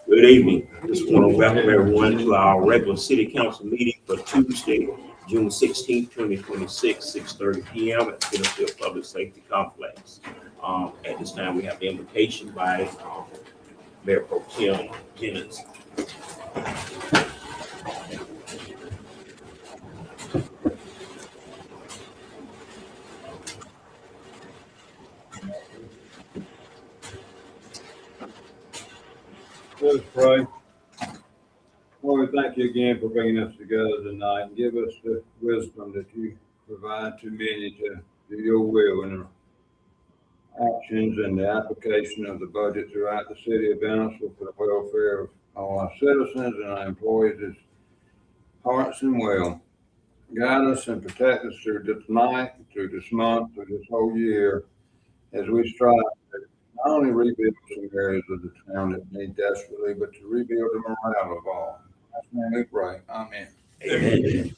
Good evening. Just want to welcome everyone to our regular city council meeting for Tuesday, June 16th, 2026, 6:30 p.m. at Bennettsville Public Safety Complex. At this time, we have the invitation by Mayor Pro Tem Jennings. Let us pray. Lord, we thank you again for bringing us together tonight and give us the wisdom that you provide to many to do your will in our actions and the application of the budget throughout the city of Bennettsville for the welfare of all our citizens and our employees' hearts and well. Guide us and protect us through this night, through this month, through this whole year as we strive not only rebuild some areas of the town that need desperately, but to rebuild the morale of all. That's when we pray. Amen. Amen.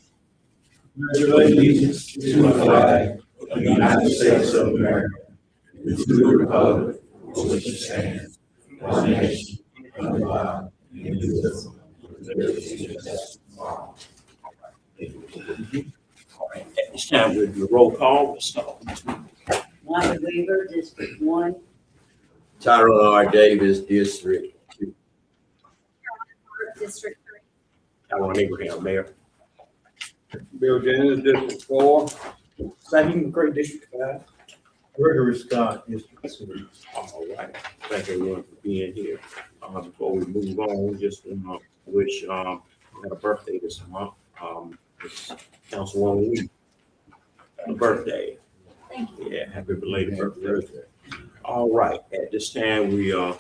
Allegiance to the flag of the United States of America, and to the republic for which it stands, one nation, under God, indivisible, with liberty and justice for all. All right, at this time, we'll do a roll call. We'll start. Wanda Weaver, District 1. Tyrone R. Davis, District 2. District 3. Tyrone Abraham, Mayor. Bill Jennings, District 4. Simon McCray, District 5. Gregory Scott, District 2. All right, thank everyone for being here. Before we move on, just want to wish we had a birthday this month. It's Councilwoman Lee. Happy birthday. Thank you. Yeah, happy belated birthday. All right, at this time, we go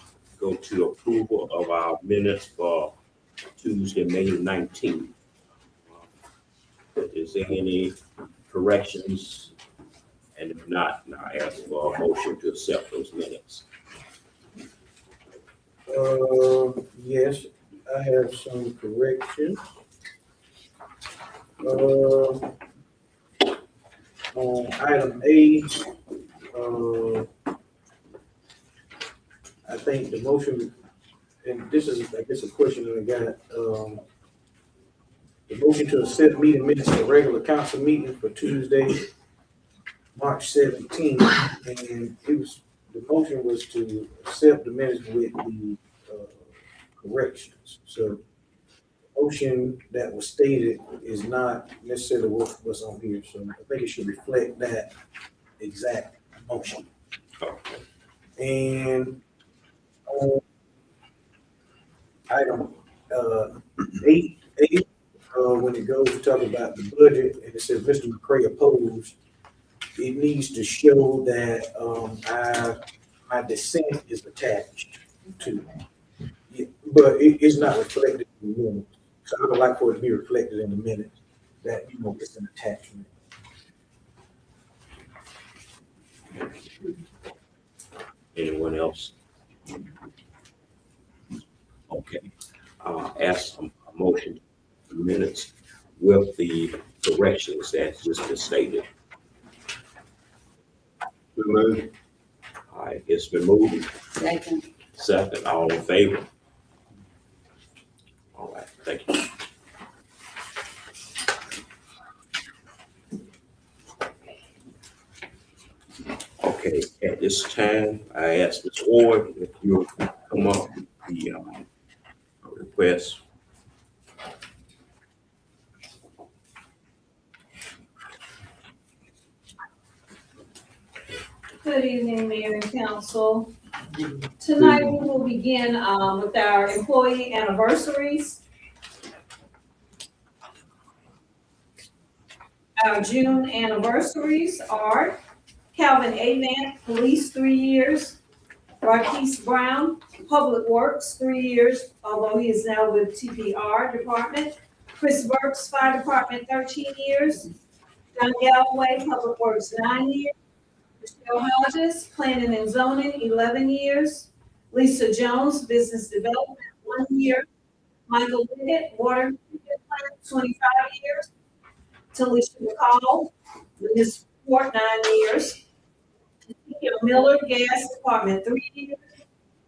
to approval of our minutes for Tuesday, May 19th. Is there any corrections? And if not, I ask for a motion to accept those minutes. Yes, I have some corrections. On item A, I think the motion, and this is, I guess, a question that I got, the motion to accept meeting minutes for regular council meeting for Tuesday, March 17th, and the motion was to accept the minutes with the corrections. So the motion that was stated is not necessarily what's on here, so I think it should reflect that exact motion. And item 8, when it goes to talk about the budget, and it says Mr. McCray opposed, it needs to show that my dissent is attached to it, but it's not reflected in the minutes. So I would like for it to be reflected in the minutes that, it's an attachment. Anyone else? Okay, ask a motion for minutes with the corrections that's just been stated. Move. All right, it's been moved. Second. Second, all in favor? All right, thank you. Okay, at this time, I ask Ms. Ward if you'll come up with the request. Good evening, Mayor and Council. Tonight, we will begin with our employee anniversaries. Our June anniversaries are Calvin A. Nant, Police, 3 years. Marquise Brown, Public Works, 3 years, although he is now with TPR Department. Chris Burks, Fire Department, 13 years. John Galloway, Public Works, 9 years. Michelle Hodges, Planning and Zoning, 11 years. Lisa Jones, Business Development, 1 year. Michael Wiggett, Water Treatment Plant, 25 years. Talisha McCall, Ms. Ford, 9 years. Kim Miller, Gas Department, 3 years.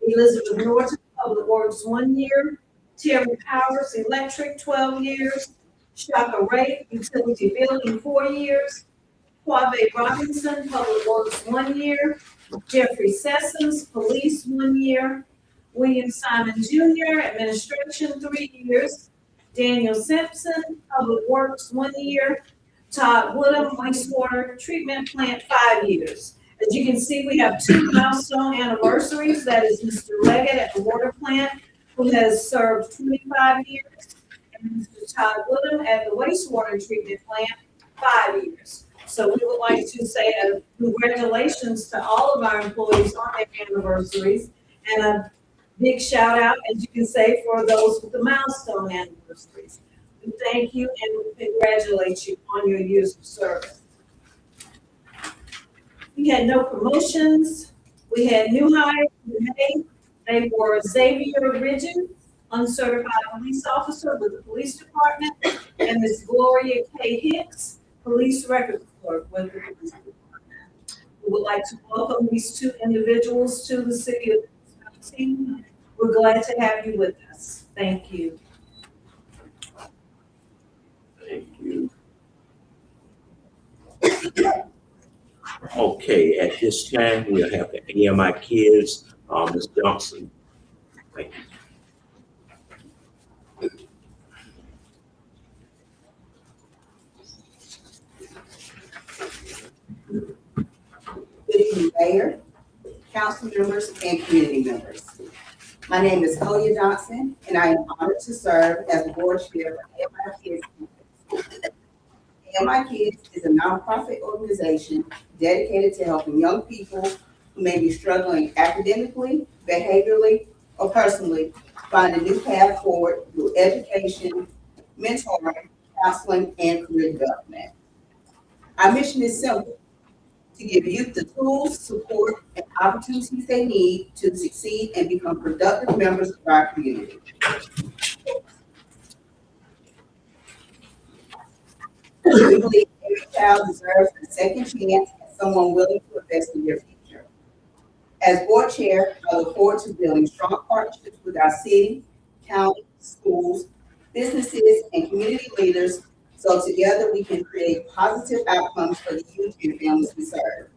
Elizabeth Norton, Public Works, 1 year. Terry Powers, Electric, 12 years. Shaka Ray, Utility Building, 4 years. Quave Robinson, Public Works, 1 year. Jeffrey Sessoms, Police, 1 year. William Simon Jr., Administration, 3 years. Daniel Simpson, Public Works, 1 year. Todd Woodham, Wastewater Treatment Plant, 5 years. As you can see, we have 2 milestone anniversaries. That is Mr. Leggett at the water plant, who has served 25 years, and Mr. Todd Woodham at the wastewater treatment plant, 5 years. So we would like to say congratulations to all of our employees on their anniversaries, and a big shout out, as you can say, for those with the milestone anniversaries. We thank you and we congratulate you on your years of service. We had no promotions. We had new hires today. They were Xavier Ridgen, uncertified police officer with the police department, and Ms. Gloria K. Hicks, police records clerk with the police department. We would like to welcome these 2 individuals to the city of Bennettsville. We're glad to have you with us. Thank you. Thank you. Okay, at this time, we'll have the AMI kids, Ms. Johnson. Thank you. Good evening, Mayor, council members, and community members. My name is Kodia Johnson, and I am honored to serve as the board chair for AMI Kids. AMI Kids is a nonprofit organization dedicated to helping young people who may be struggling academically, behaviorally, or personally find a new path forward through education, mentoring, counseling, and career development. Our mission is simple: to give youth the tools, support, and opportunities they need to succeed and become productive members of our community. We believe every child deserves a second chance and someone willing to invest in their future. As board chair, I look forward to building strong partnerships with our city, county, schools, businesses, and community leaders, so together we can create positive outcomes for the youth and families we serve.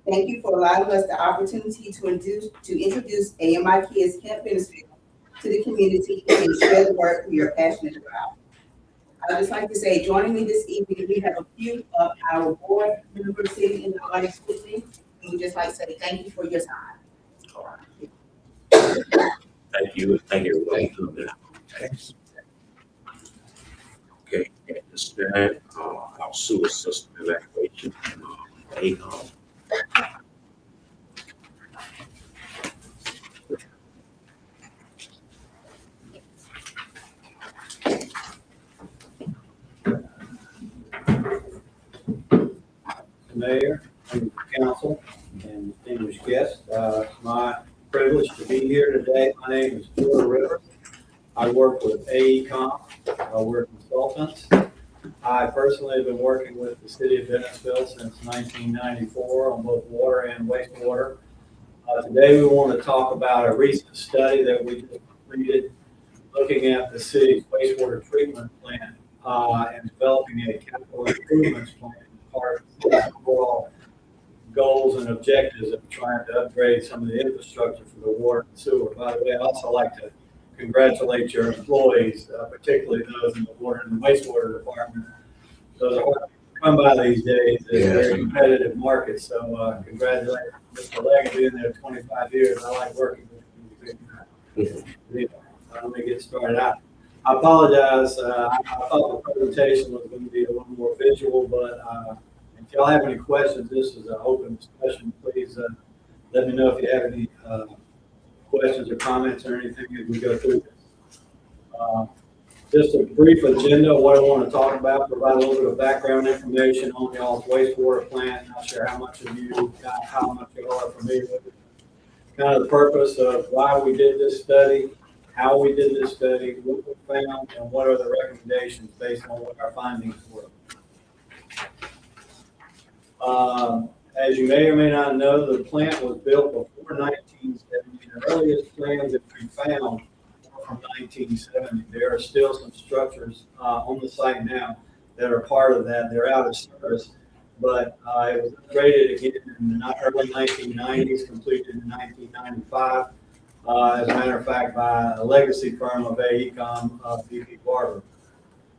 Thank you for allowing us the opportunity to introduce AMI Kids Camp Bennettsville to the community and share the work we are passionate about. I'd just like to say, joining me this evening, we have a few of our board members sitting in the audience with me, and we'd just like to say thank you for your time. Thank you. Thank you, everybody, for coming out. Okay, at this time, our sewer system evacuation, ACOM. Mayor, and council, and distinguished guests. It's my privilege to be here today. My name is George Rivers. I work with AECOM. We're consultants. I personally have been working with the city of Bennettsville since 1994 on both water and wastewater. Today we want to talk about a recent study that we just completed looking at the city's wastewater treatment plant and developing a capital improvements plan as part of the overall goals and objectives of trying to upgrade some of the infrastructure for the water and sewer. By the way, I'd also like to congratulate your employees, particularly those in the water and the wastewater department. Those are hard to come by these days. It's a very competitive market. So congratulations, Mr. Leggett, being there 25 years. I like working with you. Let me get started out. I apologize. I thought the presentation was going to be a little more visual, but if y'all have any questions, this is an open discussion. Please let me know if you have any questions or comments or anything as we go through this. Just a brief agenda of what I want to talk about, provide a little bit of background information on y'all's wastewater plant. Not sure how much of you got, how much you all are familiar with it. Kind of the purpose of why we did this study, how we did this study, what we found, and what are the recommendations based on what our findings were. As you may or may not know, the plant was built before 1970. The earliest plans that we found were from 1970. There are still some structures on the site now that are part of that. They're out of service, but it was upgraded again in the early 1990s, completed in 1995. As a matter of fact, by a legacy firm of AECOM, BP Barber.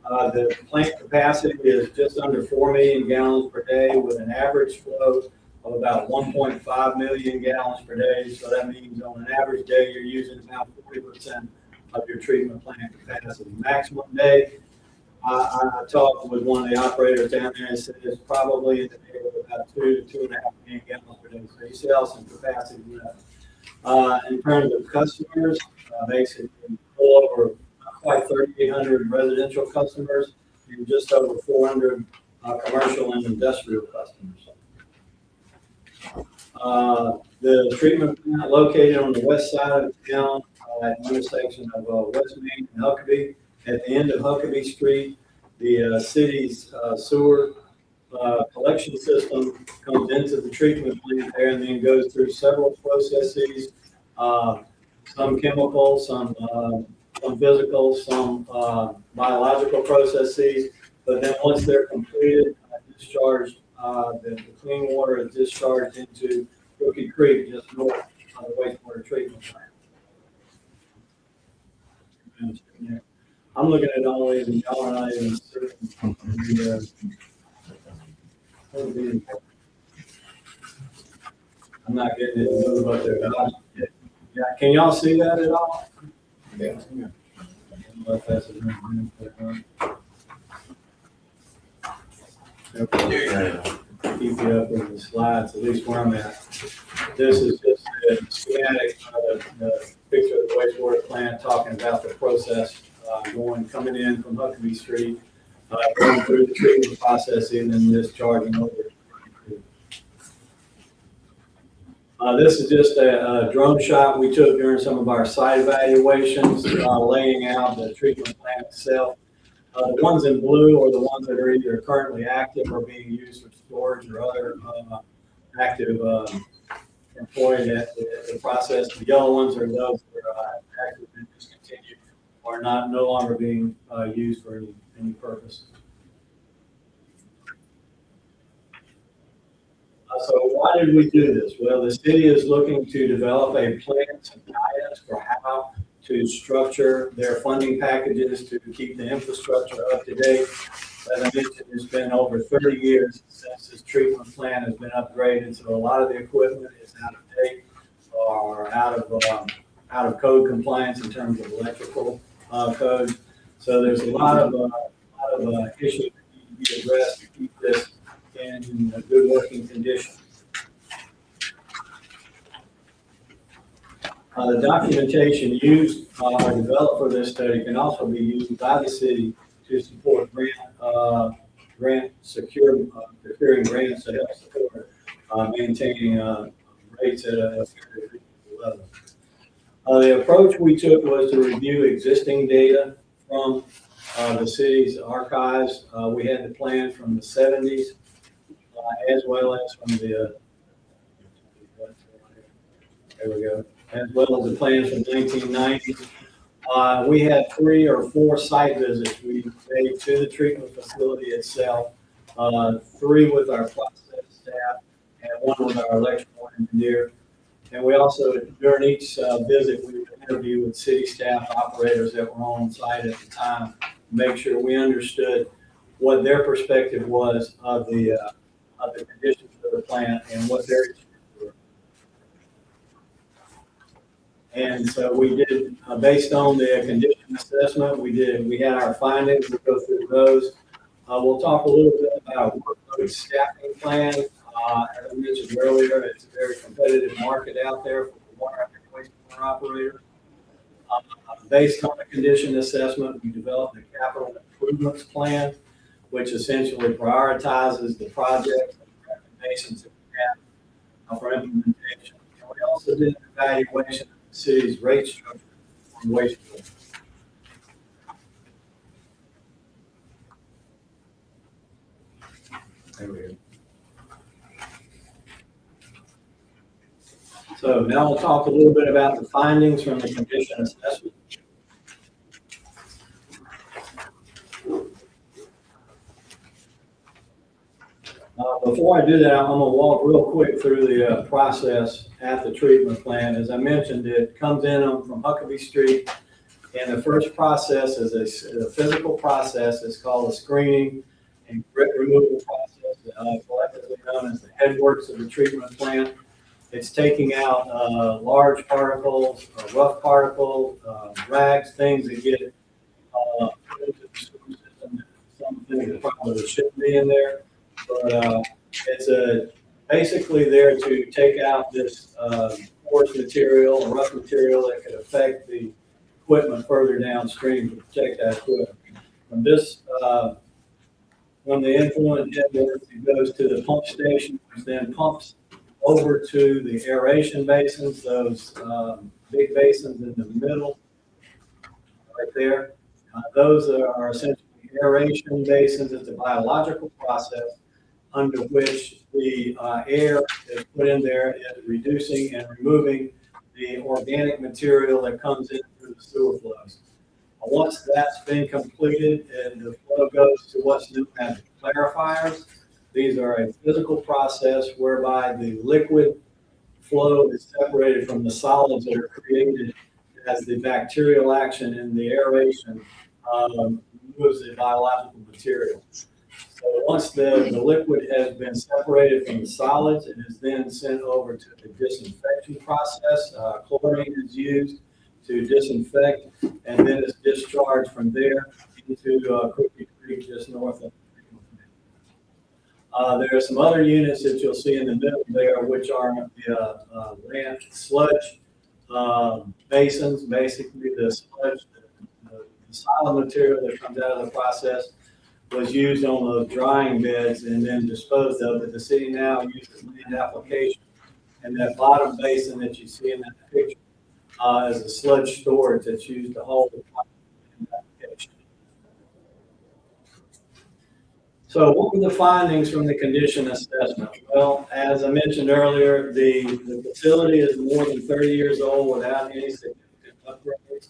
The plant capacity is just under 4 million gallons per day with an average flow of about 1.5 million gallons per day. So that means on an average day, you're using about 40% of your treatment plant capacity. Maximum day, I talked with one of the operators down there and said it's probably in the neighborhood of about 2 to 2.5 million gallons per day. So you still have some capacity left. In terms of customers, basically all over quite 3,800 residential customers and just over 400 commercial and industrial customers. The treatment plant located on the west side of town at the intersection of West Main and Huckabee. At the end of Huckabee Street, the city's sewer collection system comes into the treatment plant there and then goes through several processes, some chemical, some physical, some biological processes. But then once they're completed, discharged, the clean water is discharged into Rookie Creek, just north of the wastewater treatment plant. I'm looking at all these and y'all are not even certain. I'm not getting it to move up there. Yeah, can y'all see that at all? Yeah. Keep you up in the slides, at least where I'm at. This is just a schematic, the picture of the wastewater plant talking about the process coming in from Huckabee Street, going through the treatment processing and discharging over. This is just a drone shot we took during some of our site evaluations, laying out the treatment plant itself. The ones in blue are the ones that are either currently active or being used for storage or other active employed at the process. The yellow ones are those that are active and discontinued or no longer being used for any purpose. So why did we do this? Well, the city is looking to develop a plan, some guidance for how to structure their funding packages to keep the infrastructure up to date. As I mentioned, it's been over 30 years since this treatment plant has been upgraded, so a lot of the equipment is out of date or out of code compliance in terms of electrical code. So there's a lot of issues that need to be addressed to keep this in a good working condition. The documentation used or developed for this study can also be used by the city to support securing grants to help support maintaining rates at a very reasonable level. The approach we took was to review existing data from the city's archives. We had the plan from the 70s, as well as from the, there we go, as well as the plans from 1990. We had 3 or 4 site visits we made to the treatment facility itself, 3 with our process staff and 1 with our electrical engineer. And we also, during each visit, we would interview with city staff operators that were on site at the time, make sure we understood what their perspective was of the conditions of the plant and what their issues were. And so we did, based on the condition assessment, we had our findings. We'll go through those. We'll talk a little bit about workload staffing plan. As I mentioned earlier, it's a very competitive market out there for the water and wastewater operators. Based on the condition assessment, we developed a capital improvements plan, which essentially prioritizes the projects and recommendations that we have for implementation. And we also did an evaluation of the city's rate structure on wastewater. There we go. So now we'll talk a little bit about the findings from the condition assessment. Before I do that, I'm gonna walk real quick through the process at the treatment plant. As I mentioned, it comes in from Huckabee Street, and the first process is a physical process. It's called a screening and grit removal process, collectively known as the headworks of the treatment plant. It's taking out large particles, rough particles, rags, things that get put into the sewer system. Some things that probably shouldn't be in there. But it's basically there to take out this coarse material or rough material that could affect the equipment further downstream to protect that equipment. From this, when the influent headworks, it goes to the pump station, which then pumps over to the aeration basins, those big basins in the middle, right there. Those are essentially aeration basins. It's a biological process under which the air is put in there and reducing and removing the organic material that comes in through the sewer flows. Once that's been completed and the flow goes to what's known as clarifiers, these are a physical process whereby the liquid flow is separated from the solids that are created as the bacterial action in the aeration removes the biological material. So once the liquid has been separated from the solids, it is then sent over to the disinfection process. Chlorine is used to disinfect, and then it's discharged from there into Crooked Creek, just north of. There are some other units that you'll see in the middle there, which are the land sludge basins. Basically, the sludge, the solid material that comes out of the process was used on those drying beds and then disposed of. But the city now uses land application, and that bottom basin that you see in that picture is a sludge storage that's used to hold the land application. So what were the findings from the condition assessment? Well, as I mentioned earlier, the facility is more than 30 years old without any significant upgrades.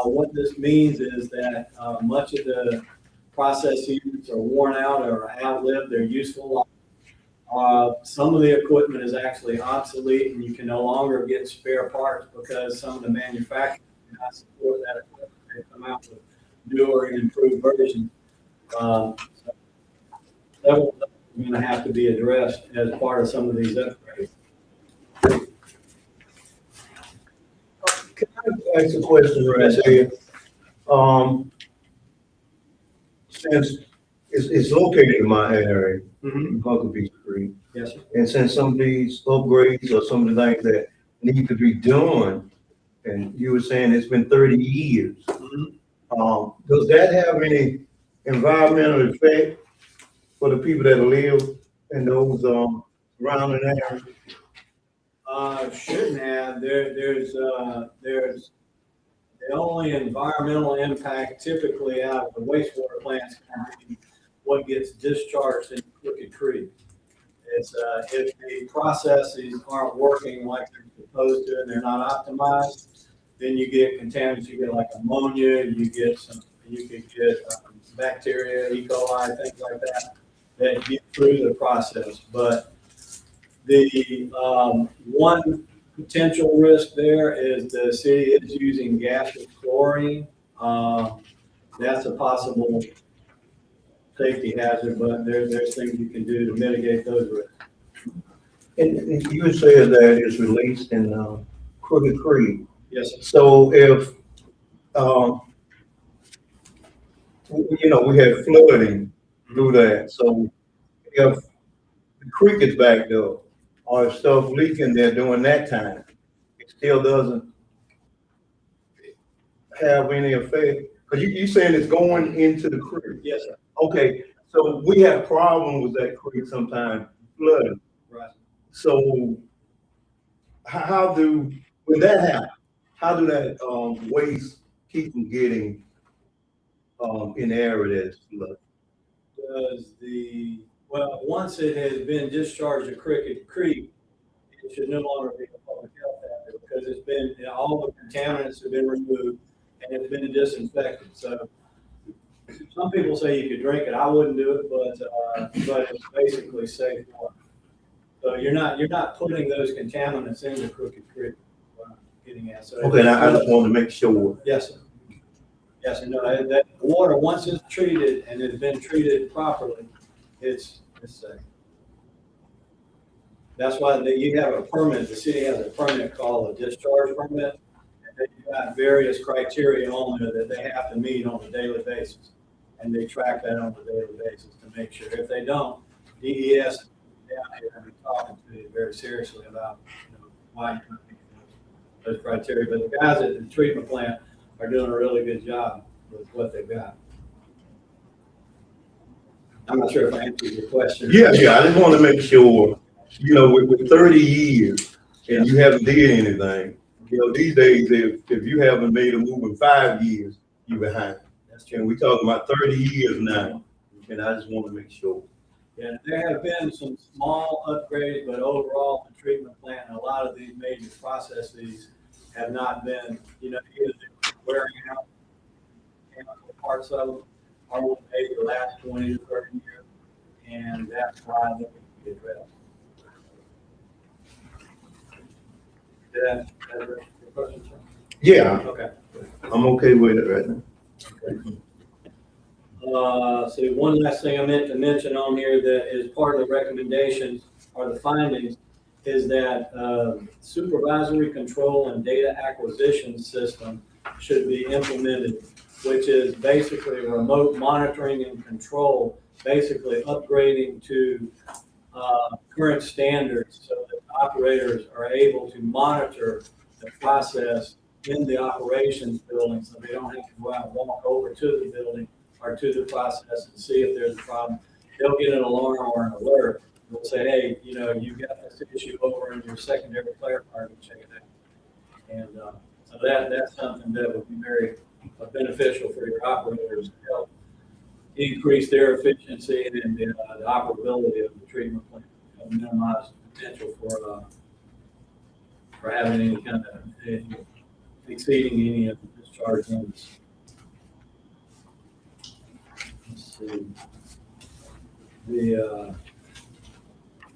What this means is that much of the process units are worn out or outlived their useful life. Some of the equipment is actually obsolete, and you can no longer get spare parts because some of the manufacturers do not support that equipment. They come out with newer and improved versions. Several of them are going to have to be addressed as part of some of these upgrades. Can I ask a question right there? Since it's located in my area, in Huckabee Street, Yes, sir. and since some of these upgrades or some of the things that need to be done, and you were saying it's been 30 years, does that have any environmental effect for the people that live in those surrounding areas? Shouldn't have. There's the only environmental impact typically out of the wastewater plants can be what gets discharged in Crooked Creek. It's if the processes aren't working like they're supposed to and they're not optimized, then you get contaminants. You get like ammonia. You could get bacteria, E. coli, things like that that get through the process. But the one potential risk there is the city is using gaseous chlorine. That's a possible safety hazard, but there's things you can do to mitigate those risks. And you said that it's released in Crooked Creek. Yes, sir. So if we had flooding through that, so if the creek is backed up or if stuff leaking there during that time, it still doesn't have any effect? Because you saying it's going into the creek. Yes, sir. Okay, so we have problems with that creek sometimes flooding. Right. So when that happens, how do that waste keep from getting in the area that's flooded? Once it has been discharged to Crooked Creek, it should no longer be a public because it's been, all the contaminants have been removed and it's been disinfected. So some people say you could drink it. I wouldn't do it, but it's basically safe water. So you're not putting those contaminants into Crooked Creek. What I'm getting at. So Okay, now I just want to make sure. yes, sir. Yes, and no, that water, once it's treated and it's been treated properly, it's safe. That's why you have a permit, the city has a permit called a discharge permit. And they've got various criteria on there that they have to meet on a daily basis. And they track that on a daily basis to make sure. If they don't, DES is down here and be talking to you very seriously about, why you're not meeting those criteria. But the guys at the treatment plant are doing a really good job with what they've got. I'm not sure if I answered your question. Yeah, I just want to make sure, with 30 years and you haven't did anything, these days, if you haven't made a move in 5 years, you're behind. That's true. And we're talking about 30 years now, and I just want to make sure. Yeah, there have been some small upgrades, but overall, the treatment plant and a lot of these major processes have not been, either they're wearing out chemical parts of them, or will maybe the last 20 to 30 years, and that's why they need to be addressed. Did that address your question, sir? Yeah, Okay. I'm okay with it right now. So one last thing I meant to mention on here that is part of the recommendations or the findings is that supervisory control and data acquisition system should be implemented, which is basically remote monitoring and control, basically upgrading to current standards so that operators are able to monitor the process in the operations building so they don't have to go out and walk over to the building or to the process and see if there's a problem. They'll get an alarm or an alert. They'll say, hey, you've got this issue over in your secondary clarifier, check it out. And so that's something that would be very beneficial for your operators to help increase their efficiency and the operability of the treatment plant, and minimize the potential for having any kind of exceeding any of the discharge limits. Let's see. The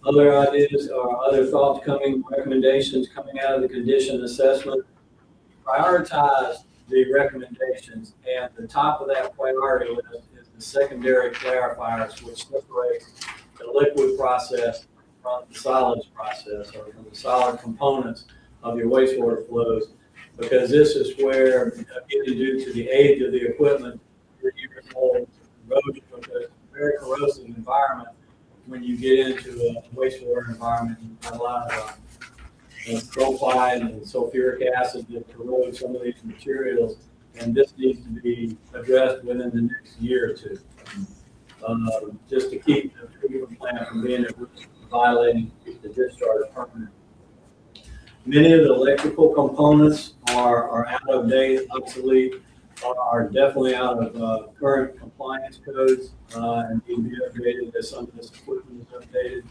other ideas or other thoughts recommendations coming out of the condition assessment, prioritize the recommendations, and the top of that priority list is the secondary clarifiers, which separates the liquid process from the solids process or from the solid components of your wastewater flows, because this is where, again, due to the age of the equipment, 3 years old, erosion, because it's a very corrosive environment. When you get into a wastewater environment, you've got a lot of sulfide and sulfuric acid that corrode some of these materials, and this needs to be addressed within the next year or two, just to keep the treatment plant from being at risk of violating the discharge permit. Many of the electrical components are out of date, obsolete, are definitely out of current compliance codes, and need to be updated as some of this equipment is updated.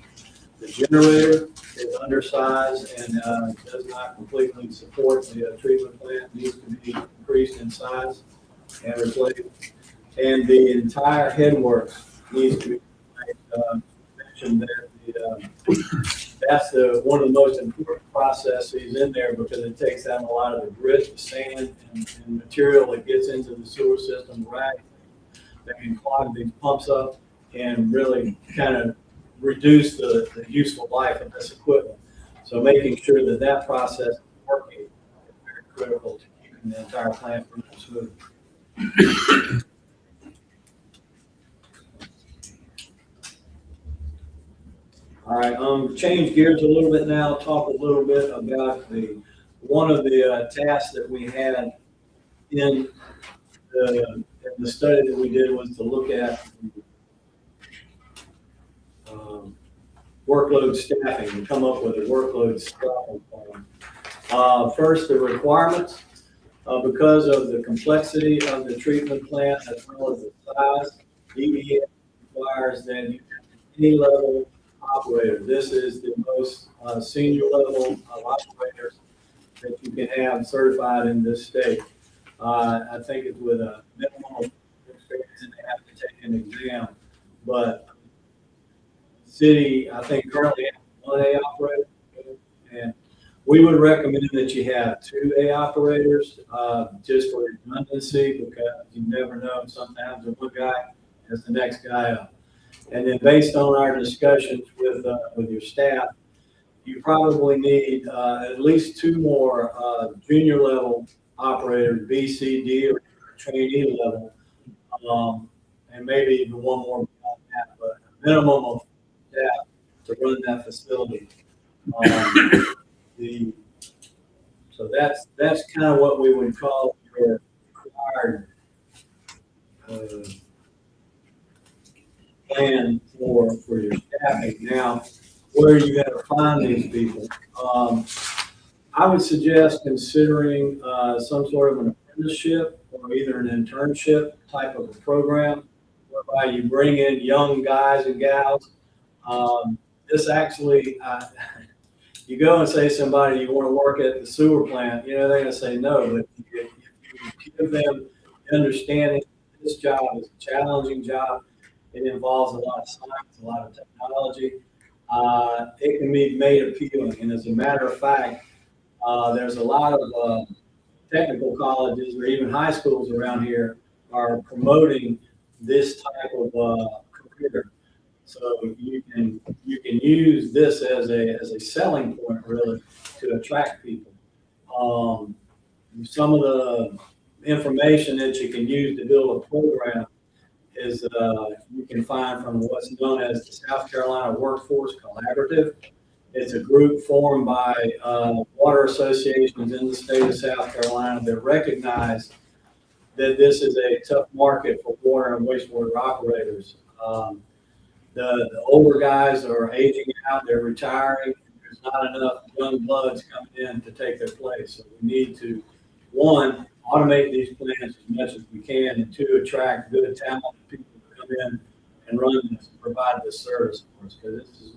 The generator is undersized and does not completely support the treatment plant, needs to be increased in size and replaced. And the entire headworks needs to be mentioned that that's one of the most important processes in there, because it takes out a lot of the grit, the sand, and material that gets into the sewer system, right? That can clog these pumps up and really kind of reduce the useful life of this equipment. So making sure that that process is working is very critical to keeping the entire plant running smooth. All right, change gears a little bit now, talk a little bit about one of the tasks that we had in the study that we did was to look at workload staffing and come up with a workload staffing plan. First, the requirements, because of the complexity of the treatment plant as well as the size, DES requires that you have any level operator. This is the most senior level of operators that you can have certified in this state. I think it's with a minimum of experience and they have to take an exam. But the city, I think currently has one A operator. And we would recommend that you have 2 A operators, just for redundancy, because you never know, sometimes the one guy is the next guy up. And then based on our discussions with your staff, you probably need at least 2 more junior level operators, B, C, D, or trainee level, and maybe even 1 more beyond that, but a minimum of staff to run that facility. So that's kind of what we would call your required plan for your staffing. Now, where are you going to find these people? I would suggest considering some sort of an apprenticeship or either an internship type of a program whereby you bring in young guys and gals. This actually, you go and say to somebody you want to work at the sewer plant, they're going to say no, but if you give them understanding this job is a challenging job, it involves a lot of science, a lot of technology, it can be made appealing. And as a matter of fact, there's a lot of technical colleges or even high schools around here are promoting this type of career. So you can use this as a selling point really to attract people. Some of the information that you can use to build a program is you can find from what's known as the South Carolina Workforce Collaborative. It's a group formed by water associations in the state of South Carolina that recognize that this is a tough market for water and wastewater operators. The older guys are aging out, they're retiring. There's not enough young bloods coming in to take their place. So we need to, 1, automate these plants as much as we can, and 2, attract good, talented people to come in and run this, and provide this service for us. Because this is,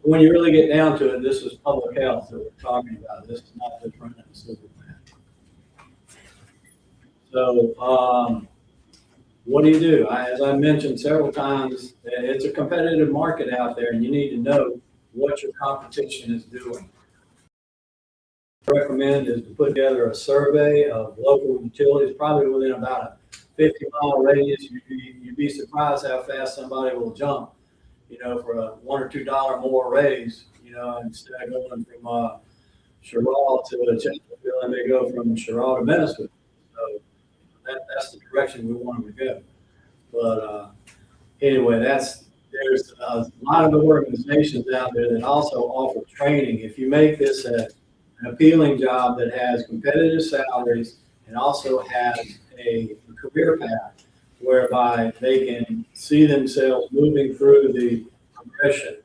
when you really get down to it, this is public health that we're talking about. This is not just running a sewer plant. So, what do you do? As I mentioned several times, it's a competitive market out there, and you need to know what your competition is doing. What I recommend is to put together a survey of local utilities, probably within about a 50-mile radius. You'd be surprised how fast somebody will jump, for a $1 or $2 more raise, instead of going from Sherrall to Chesterfield, and they go from Sherrall to Bennettsville. So that's the direction we want them to go. But anyway, there's a lot of organizations out there that also offer training. If you make this an appealing job that has competitive salaries and also has a career path whereby they can see themselves moving through the progression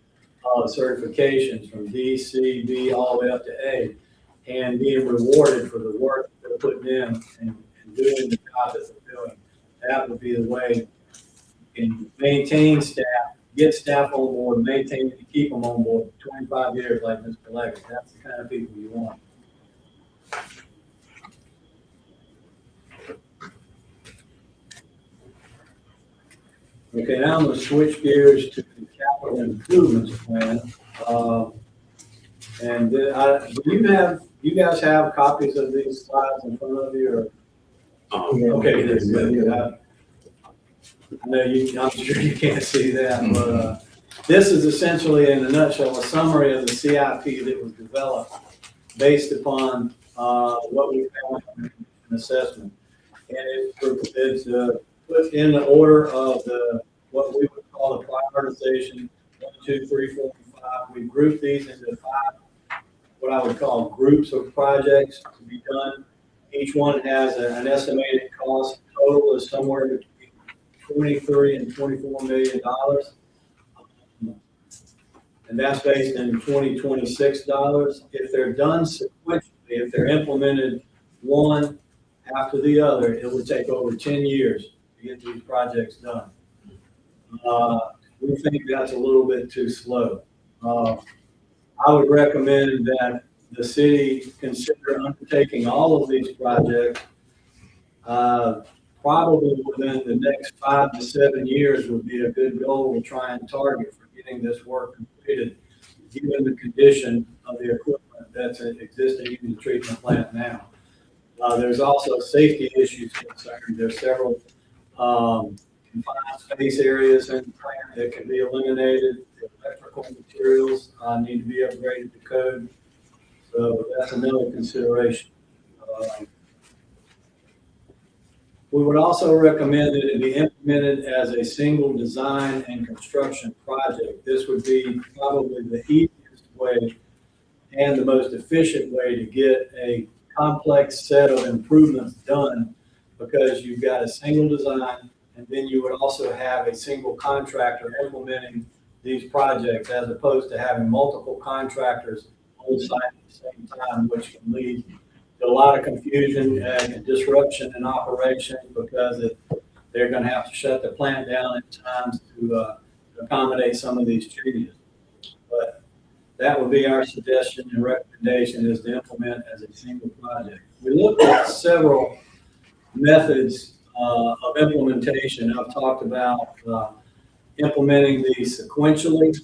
of certifications from D, C, B, all the way up to A, and being rewarded for the work that they're putting in and doing the job that they're doing. That would be the way you can maintain staff, get staff on board, maintain and keep them on board 25 years like Mr. Leggett. That's the kind of people you want. Okay, now I'm going to switch gears to the capital improvements plan. And do you guys have copies of these slides in front of you? Okay, good. I know I'm sure you can't see that, but this is essentially, in a nutshell, a summary of the CIP that was developed based upon what we found in an assessment. And it's put in the order of what we would call the prioritization, 1, 2, 3, 4, and 5. We group these into 5, what I would call groups of projects to be done. Each one has an estimated cost. Total is somewhere between $23 and $24 million. And that's based in 2026 dollars. If they're done sequentially, if they're implemented one after the other, it would take over 10 years to get these projects done. We think that's a little bit too slow. I would recommend that the city consider undertaking all of these projects, probably within the next 5 to 7 years would be a good goal to try and target for getting this work completed, given the condition of the equipment that's existing in the treatment plant now. There's also safety issues concerned. There's several confined space areas in the plant that can be eliminated. The electrical materials need to be upgraded to code. So that's another consideration. We would also recommend that it be implemented as a single design and construction project. This would be probably the easiest way and the most efficient way to get a complex set of improvements done, because you've got a single design, and then you would also have a single contractor implementing these projects, as opposed to having multiple contractors on site at the same time, which can lead to a lot of confusion and disruption in operation, because they're going to have to shut the plant down at times to accommodate some of these changes. But that would be our suggestion and recommendation, is to implement as a single project. We looked at several methods of implementation. I've talked about implementing these sequentially.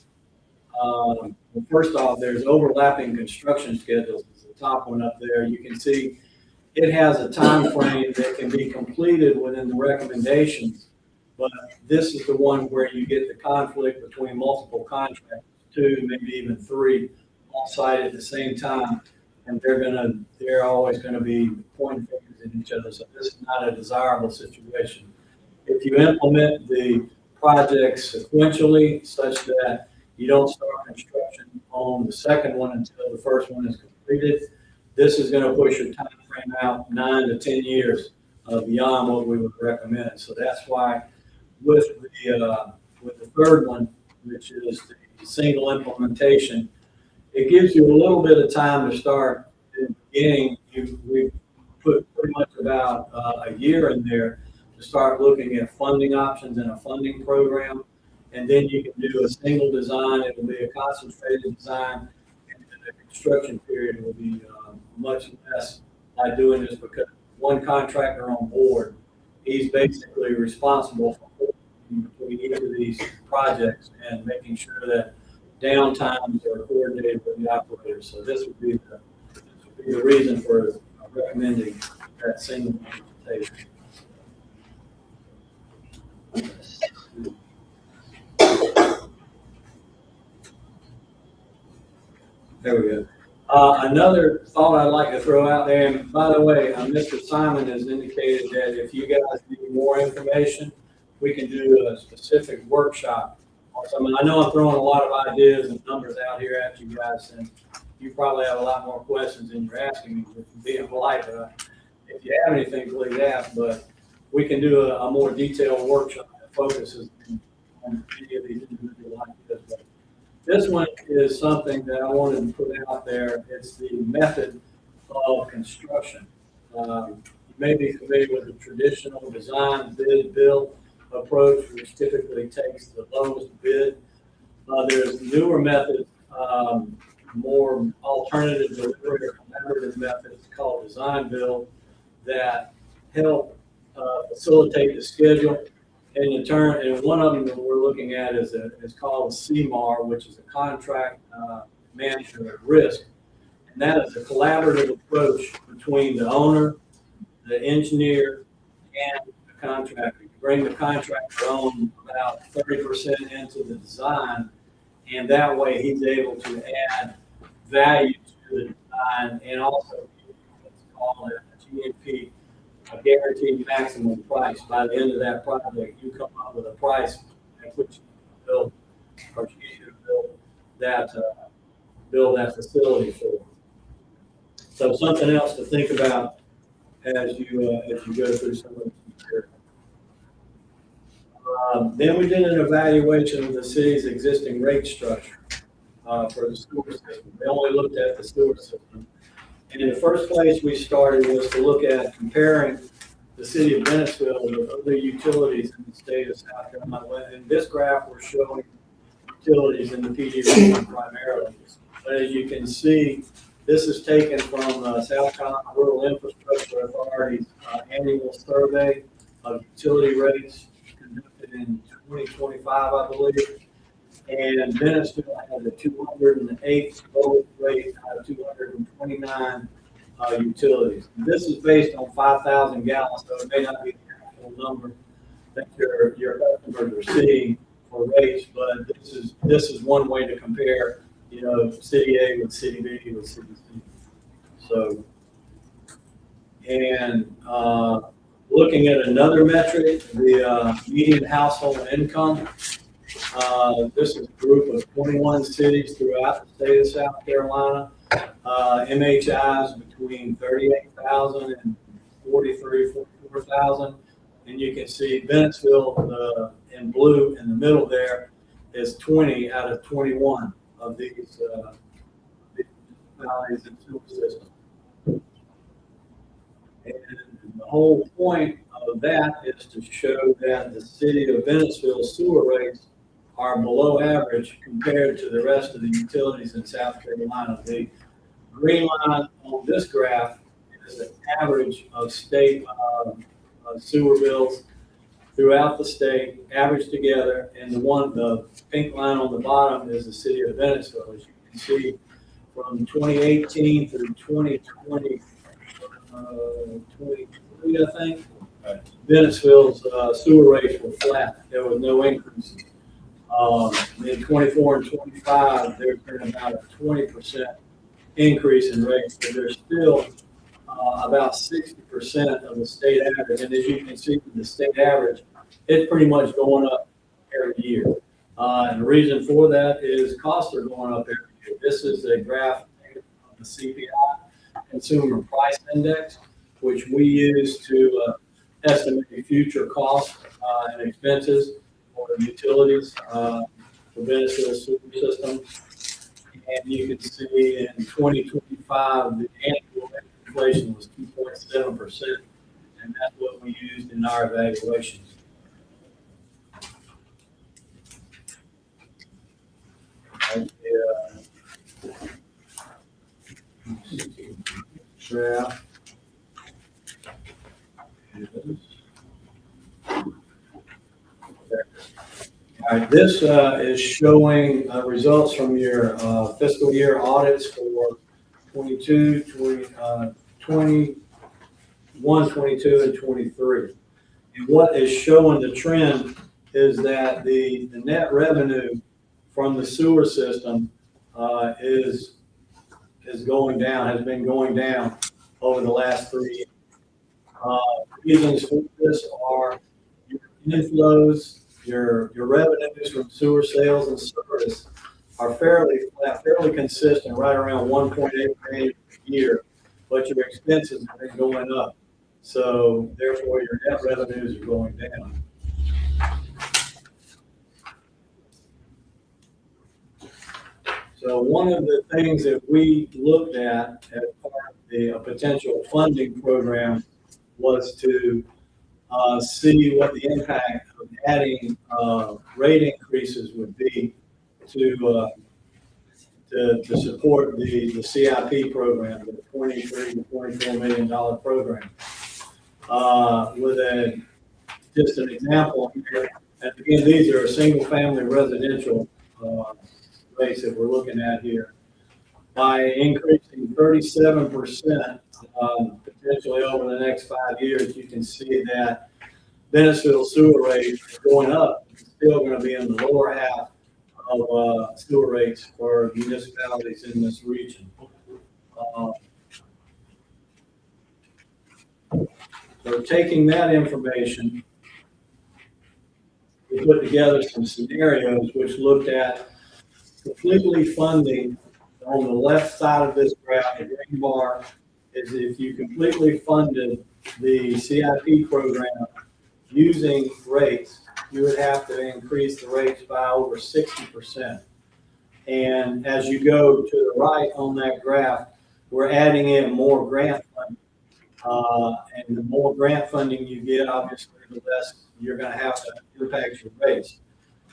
Well, first off, there's overlapping construction schedules. The top one up there, you can see it has a time frame that can be completed within the recommendations, but this is the one where you get the conflict between multiple contractors, 2, maybe even 3, on site at the same time, and they're always gonna be pointing fingers at each other. So this is not a desirable situation. If you implement the projects sequentially, such that you don't start construction on the second one until the first one is completed, this is going to push your time frame out 9 to 10 years beyond what we would recommend. So that's why with the third one, which is the single implementation, it gives you a little bit of time to start in the beginning. We put pretty much about a year in there to start looking at funding options and a funding program. And then you can do a single design. It will be a concentrated design, and the construction period will be much less by doing this, because one contractor on board, he's basically responsible for between each of these projects and making sure that downtimes are coordinated with the operators. So this would be the reason for recommending that single implementation. There we go. Another thought I'd like to throw out there, and by the way, Mr. Simon has indicated that if you guys need more information, we can do a specific workshop. I know I'm throwing a lot of ideas and numbers out here at you guys, and you probably have a lot more questions than you're asking me, being polite. If you have anything, please ask, but we can do a more detailed workshop that focuses on any of these individual ideas. But this one is something that I wanted to put out there. It's the method of construction. You may be familiar with the traditional design, bid, build approach, which typically takes the lowest bid. There's newer methods, more alternative delivery or collaborative methods called design build, that help facilitate the schedule. And one of them that we're looking at is called CMAR, which is a contract management at risk. And that is a collaborative approach between the owner, the engineer, and the contractor. You bring the contractor on about 30% into the design, and that way he's able to add value to the design, and also what's called a GMP, a guaranteed maximum price. By the end of that project, you come up with a price at which you build, or you should build that facility for. So something else to think about as you go through some of this material. Then we did an evaluation of the city's existing rate structure for the sewer system. We only looked at the sewer system. And in the first place we started was to look at comparing the city of Bennettsville with other utilities in the state of South Carolina. In this graph, we're showing utilities in the PD region primarily. But as you can see, This is taken from South Carolina Rural Infrastructure Authority's annual survey of utility rates conducted in 2025, I believe. And Bennettsville has the 208th lowest rate out of 229 utilities. This is based on 5,000 gallons, so it may not be the actual number that your customers are seeing for rates, but this is one way to compare, you know, city A with city B with city C. So, and looking at another metric, the median household income. This is a group of 21 cities throughout the state of South Carolina. MHIs between 38,000 and 44,000. And you can see Bennettsville in blue in the middle there is 20 out of 21 of these municipalities and sewer systems. And the whole point of that is to show that the city of Bennettsville sewer rates are below average compared to the rest of the utilities in South Carolina. The green line on this graph is an average of state sewer bills throughout the state, averaged together, and the pink line on the bottom is the city of Bennettsville. As you can see, from 2018 through 2020, 23, I think, Bennettsville's sewer rates were flat. There was no increases. In 24 and 25, there's been about a 20% increase in rates, but there's still about 60% of the state average. And as you can see, the state average, it's pretty much going up every year. And the reason for that is costs are going up every year. This is a graph of the CPI, Consumer Price Index, which we use to estimate future costs and expenses for utilities, for Bennettsville sewer system. And you can see in 2025, the annual inflation was 2.7%, and that's what we used in our evaluations. Graph. All right, this is showing results from your fiscal year audits for 22, 21, 22, and 23. And what is showing the trend is that the net revenue from the sewer system is going down, has been going down over the last 3 years. Reasons for this are your inflows, your revenues from sewer sales and service are fairly flat, fairly consistent, right around 1.8 million a year, but your expenses have been going up. So therefore your net revenues are going down. So one of the things that we looked at as part of the potential funding program was to see what the impact of adding rate increases would be to support the CIP program, the $23 to $24 million program. With just an example here, and again, these are single-family residential rates that we're looking at here. By increasing 37% potentially over the next 5 years, you can see that Bennettsville sewer rates are going up. It's still going to be in the lower half of sewer rates for municipalities in this region. So taking that information, we put together some scenarios which looked at completely funding. On the left side of this graph, the green bar is if you completely funded the CIP program using rates, you would have to increase the rates by over 60%. And as you go to the right on that graph, we're adding in more grant funding. And the more grant funding you get, obviously, the less you're going to have to impact your rates.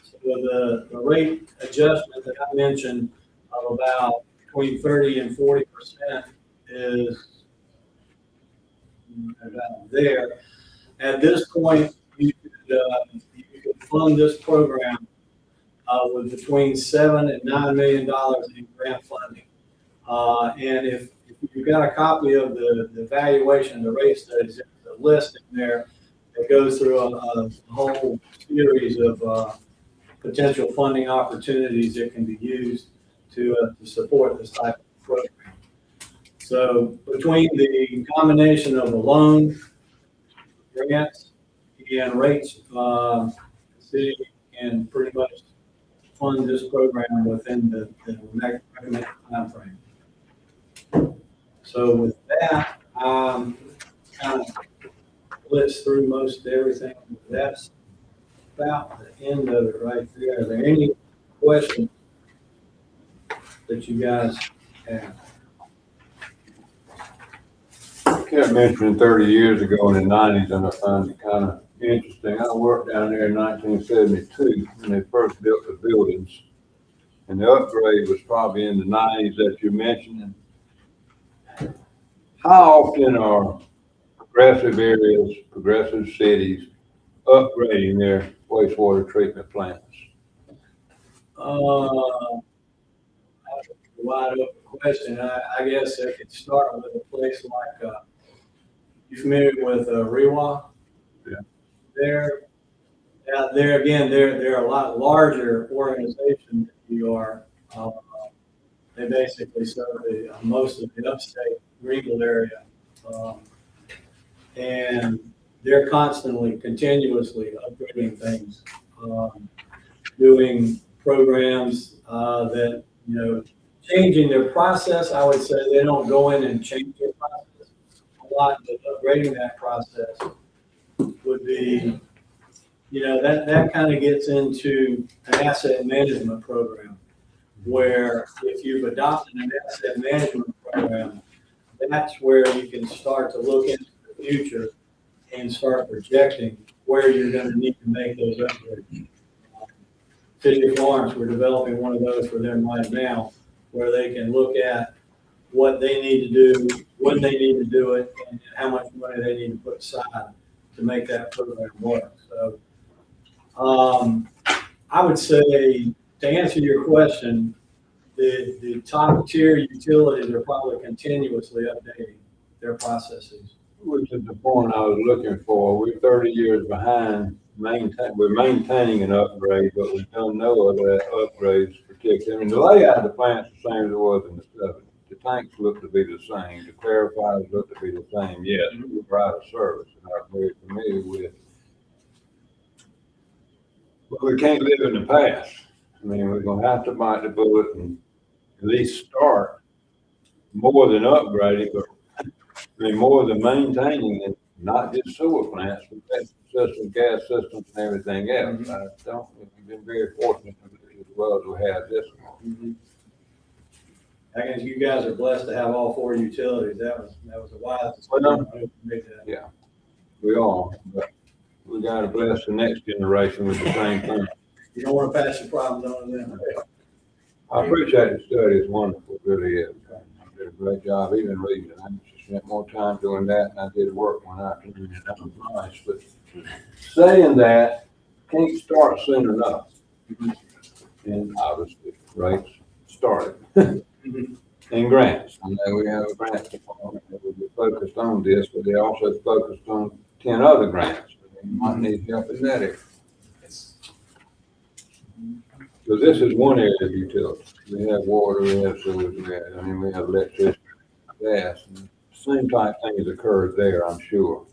So the rate adjustment that I mentioned of about between 30 and 40% is there. At this point, you could fund this program with between $7 and $9 million in grant funding. And if you've got a copy of the evaluation, the rate studies, there's a list in there that goes through a whole series of potential funding opportunities that can be used to support this type of program. So between the combination of the loan, grants, and rates, the city can pretty much fund this program within the recommended timeframe. So with that, kind of blitz through most everything. That's about the end of it right there. Are there any questions that you guys have? I kept mentioning 30 years ago in the 90s, and I found it kind of interesting. I worked down there in 1972 when they first built the buildings, and the upgrade was probably in the 90s that you mentioned. How often are progressive areas, progressive cities upgrading their wastewater treatment plants? That's a wide open question. I guess I could start with a place like, you familiar with Rewa? Yeah. There again, they're a lot larger organization than you are. They basically serve most of the upstate Greenville area. And they're constantly, continuously upgrading things, doing programs that, changing their process. I would say they don't go in and change their process a lot, but upgrading that process would be, that kind of gets into an asset management program, where if you've adopted an asset management program, that's where you can start to look into the future and start projecting where you're going to need to make those upgrades. City of Florence, we're developing one of those for them right now, where they can look at what they need to do, when they need to do it, and how much money they need to put aside to make that program work. So I would say, to answer your question, the top tier utilities are probably continuously updating their processes. Which is the point I was looking for. We're 30 years behind. We're maintaining an upgrade, but we've done no other upgrades particularly. I mean, the layout of the plant's the same as it was in the 70s. The tanks look to be the same. The clarifiers look to be the same. Yes, we provide a service and are very familiar with. But we can't live in the past. I mean, we're going to have to bite the bullet and at least start more than upgrading, but more than maintaining it, not just sewer plants, but systems, gas systems, and everything else. We've been very fortunate as well as we have this one. I guess you guys are blessed to have all four utilities. That was a wise decision. Yeah, we are, but we got to bless the next generation with the same thing. You don't want to pass your problems on to them. I appreciate the study. It's wonderful, it really is. I did a great job even reading it. I just spent more time doing that than I did work one afternoon. That was nice. But saying that, can't start soon enough. And obviously, rates started. And grants. I know we have a grant department that will be focused on this, but they also focused on 10 other grants. You might need help in that area. So this is one area of utility. We have water, we have sewage, we have electricity, gas. And same type things occurred there, I'm sure.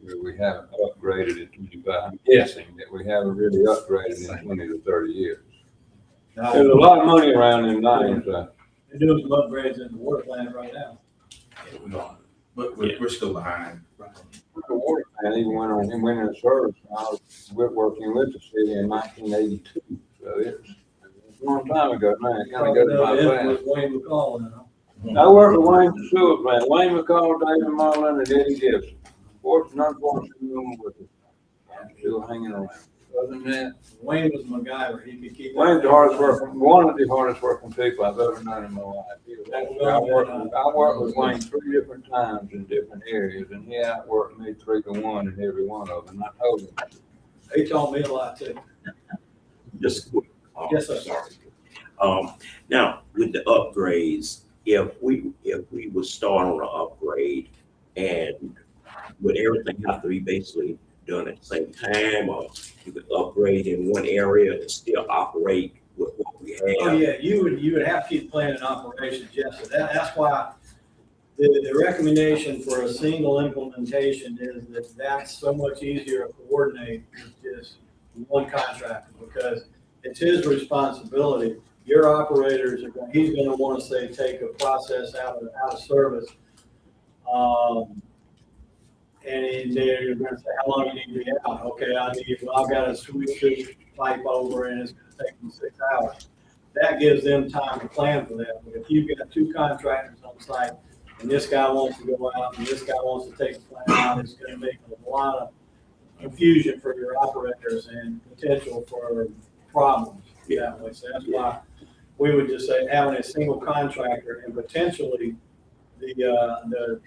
Where we haven't upgraded in 25. I'm guessing that we haven't really upgraded in 20 to 30 years. There's a lot of money around in lines. They're doing some upgrades in the water plant right now. Yeah, we are, but we're still behind. The water plant even went in service. I was working with the city in 1982. So it's a long time ago now. It kind of goes by fast. Wayne McCall now. I worked with Wayne the sewer plant. Wayne McCall, David Marlin, and Eddie Gibson. Fortunately, unfortunately, with it. I'm still hanging around. Other than that, Wayne was MacGyver. He could keep. Wayne's the hardest working, one of the hardest working people I've ever known in my life. I worked with Wayne 3 different times in different areas, and he outworked me 3-1 in every one of them. I told him. He taught me a lot too. Just quick. Yes, sir. Sorry. Now, with the upgrades, if we would start on an upgrade, and would everything have to be basically done at the same time, or you could upgrade in one area and still operate with what we have? Oh, yeah, you would have to keep planning operations, yes, so that's why the recommendation for a single implementation is that's so much easier to coordinate with just one contractor, because it's his responsibility. Your operators he's gonna wanna say, take a process out of service. And they're gonna say, how long you need to be out? Okay, I've got to switch this pipe over and it's gonna take me 6 hours. That gives them time to plan for that. But if you've got 2 contractors on site and this guy wants to go out and this guy wants to take the plant out, it's gonna make a lot of confusion for your operators and potential for problems that way. So that's why we would just say having a single contractor and potentially the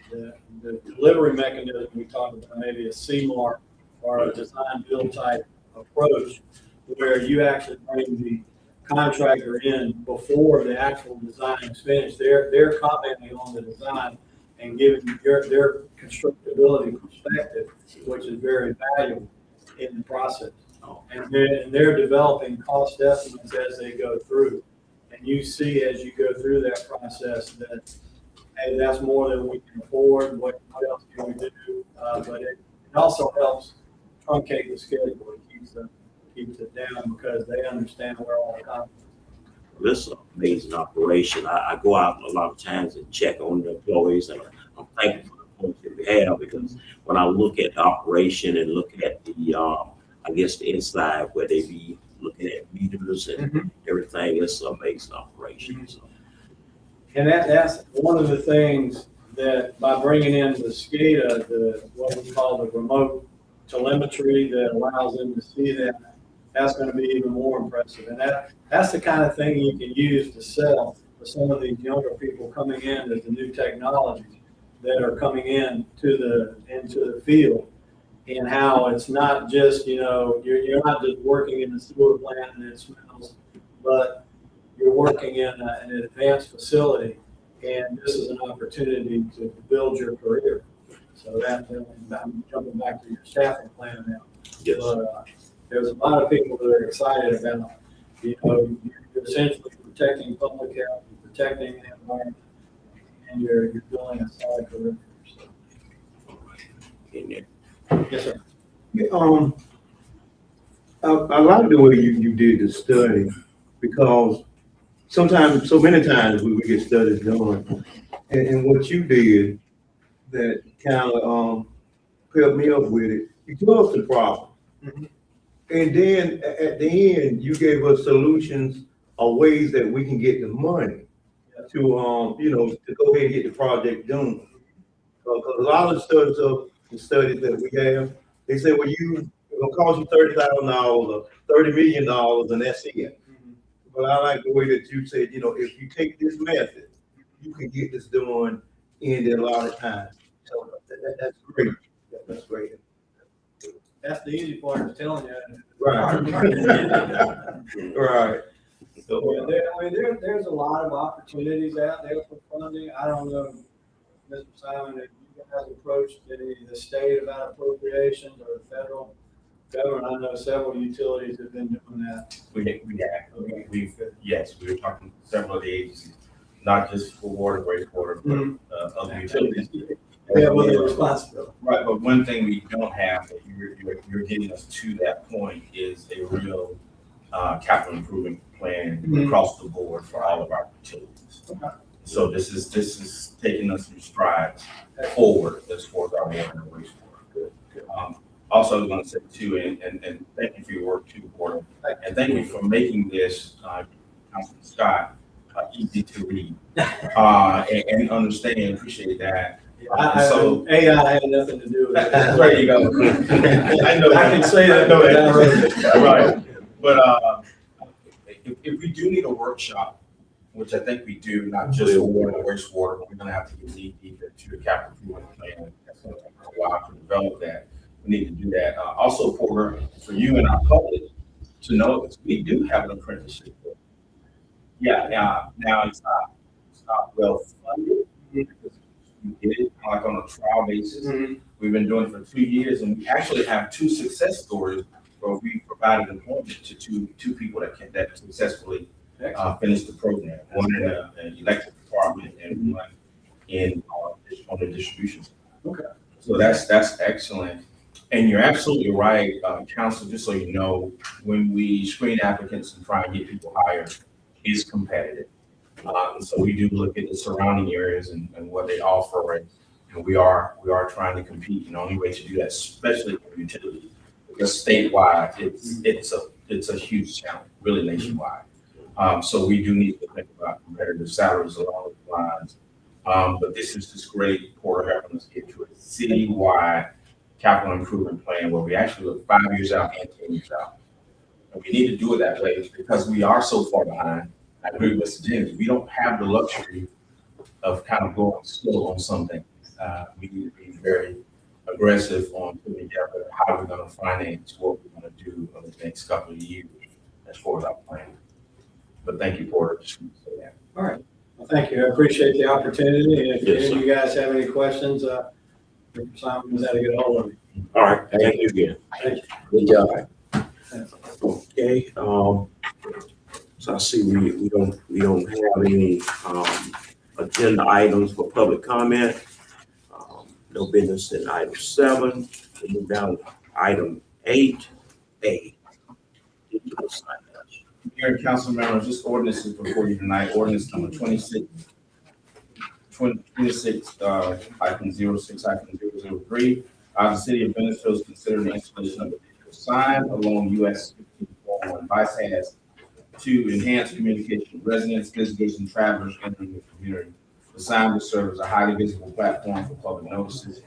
delivery mechanism we talked about, maybe a CMAR or a design build type approach, where you actually bring the contractor in before the actual design is finished. They're commenting on the design and giving their constructability perspective, which is very valuable in the process. And they're developing cost estimates as they go through. And you see as you go through that process that, hey, that's more than we can afford. What else can we do? But it also helps truncate the schedule. It keeps it down because they understand where all the conflicts. This is an amazing operation. I go out a lot of times and check on the employees, and I'm thankful for the folks that we have, because when I look at the operation and look at the, I guess the inside where they be looking at meters and everything, it's an amazing operation. So. And that's one of the things that by bringing in the SCADA, what we call the remote telemetry that allows them to see that's going to be even more impressive. And that's the kind of thing you can use to sell for some of these younger people coming in as the new technologies that are coming into the field, and how it's not just, you're not just working in the sewer plant and it smells, but you're working in an advanced facility, and this is an opportunity to build your career. So I'm jumping back to your staffing plan now. Yes. But there's a lot of people that are excited about, you're essentially protecting public health, you're protecting the environment, and you're building a solid career for yourself. Yes, sir. I like the way you did the study, because sometimes, so many times we get studies done, and what you did that kind of helped me up with it, you told us the problem. And then at the end, you gave us solutions or ways that we can get the money to, to go ahead and get the project done. Because a lot of the studies that we have, they say, well, it'll cost you $30,000 or $30 million, and that's it. But I like the way that you said, if you take this method, you can get this done in a lot of time. So that's great. That's great. That's the easy part, is telling you. Right. Right. So, There's a lot of opportunities out there for funding. I don't know, Mr. Simon, if you guys approached the state about appropriations or the federal government. I know several utilities have been doing that. Yes, we were talking to several of the agencies, not just for water, wastewater, but other utilities. Yeah, well, the responsibility. Right, but one thing we don't have that you're getting us to that point is a real capital improvement plan across the board for all of our utilities. So this is taking us some strides forward as far as our water and wastewater. Also, I was going to say too, and thank you for your work too, Board, and thank you for making this, Councilman Scott, easy to read and understand. Appreciate that. So AI had nothing to do with it. there you go. I know. I can say that. I know that. Right. But if we do need a workshop, which I think we do, not just for water and wastewater, but we're gonna have to get deep into the capital improvement plan. That's gonna take a while to develop that. We need to do that. Also, Porter, for you and our public to know that we do have an apprenticeship. Yeah, now it's not well funded. Because we did it like on a trial basis. We've been doing it for 2 years, and we actually have 2 success stories where we provided employment to two people that successfully finished the program. One in the electric department and one in on the distribution. Okay. So that's excellent. And you're absolutely right, Council, just so you know, when we screen applicants and try and get people hired, it's competitive. So we do look at the surrounding areas and what they offer, and we are trying to compete. And the only way to do that, especially for utilities, because statewide, it's a huge challenge, really nationwide. So we do need to think about competitive salaries along those lines. But this is just great, Porter helping us get to a citywide capital improvement plan where we actually look 5 years out and 10 years out. And we need to do it that way because we are so far behind. I agree with Mr. Jennings. We don't have the luxury of kind of going slow on something. We need to be very aggressive on putting together how we're going to finance what we're going to do over the next couple of years as far as our plan. But thank you, Porter. Just want to say that. All right. Well, thank you. I appreciate the opportunity. And if Yes, any of you guys have any questions, Mr. Simon knows how to get a hold of me. All right, thank you again. Thank Good job. Okay, so I see we don't have any, agenda items for public comment. No business in item 7. We move down to item 8A. Here, council members, this ordinance is before you tonight, ordinance number 26, hyphen 06, hyphen 003. The city of Bennettsville is considering the installation of a digital sign along US 1541 bypass to enhance communication with residents, visitors, and travelers entering the community. The sign will serve as a highly visible platform for public notices,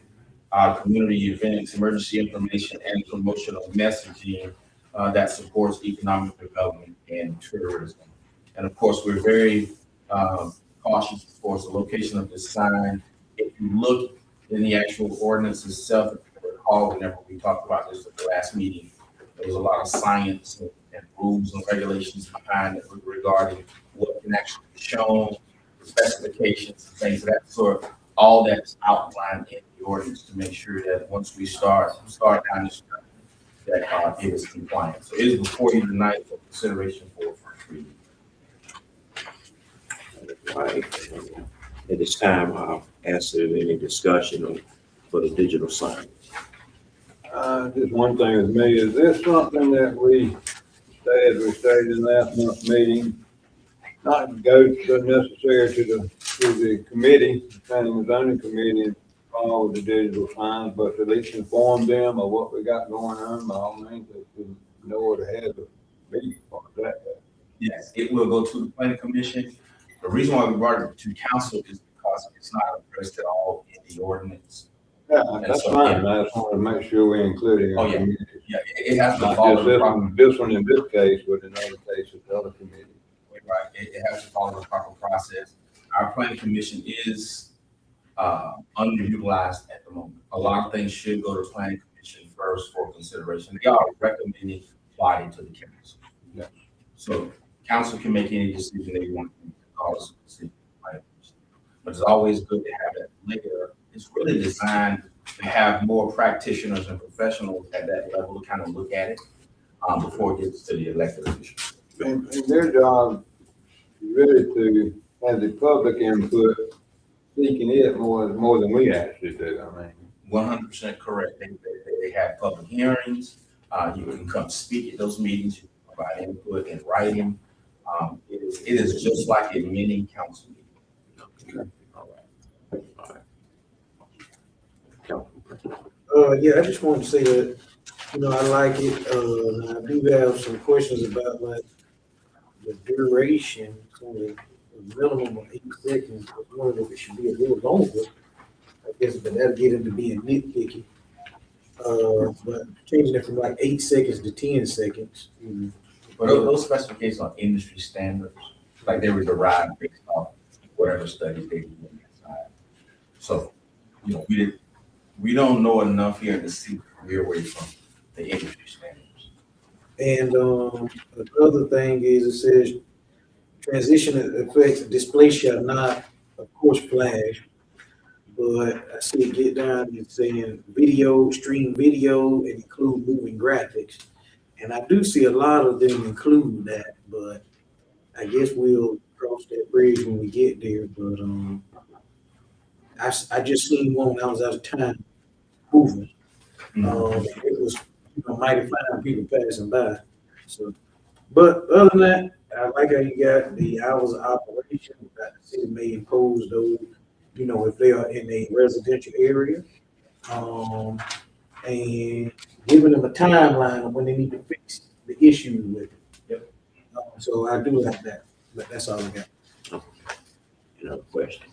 community events, emergency information, and promotional messaging that supports economic development and tourism. And of course, we're very cautious, of course, the location of this sign. If you look in the actual ordinance itself, if you recall, whenever we talked about this at the last meeting, there was a lot of science and rules and regulations behind it regarding what can actually be shown, specifications, things of that sort. All that's outlined in the ordinance to make sure that once we start down this track, that it is compliant. So it is before you tonight for consideration for first reading. Right. At this time, I'll ask if any discussion for the digital sign. Just one thing with me, is this something that we stated in last month's meeting, not go necessary to the committee, planning and zoning committee, all of the digital signs, but at least inform them of what we got going on, by all means, to know what to have the meeting for that. Yes, it will go to the planning commission. The reason why we brought it to council is because it's not addressed at all in the ordinance. Yeah, that's fine, I just want to make sure we include it in Oh, our yeah. community. Yeah, it has to Not follow just the this proper, one, this one in this case, but in other cases, the other committee. right, it has to follow the proper process. Our planning commission is underutilized at the moment. A lot of things should go to planning commission first for consideration. They are recommending flying to the council. Yeah. So council can make any decision they want to call us. But it's always good to have that later. It's really designed to have more practitioners and professionals at that level to kind of look at it before it gets to the elected officials. And their job really to have the public input, seeking it more than we actually do, I mean. 100% correct. They have public hearings. You can come speak at those meetings. You can provide input in writing. It is just like a mini council meeting. Okay. All right. Yeah, I just wanted to say that, I like it. I do have some questions about like the duration, only a minimum of 8 seconds. I was wondering if it should be a little longer. Like guess, but that'll get into being nitpicky. But changing it from like 8 seconds to 10 seconds. But those specifications are industry standards, like they were derived based off whatever studies they do on that side. So, you know, we don't know enough here to see we're away from the industry standards. And another thing is it says transition effects display shall not, of course, flash. But I see it get down and saying video, stream video, and include moving graphics. And I do see a lot of them include that, but I guess we'll cross that bridge when we get there. But I just seen one when I was out of town moving. It was, mighty fine people passing by. So, but other than that, I like how you got the hours of operation that the city may impose those, if they are in a residential area. And giving them a timeline of when they need to fix the issue with it. Yep. So I do like that, but that's all I got. Another question?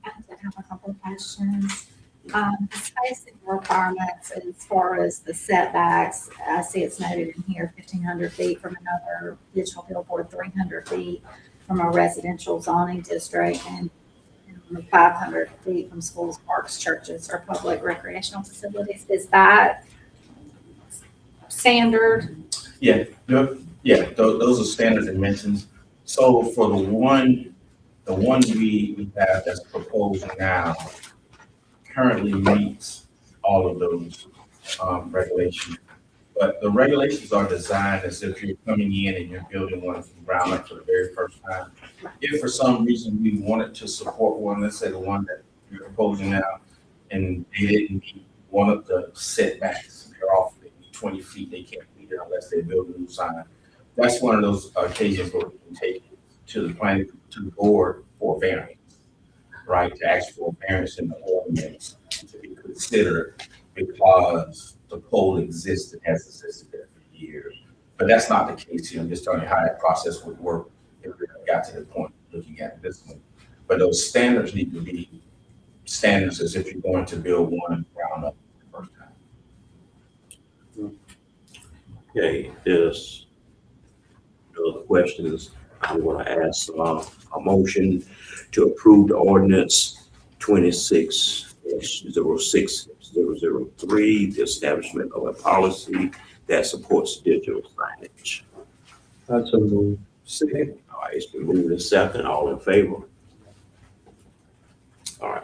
I have a couple of questions. The spacing requirements as far as the setbacks, I see it's noted in here 1,500 feet from another digital billboard, 300 feet from a residential zoning district, and 500 feet from schools, parks, churches, or public recreational facilities. Is that standard? Yeah, those are standard dimensions. So for the one we have that's proposed now currently meets all of those regulations. But the regulations are designed as if you're coming in and you're building one from ground up for the very first time. If for some reason we wanted to support one, let's say the one that you're proposing now, and they didn't meet one of the setbacks, they're off 20 feet, they can't meet it unless they build a new sign. That's one of those occasions where we can take it to the board for variance, right? To ask for variance in the ordinance to be considered because the pole existed, has existed there for years. But that's not the case here. I'm just telling you how that process would work if we got to the point looking at this one. But those standards need to be standards as if you're going to build one ground up the first time. Okay, there's no other questions. I'm gonna ask a motion to approve the ordinance 26-06003, the establishment of a policy that supports digital signage. That's a move. Second. All right, it's been moved and second, all in favor? All right.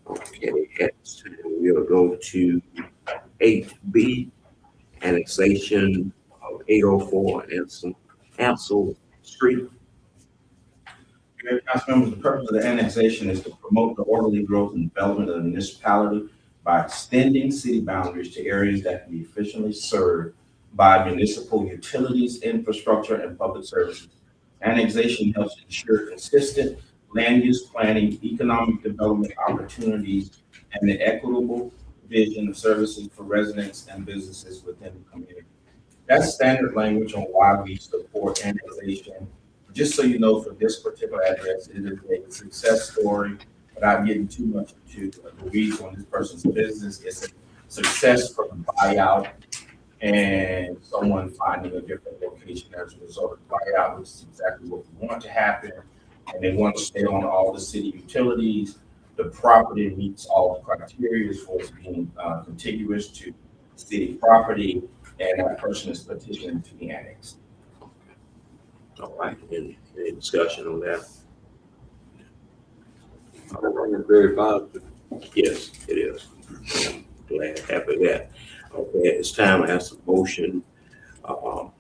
Okay, we'll go to 8B, annexation of 804 Ansel Street. Council members, the purpose of the annexation is to promote the orderly growth and development of the municipality by extending city boundaries to areas that can be efficiently served by municipal utilities, infrastructure, and public services. Annexation helps ensure consistent land use planning, economic development opportunities, and the equitable provision of services for residents and businesses within the community. That's standard language on why we support annexation. Just so you know, for this particular address, it is a success story, without getting too much into the weeds on this person's business. It's a success from the buyout and someone finding a different location as a result of the buyout, which is exactly what we want to happen. And they want to stay on all the city utilities. The property meets all the criteria for it being contiguous to city property, and that person is petitioning to be annexed. All right, any discussion on that? Very positive. Yes, it is. Glad, happy with that. Okay, at this time, I ask a motion, the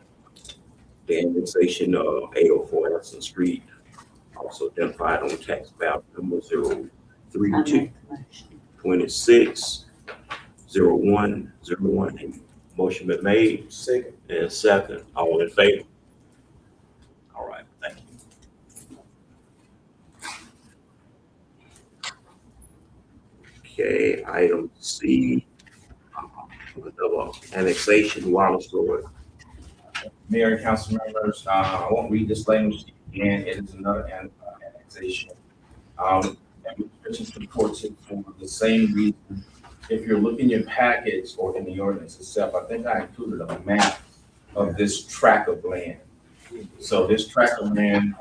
annexation of 804 Elson Street, also identified on tax map number 032 260101. Motion been made. Second. And second, all in favor? All right, thank you. Okay, item C, another annexation, Wallace Road. Mayor and council members, I won't read this language and it is another annexation. Administration supports it for the same reason. If you're looking in your package or in the ordinance itself, I think I included a map of this tract of land. So this tract of land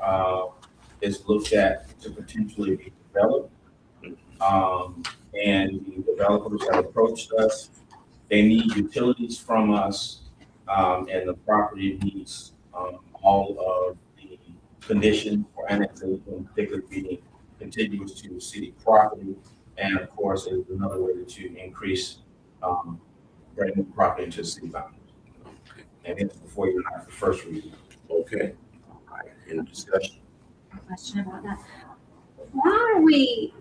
is looked at to potentially be developed. And the developers have approached us. They need utilities from us, and the property meets all of the conditions for annexation, particularly being contiguous to city property. And of course, it is another way to increase bringing property into city boundaries. And it's before you have the first reading. Okay. All right, any discussion? Question about that. Why are we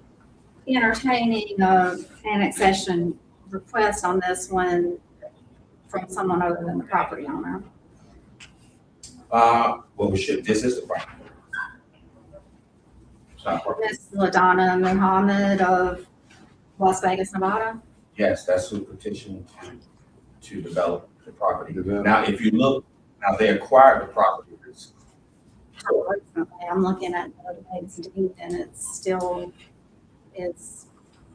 entertaining a annexation request on this one from someone other than the property owner? Well, we should, this is the property. It's not property. Miss LaDonna Muhammad of Las Vegas, Nevada. Yes, that's who petitioned to develop the property. Develop. Now, if you look, now they acquired the property. I'm looking at the legs deed and it's still, it's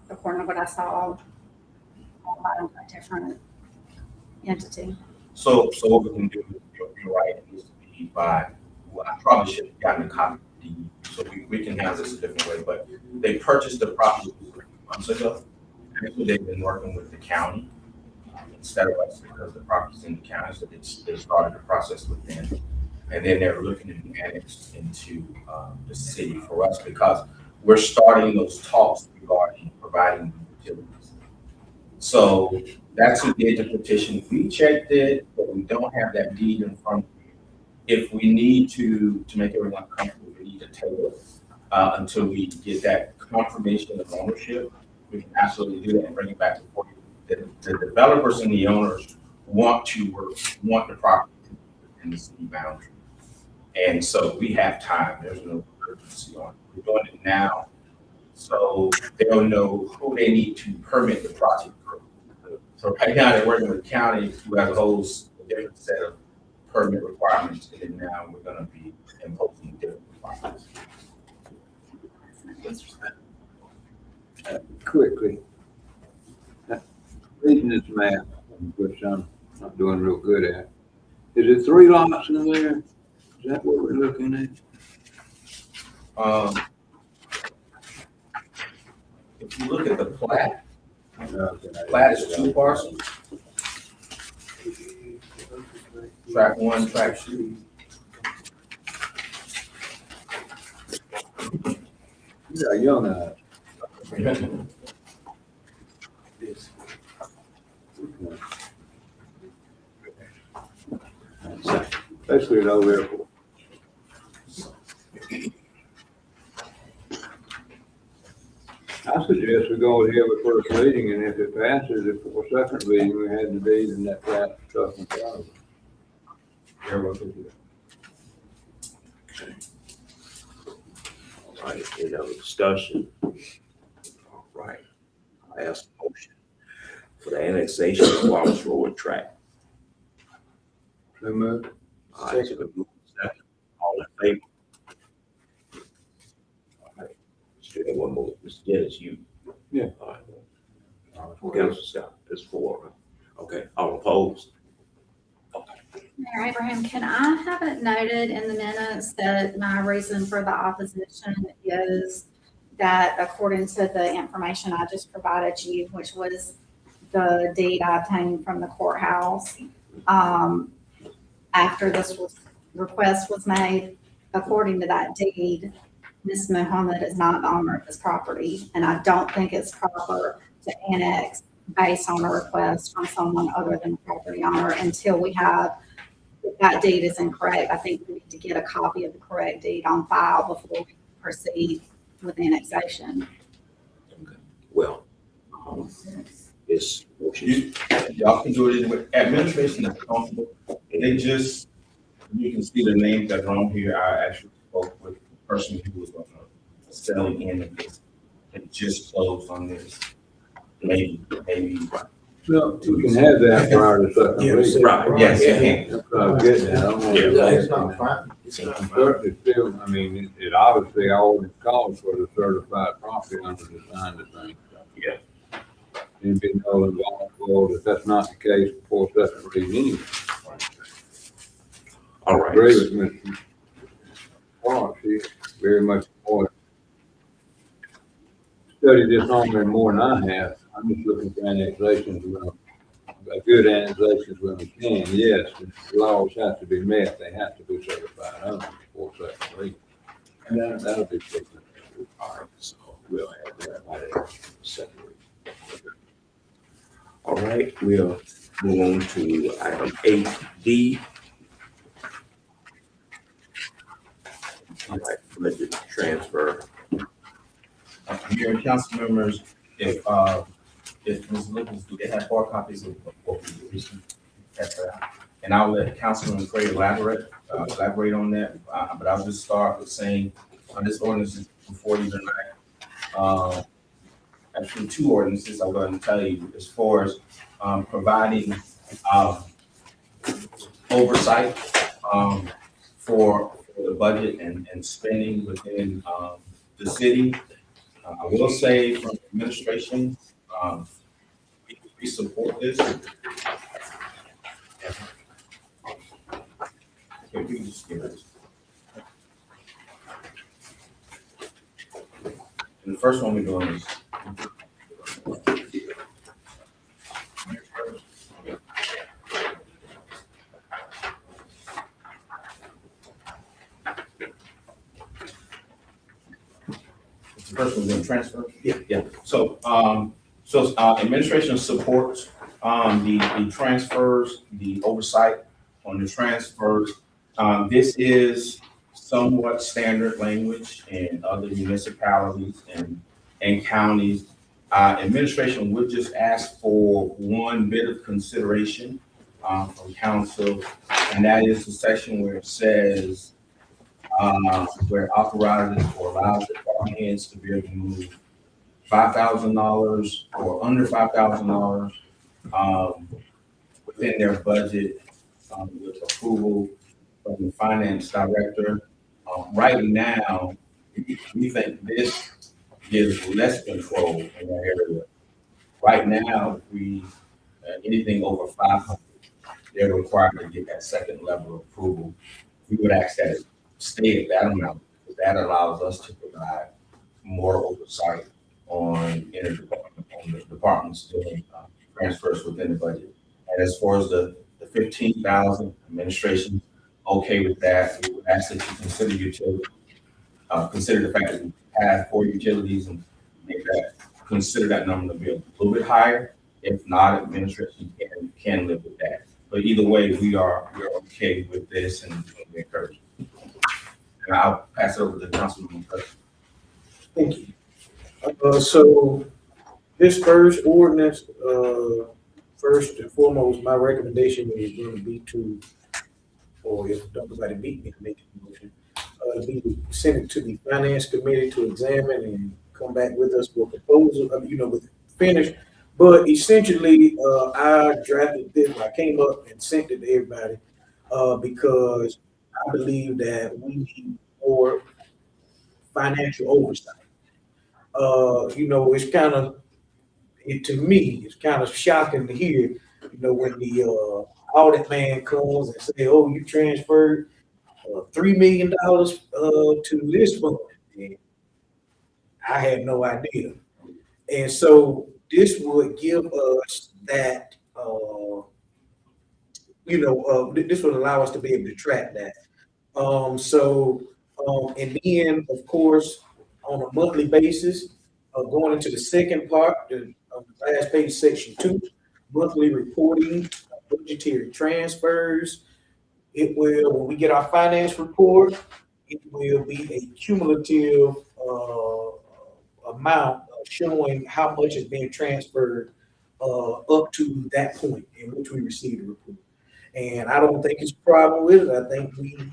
according to what I saw, a different entity. So what we can do, you're right, it needs to be by, well, I probably should have gotten a copy of the deed, so we can handle this a different way, but they purchased the property a few months ago. Actually, they've been working with the county instead of us because the property's in the county, so they started the process with them. And then they're looking to be annexed into the city for us because we're starting those talks regarding providing utilities. So that's who did the petition. We checked it, but we don't have that deed in front of you. If we need to make everyone comfortable, we need to table it until we get that confirmation of ownership. We can absolutely do that and bring it back before you. The developers and the owners want the property in the city boundary. And so we have time. There's no urgency on it. We're doing it now, so they'll know who they need to permit the project. So right now they're working with the county, who has a whole different set of permit requirements, and then now we're going to be imposing different requirements. Quickly, reading this map, which I'm not doing real good at, is it 3 lots in there? Is that what we're looking at? If you look at the plat, plat is 2 parcels. Track 1, track 2. You got young eyes. Basically, an old airport. I suggest we go ahead with first reading, and if it passes, if for second reading, we had the deed and that plat stuff in front of us. Everyone can do that. Okay. All right, any other discussion? All right, I ask a motion for the annexation of Wallace Road tract. So moved. All right, so move second. All in favor? All right, still have one more, Mr. Dennis, you. Yeah. All right. Council Scott, there's 4. Okay, all opposed? Mayor Abraham, can I have it noted in the minutes that my reason for the opposition is that according to the information I just provided you, which was the deed I obtained from the courthouse, after this request was made, according to that deed, Ms. Muhammad is not the owner of this property, and I don't think it's proper to annex based on a request from someone other than the property owner until we have, if that deed is incorrect, I think we need to get a copy of the correct deed on file before we proceed with annexation. Okay. Well, this motion. Y'all can do it anyway. Administration is comfortable. They just, you can see the names that are on here. I actually spoke with the person who was selling in this. They just closed on this maybe No, you can have that prior to second reading. Right, yes, you can. That's what I was getting at. I don't want to. Yeah. It's not fine. It's not fine. Certainly still, I mean, it obviously always calls for the certified property under the sign of thing. Yeah. And be no involved, well, if that's not the case before second reading anyway. All I right. agree with Mr. Clark, she very much more studied this on there more than I have. I'm just looking for annexations, good annexations when we can, yes, the laws have to be met, they have to be certified under before second reading. And that'll be good. All right, so we'll have that right at second reading. All right, we'll move on to item 8D. All right, budget transfer. Mayor and council members, if Ms. Lucas, do they have hard copies of what we recently had for that? And I'll let Councilman Craig elaborate on that, but I'll just start with saying, this ordinance is before you tonight. Actually, two ordinances I'm going to tell you as far as providing oversight for the budget and spending within the city. I will say from administration, we support this. If you just give us. And the first one we're doing is the first one's gonna transfer? Yeah. So, administration supports, the transfers, the oversight on the transfers. This is somewhat standard language in other municipalities and counties. Administration would just ask for one bit of consideration, from council, and that is the section where it says, where authorizes or allows department heads to be able to move $5,000 or under $5,000 within their budget with approval from the finance director. Right now, we think this gives less control in that area. Right now, anything over 500, they're required to get that second level of approval. We would ask that it stay at that amount, because that allows us to provide more oversight on the departments doing transfers within the budget. And as far as the 15,000, administration okay with that. We would ask that you consider consider the fact that we have 4 utilities and consider that number to be a little bit higher. If not, administration can live with that. But either way, we are okay with this, and we encourage it. And I'll pass it over to Councilman. Thank you. So this first ordinance, first and foremost, my recommendation is going to be to, or if nobody beat me to make a motion, be send it to the finance committee to examine and come back with us for a proposal, with finish. But essentially, I drafted this, I came up and sent it to everybody, because I believe that we need more financial oversight. It's kind of, to me, it's kind of shocking to hear, when the audit man comes and say, "Oh, you transferred $3 million to this fund." And I had no idea. And so this would give us that, this would allow us to be able to track that. And then, of course, on a monthly basis, going into the second part, the last page, section 2, monthly reporting, budgetary transfers. It will, when we get our finance report, it will be a cumulative amount showing how much is being transferred up to that point in which we received the report. And I don't think it's a problem with it. I think we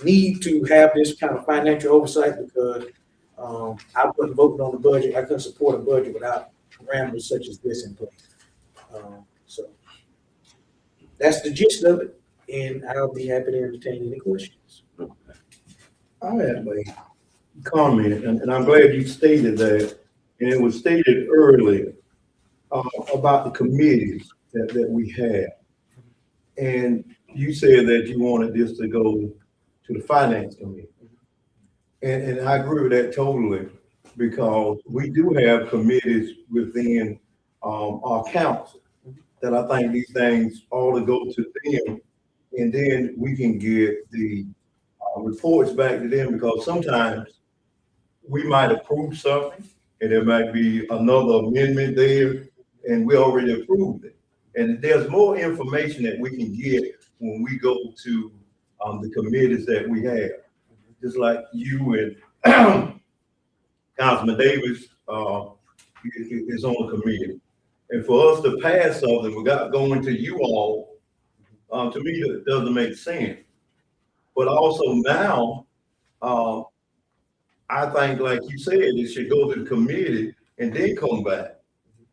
need to have this kind of financial oversight, because I wasn't voting on the budget. I couldn't support a budget without parameters such as this in place. So that's the gist of it, and I'll be happy to entertain any questions. I have a comment, and I'm glad you stated that, and it was stated earlier, about the committees that we have. And you said that you wanted this to go to the finance committee. And I agree with that totally, because we do have committees within, our council, that I think these things ought to go to them, and then we can get the, reports back to them, because sometimes we might approve something, and there might be another amendment there, and we already approved it. And there's more information that we can get when we go to, the committees that we have. Just like you and Councilman Davis, is on the committee. And for us to pass something without going to you all, to me, that doesn't make sense. But also now, I think, like you said, it should go to the committee and then come back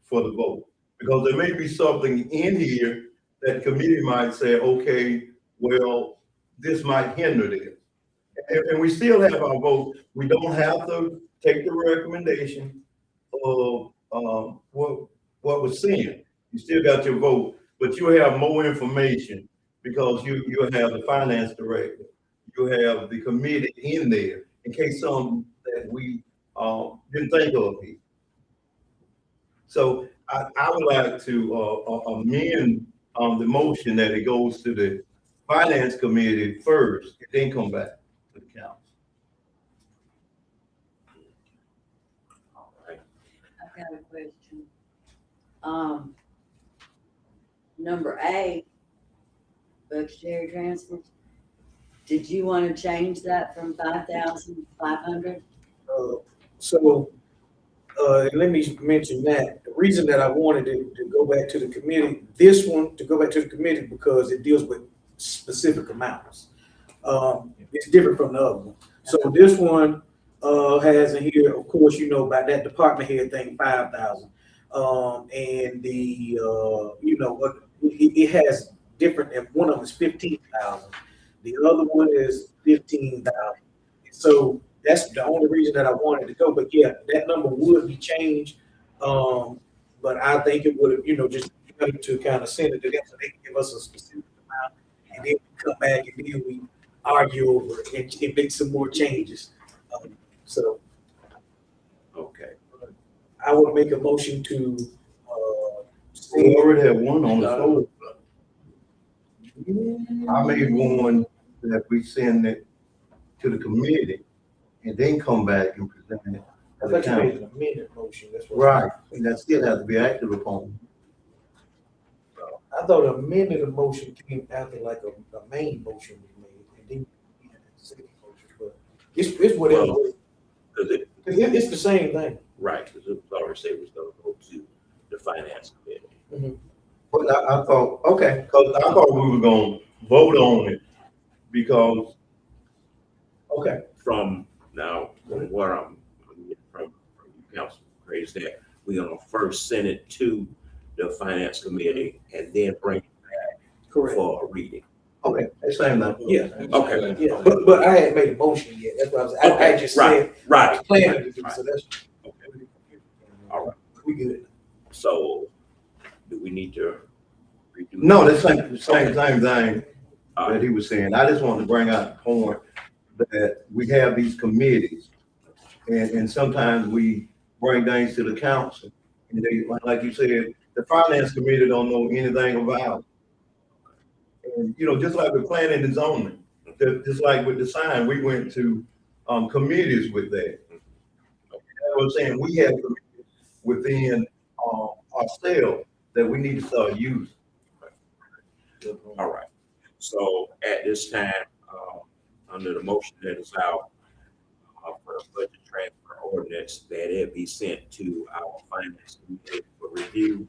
for the vote. Because there may be something in here that committee might say, okay, well, this might hinder this. And we still have our vote. We don't have to take the recommendation of, what was sent. You still got your vote, but you have more information, because you have the finance director. You have the committee in there in case something that we, didn't think of here. So I would like to, amend, the motion that it goes to the finance committee first, and then come back to the council. I've got a question. Number A, budgetary transfers. Did you want to change that from 5,500? So, let me mention that the reason that I wanted it to go back to the committee, this one to go back to the committee, because it deals with specific amounts. It's different from the other one. So this one, has in here, of course, you know, about that department head thing, 5,000. And the, you know, what it has different, and one of them is 15,000. The other one is 15,000. So that's the only reason that I wanted to go. But yeah, that number would be changed. But I think it would have, you know, just to kind of send it to them so they can give us a specific amount, and then we come back and then we argue over it and make some more changes. So Okay. I would make a motion to, We already have one on the floor. I made one that we send it to the committee and then come back and present it I to the thought you made council. an amended motion. That's what. Right, and that still has to be acted upon. I thought amended motion came after like a main motion was made, and then we had a second motion, but it's whatever. Well, It's the same thing. Right, because it was already said it was gonna go to the finance committee. But I thought, okay, because I thought we were gonna vote on it because, okay. From now, from what I'm getting from you, Council, is that we're gonna first send it to the finance committee and then bring it back Correct. for a reading. Okay, same thing. Yeah. Okay. Yeah, but I hadn't made a motion yet. That's what I was, I just said, Right. planning to do, so that's. Okay. All right. We good. So do we need to redo? No, that's same thing All that right. he was saying. I just wanted to bring out the point that we have these committees, and sometimes we bring things to the council, and they, like you said, the finance committee don't know anything about it. And, you know, just like with planning and zoning, just like with the sign, we went to, committees with that. You know what I'm saying? We have committees within, ourselves that we need to start using. All right. So at this time, under the motion that is out, for the budget transfer ordinance, that it be sent to our finance committee for review,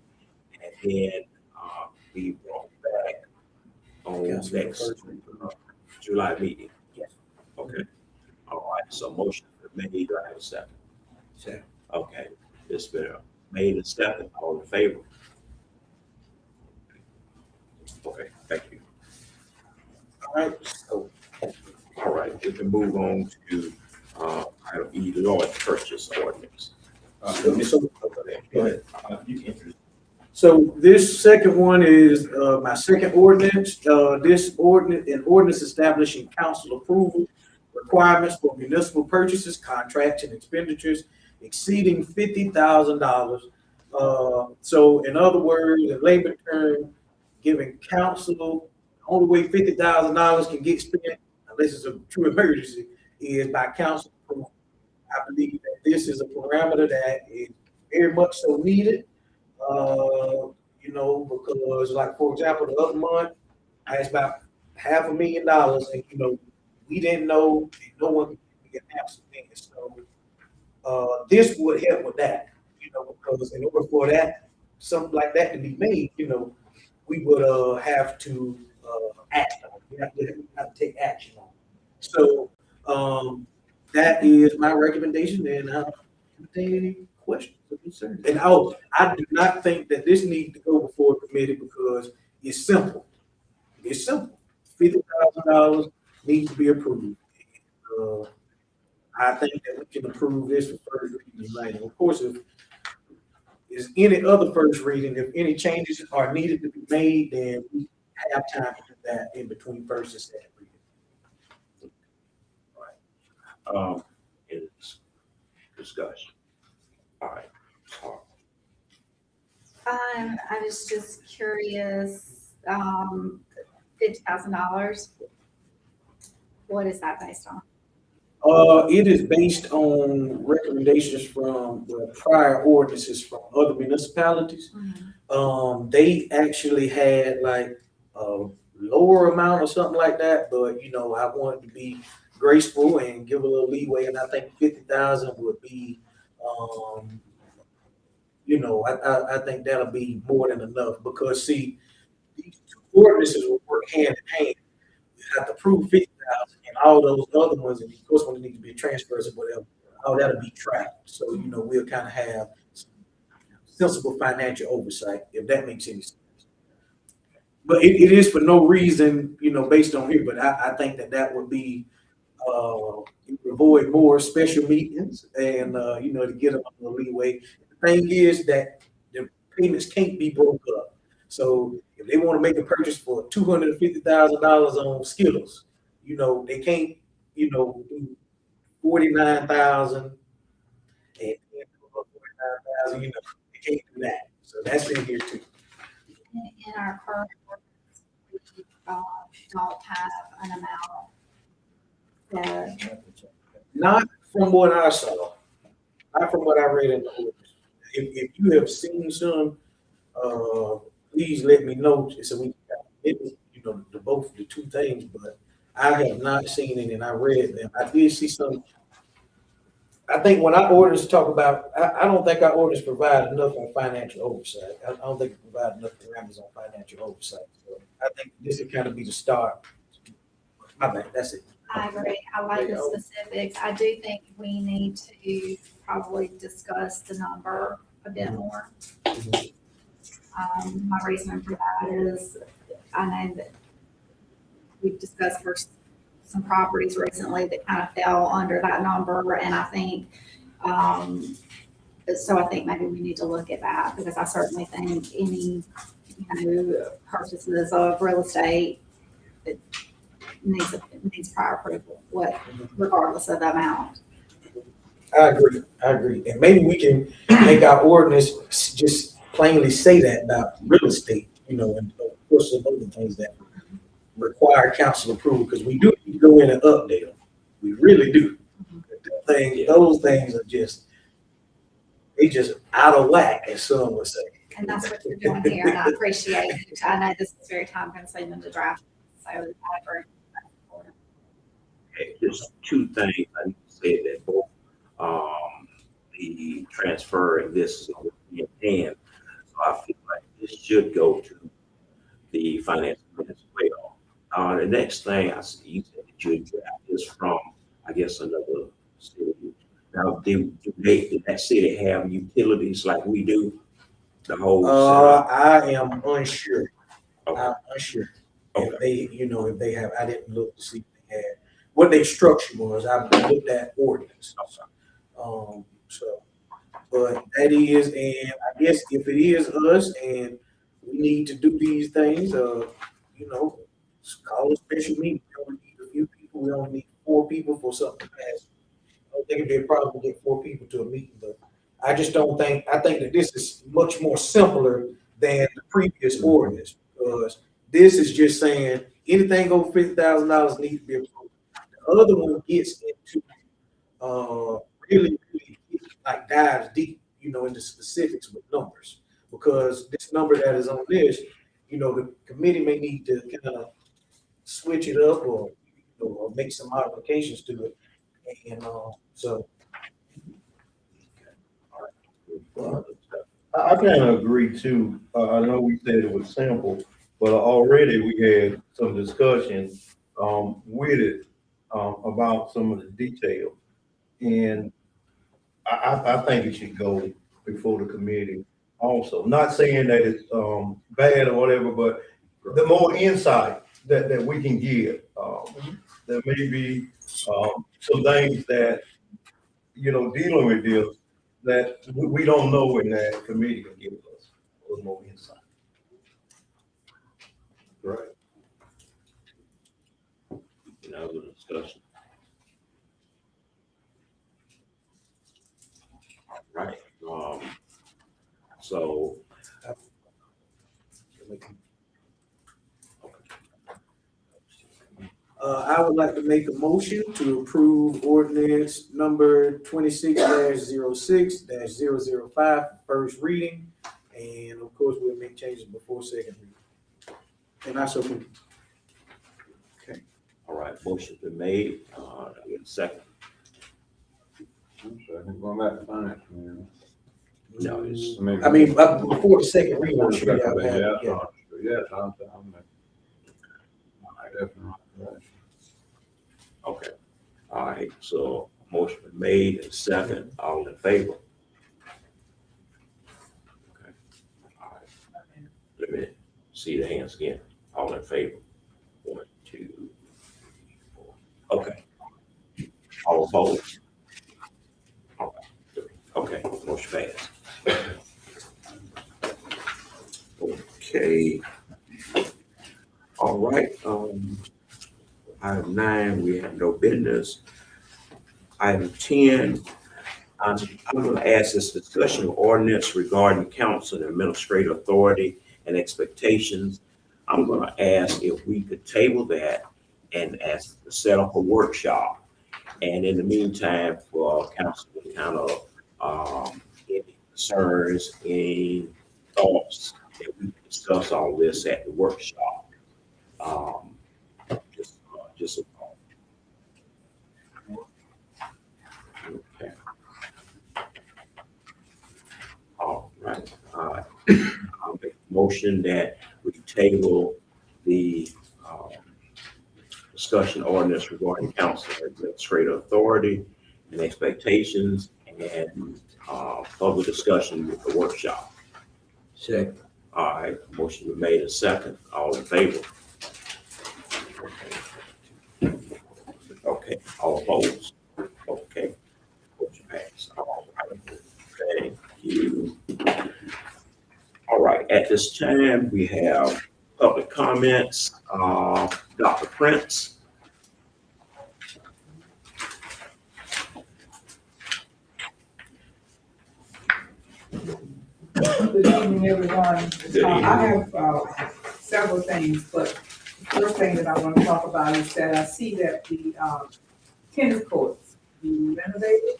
and then, be brought back on next July meeting. Yes. Okay. All right. So motion made. Do I have a second? Second. Okay. It's been made and second. All in favor? Okay, thank you. All right, so All right, we can move on to, item E, large purchase ordinance. Go ahead. You can introduce. So this second one is my second ordinance. This ordinance establishing council approval requirements for municipal purchases, contracts, and expenditures exceeding $50,000. So in other words, in layman term, giving council, the only way $50,000 can get spent, unless it's a true emergency, is by council approval. I believe that this is a parameter that is very much so needed. Because like, for example, the other month, I asked about $500,000 and, we didn't know, and no one could get answer things. So, this would help with that, because in order for that, something like that to be made, we would, have to, act on it. We have to take action on it. So, that is my recommendation, and any questions or concerns? And I do not think that this needs to go before a committee because it's simple. It's simple. $50,000 needs to be approved. I think that we can approve this for first reading tonight. Of course, if there's any other first reading, if any changes are needed to be made, then we have time to do that in between first and second reading. It's discussion. All right. I was just curious, $50,000. What is that based on? It is based on recommendations from prior ordinances from other municipalities. They actually had like a lower amount or something like that, but I wanted to be graceful and give a little leeway, and I think 50,000 would be, I think that'll be more than enough because see, these two ordinances will work hand in hand. We have to prove 50,000 and all those other ones, and of course, when they need to be transfers or whatever, all that'll be tracked. So, we'll kind of have sensible financial oversight, if that makes any sense. But it is for no reason, based on here, but I think that would be, you can avoid more special meetings and, to get them a little leeway. The thing is that the payments can't be broke up. So if they want to make a purchase for $250,000 on Skittles, they can't, do 49,000 and 49,000, they can't do that. So that's in here too. In our current ordinance, we don't have an amount that. Not from what I saw, not from what I read in the ordinance. If you have seen some, please let me know so we can, the two things, but I have not seen it and I read them. I did see some. I think when our ordinance talk about, I don't think our ordinance provide enough on financial oversight. I don't think it provide enough parameters on financial oversight. So I think this would kind of be the start. My bad, that's it. I agree. I like the specifics. I do think we need to probably discuss the number a bit more. My reason for that is I know that we've discussed for some properties recently that kind of fell under that number. And I think, so I think maybe we need to look at that because I certainly think any, purchases of real estate, it needs prior approval, regardless of the amount. I agree. And maybe we can make our ordinance just plainly say that about real estate, and of course some other things that require council approval, because we do need to go in and update them. We really do. Those things are just out of whack, as some would say. And that's what you're doing here, and I appreciate it. I know this is very time consuming to draft, so I agree. Okay, just two things I need to say that both the transfer and this is in hand. So I feel like this should go to the finance committee as well. The next thing I see you said that you draft is from, I guess, another city. Now, did that city have utilities like we do? The whole I am unsure. Okay, I'm unsure. Okay. If they, if they have, I didn't look to see if they had, what their structure was. I looked at ordinance. So, but that is, and I guess if it is us and we need to do these things, just call a special meeting. We only need a few people. We only need 4 people for something to pass. I don't think it'd be a problem to get 4 people to a meeting, but I just don't think, I think that this is much more simpler than the previous ordinance, because this is just saying anything over $50,000 needs to be approved. The other one gets into, really, like dives deep, into specifics with numbers. Because this number that is on this, the committee may need to kind of switch it up or make some modifications to it. And, so. I kind of agree too. I know we said it was simple, but already we had some discussion with it about some of the details. And I think it should go before the committee also. Not saying that it's bad or whatever, but the more insight that we can give, there may be some things that, dealing with this, that we don't know, and that committee can give us a little more insight. right. Another discussion. Right, so. I would like to make a motion to approve ordinance number 26-06-005, first reading. And of course, we'll make changes before second reading. And I so move. Okay, all right, motion been made, I get a second. Going back to finance, man. No, it's, I mean, before the second reading, I'm sure y'all have it, yeah. Yes, I'm definitely. okay, all right, so motion been made and second, all in favor? Okay, all right, let me see the hands again, all in favor? 1, 2, 3, 4, okay. All opposed? All right, okay, motion passed. Okay. All right, item 9, we have no business. Item 10, I'm going to ask this discussion of ordinance regarding council and administrative authority and expectations. I'm going to ask if we could table that and ask to set up a workshop. And in the meantime, for council to kind of, any concerns, any thoughts that we can discuss all this at the workshop. Just a thought. Okay. All right. I'll make a motion that we table the discussion ordinance regarding council administrative authority and expectations and public discussion with the workshop. Second. All right, motion been made a second. All in favor? Okay, all opposed? Okay. Motion passed. All right. Thank you. All right, at this time, we have public comments. Dr. Prince. Good evening, everyone. Good evening. I have several things, but the first thing that I want to talk about is that I see that the tennis courts be renovated.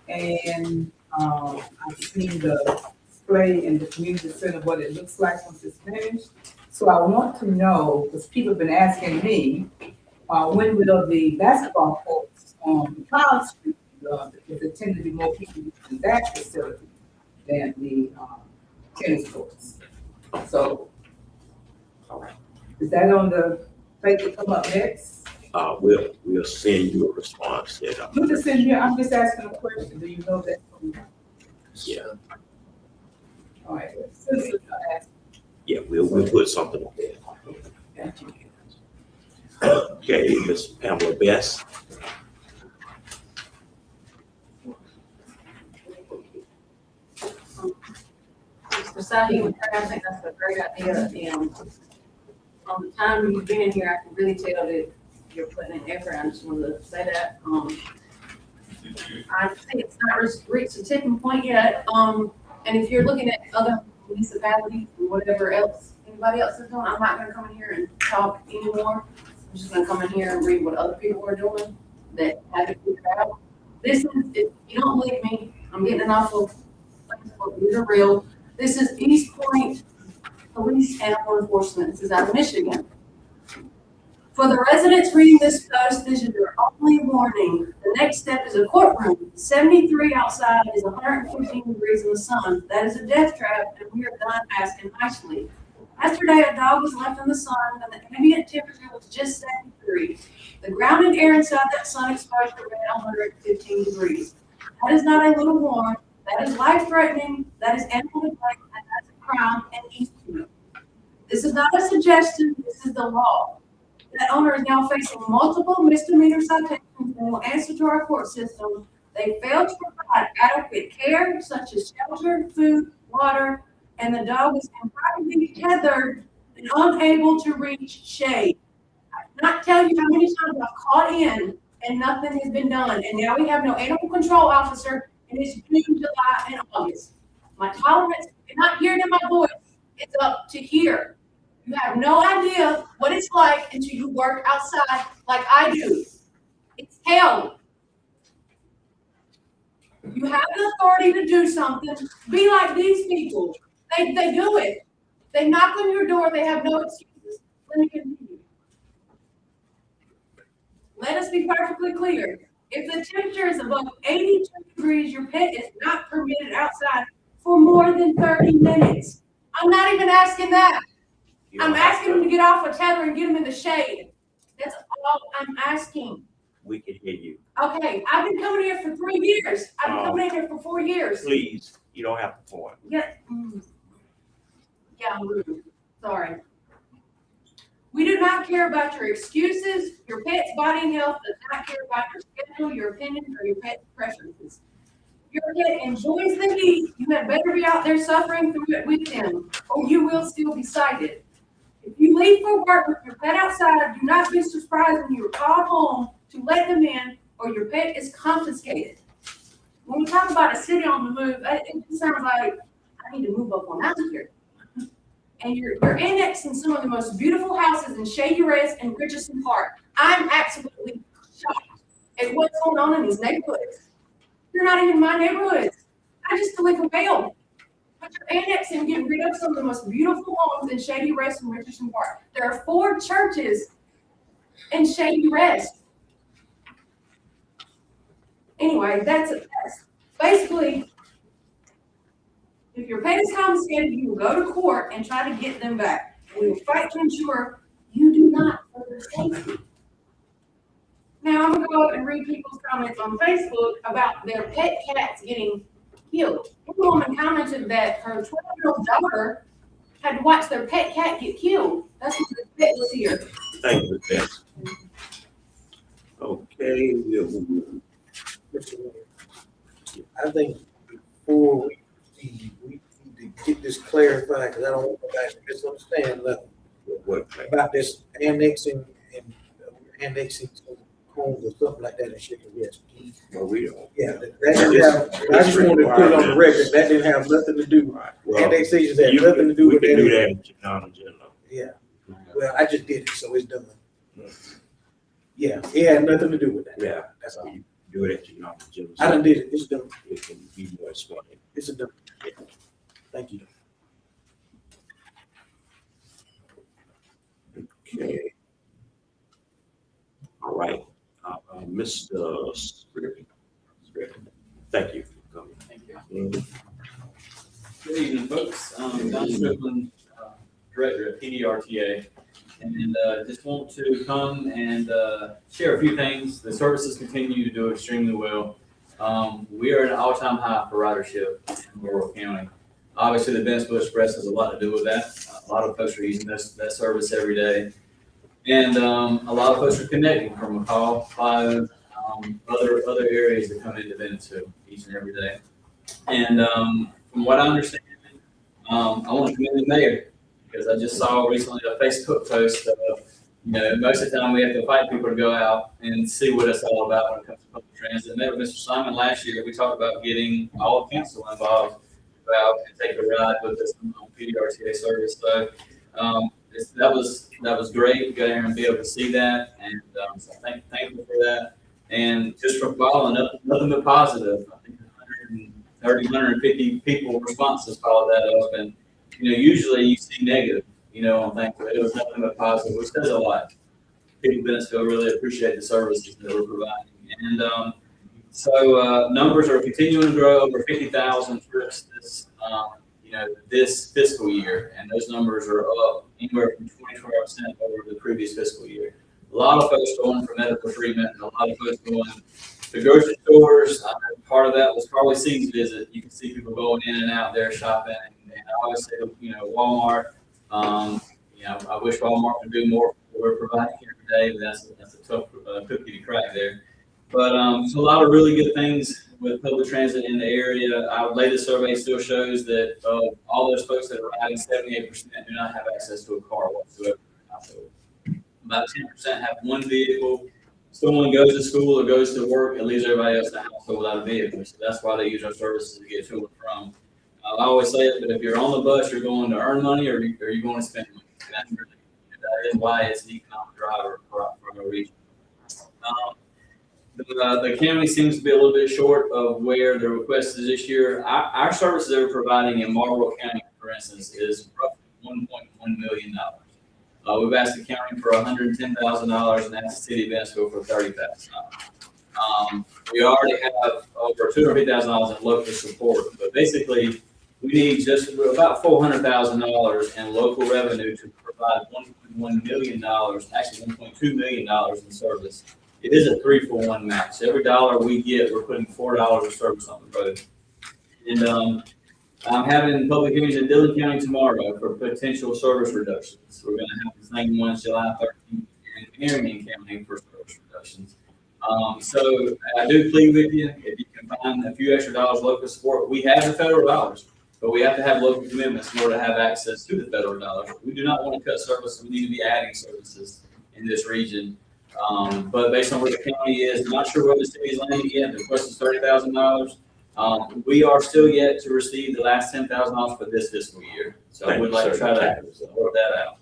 And I've seen the display in the community center, what it looks like once it's finished. So I want to know, because people have been asking me, when will the basketball courts on Cloud Street be done? Because there tend to be more people using that facility than the tennis courts. So, is that on the plate to come up next? We'll send you a response. You just send me, I'm just asking a question, do you know that? Yeah. All right, citizens are asking. Yeah, we'll put something on there. Okay, Ms. Pamela Best. Mr. Sahi, I think that's a great idea, and from the time you've been in here, I can really tell that you're putting in effort. I just wanted to say that. I think it's not reached a tipping point yet. And if you're looking at other municipalities or whatever else, anybody else is doing, I'm not gonna come in here and talk anymore. I'm just gonna come in here and read what other people are doing that haven't figured out. This is, if you don't believe me, I'm getting an awful, these are real. This is East Point Police Animal Enforcement. This is out of Michigan. For the residents reading this post, this is your only warning. The next step is a courtroom. 73 outside is 115 degrees in the sun. That is a death trap, and we are done asking nicely. Yesterday, a dog was left in the sun, and the ambient temperature was just 73. The ground and air inside that sun exposure ran 115 degrees. That is not a little warm. That is life-threatening. That is animal neglect, and that's a crime and East Point. This is not a suggestion. This is the law. That owner is now facing multiple misdemeanor citations and will answer to our court system. They failed to provide adequate care, such as shelter, food, water, and the dog is improperly tethered and unable to reach shade. I cannot tell you how many times I've called in and nothing has been done. And now we have no animal control officer, and it's June, July, and August. My tolerance, you're not hearing in my voice, it's up to here. You have no idea what it's like until you work outside like I do. It's hell. You have the authority to do something. Be like these people. They do it. They knock on your door. They have no excuses. Let me continue. Let us be perfectly clear. If the temperature is above 82 degrees, your pet is not permitted outside for more than 30 minutes. I'm not even asking that. I'm asking them to get off a tether and get them in the shade. That's all I'm asking. We can hear you. Okay, I've been coming here for 3 years. I've been coming in here for 4 years. Please, you don't have to point. Yeah. Yeah, I'm rude. Sorry. We do not care about your excuses. Your pet's body and health does not care about your schedule, your opinion, or your pet's preferences. Your pet enjoys the heat. You had better be out there suffering through it with them, or you will still be cited. If you leave for work with your pet outside, do not be surprised when you are called home to let them in, or your pet is confiscated. When we talk about a city on the move, it just sounds like I need to move up on out here. And you're annexing some of the most beautiful houses in Shady Rest and Richardson Park. I'm absolutely shocked at what's going on in these neighborhoods. You're not even in my neighborhoods. I just live in Vail. But you're annexing and getting rid of some of the most beautiful homes in Shady Rest and Richardson Park. There are 4 churches in Shady Rest. Anyway, that's basically, if your pet is confiscated, you will go to court and try to get them back. We will fight to ensure you do not for their safety. Now I'm gonna go up and read people's comments on Facebook about their pet cats getting killed. One woman commented that her 12-year-old daughter had to watch their pet cat get killed. That's because the pet was here. Thank you, Beth. Okay, we'll move. Mr. Mayor, I think before we proceed, we need to get this clarified, because I don't want nobody to misunderstand nothing What? about this annexing and annexing some homes or something like that in Shady Rest. Well, we don't. Yeah, that didn't have, I just wanted to put it on the record, that didn't have nothing to do, Well, annexations had you nothing to do we with can do that. that non-agenda. Yeah, well, I just did it, so it's done. Yeah, it had nothing to do with that. Yeah. That's all. You do it at your non-agenda. I done did it, it's done, It can be more explained. it's done. Thank you. Okay. All right, Mr. Scriven. Thank you for coming. Thank you. Good evening, folks. Don Strickland, Director at PDRTA, and just want to come and share a few things. The services continue to do extremely well. We are at an all-time high for ridership in Laurel County. Obviously, the Bennettsville Express has a lot to do with that. A lot of folks are using that service every day. And a lot of folks are connecting from McCall, Clive, other areas that come into Bennettsville each and every day. And from what I understand, I want to commend the mayor because I just saw recently a Facebook post of, most of the time we have to fight people to go out and see what it's all about when it comes to public transit. I met with Mr. Simon last year. We talked about getting all of council involved about and take a ride with us on PDRTA service. So that was great to go there and be able to see that, and so thankful for that. And just for following up, nothing but positive. I think 130, 150 people responses followed that up, and usually you see negative, on things, but it was nothing but positive, which says a lot. People in Bennettsville really appreciate the services that we're providing, and so numbers are continuing to grow, over 50,000 trips this fiscal year, and those numbers are up anywhere from 24% over the previous fiscal year. A lot of folks going for medical treatment, and a lot of folks going to grocery stores. Part of that was probably See's visit. You can see people going in and out there shopping, and I always say, Walmart. I wish Walmart would do more for what we're providing here today, but that's a tough cookie to crack there. But so a lot of really good things with public transit in the area. Our latest survey still shows that all those folks that are riding, 78% do not have access to a car whatsoever. About 10% have one vehicle. Someone goes to school or goes to work and leaves everybody else in the household without a vehicle. So that's why they use our services to get to and from. I always say it, but if you're on the bus, you're going to earn money or you're going to spend money. That is why it's the economic driver for our region. The county seems to be a little bit short of where the request is this year. Our services that we're providing in Marlboro County, for instance, is roughly $1.1 million. We've asked the county for $110,000 and asked the city of Bennettsville for $30,000. We already have over $250,000 in local support, but basically we need just about $400,000 in local revenue to provide $1.1 million, actually $1.2 million in service. It is a 3-for-1 match. Every dollar we get, we're putting $4 of service on the road. And I'm having public hearings in Dillon County tomorrow for potential service reductions. We're going to have the same ones July 13th in Marion County for service reductions. So I do plead with you, if you can find a few extra dollars local support. We have the federal dollars, but we have to have local commitments in order to have access to the federal dollars. We do not want to cut service. We need to be adding services in this region. But based on where the county is, I'm not sure where the city's landing yet. The request is $30,000. We are still yet to receive the last $10,000 for this fiscal year. So I would like to try to work that out.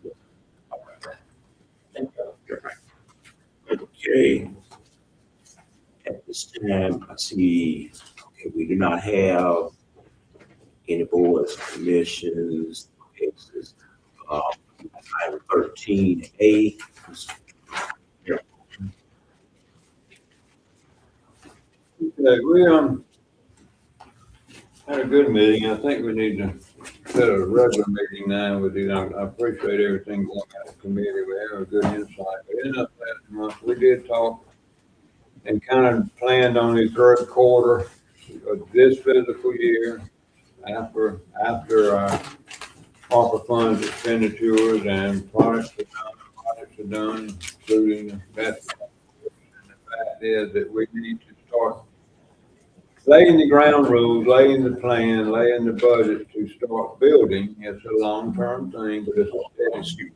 Okay. At this time, I see, we do not have any boards, commissions, cases. Item 13A. Okay, we had a good meeting. I think we need to set a regular meeting now with you. I appreciate everything going out of the committee. We have a good insight. But in that last month, we did talk and kind of planned on the third quarter of this fiscal year after our ARPA funds expenditures and projects are done, including that. And the fact is that we need to start laying the ground rules, laying the plan, laying the budget to start building. It's a long-term thing, but it's a steady.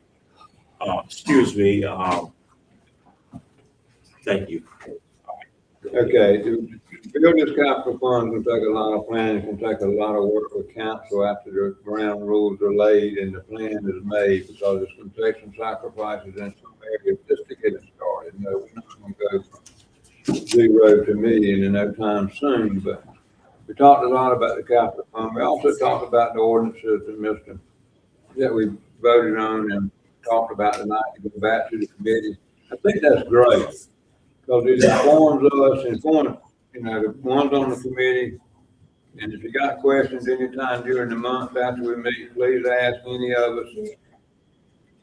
Excuse me. Thank you. Okay, to build this capital fund can take a lot of planning, can take a lot of work with council after the ground rules are laid and the plan is made, because it's going to take some sacrifices in some areas just to get it started. No, we're not going to go from 0 to $1 million in no time soon, but we talked a lot about the capital fund. We also talked about the ordinances that we voted on and talked about tonight to go back to the committee. I think that's great, because it informs us, the ones on the committee. And if you got questions anytime during the month after we meet, please ask any of us.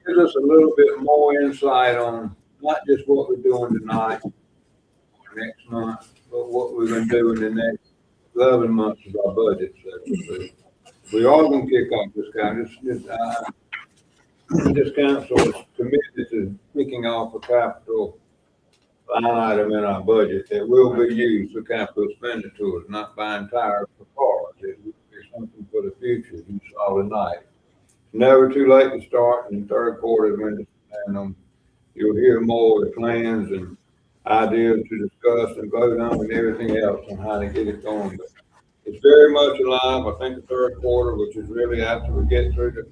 Gives us a little bit more insight on not just what we're doing tonight or next month, but what we're going to do in the next 11 months of our budget. we are gonna kick off this council is committed to kicking off a capital line item in our budget that will be used for capital expenditures, not buying tires for cars. It will be something for the future, use solid night. Never too late to start in the third quarter when, and, you'll hear more of the plans and ideas to discuss and vote on and everything else on how to get it going. But it's very much alive. I think the third quarter, which is really after we get through the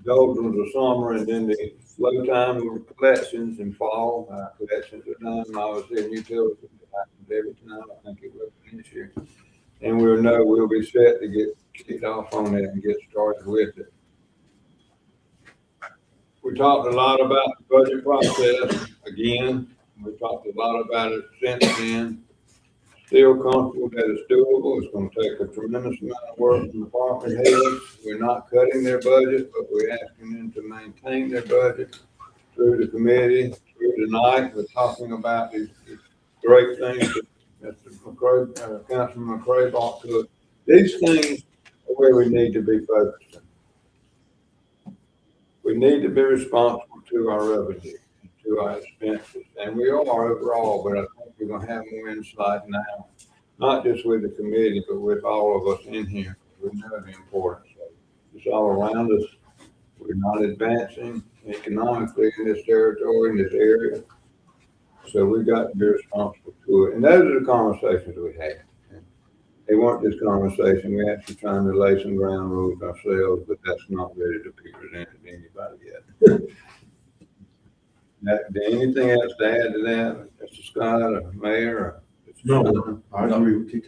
doldrums of summer and then the slow time of collections in fall. Collections are done, and obviously in utilities, it happens every time. I think it will be this year. And we'll be set to get kicked off on that and get started with it. We talked a lot about the budget process again. We talked a lot about it since then. Still comfortable that it's doable. It's gonna take a tremendous amount of work from department heads. We're not cutting their budget, but we're asking them to maintain their budget through the committee, through the night. We're talking about these great things that Councilman McCray brought to us. These things are where we need to be focused. We need to be responsible to our revenue, to our expenses, and we are overall, but I think we're gonna have more insight now, not just with the committee, but with all of us in here. We know the importance of it. It's all around us. We're not advancing economically in this territory, in this area. So we got to be responsible to it. And those are the conversations we had. They weren't just conversation. We're actually trying to lay some ground rules ourselves, but that's not ready to be presented to anybody yet. Anything else to add to that, Mr. Scott or Mayor? Or No, I agree with you.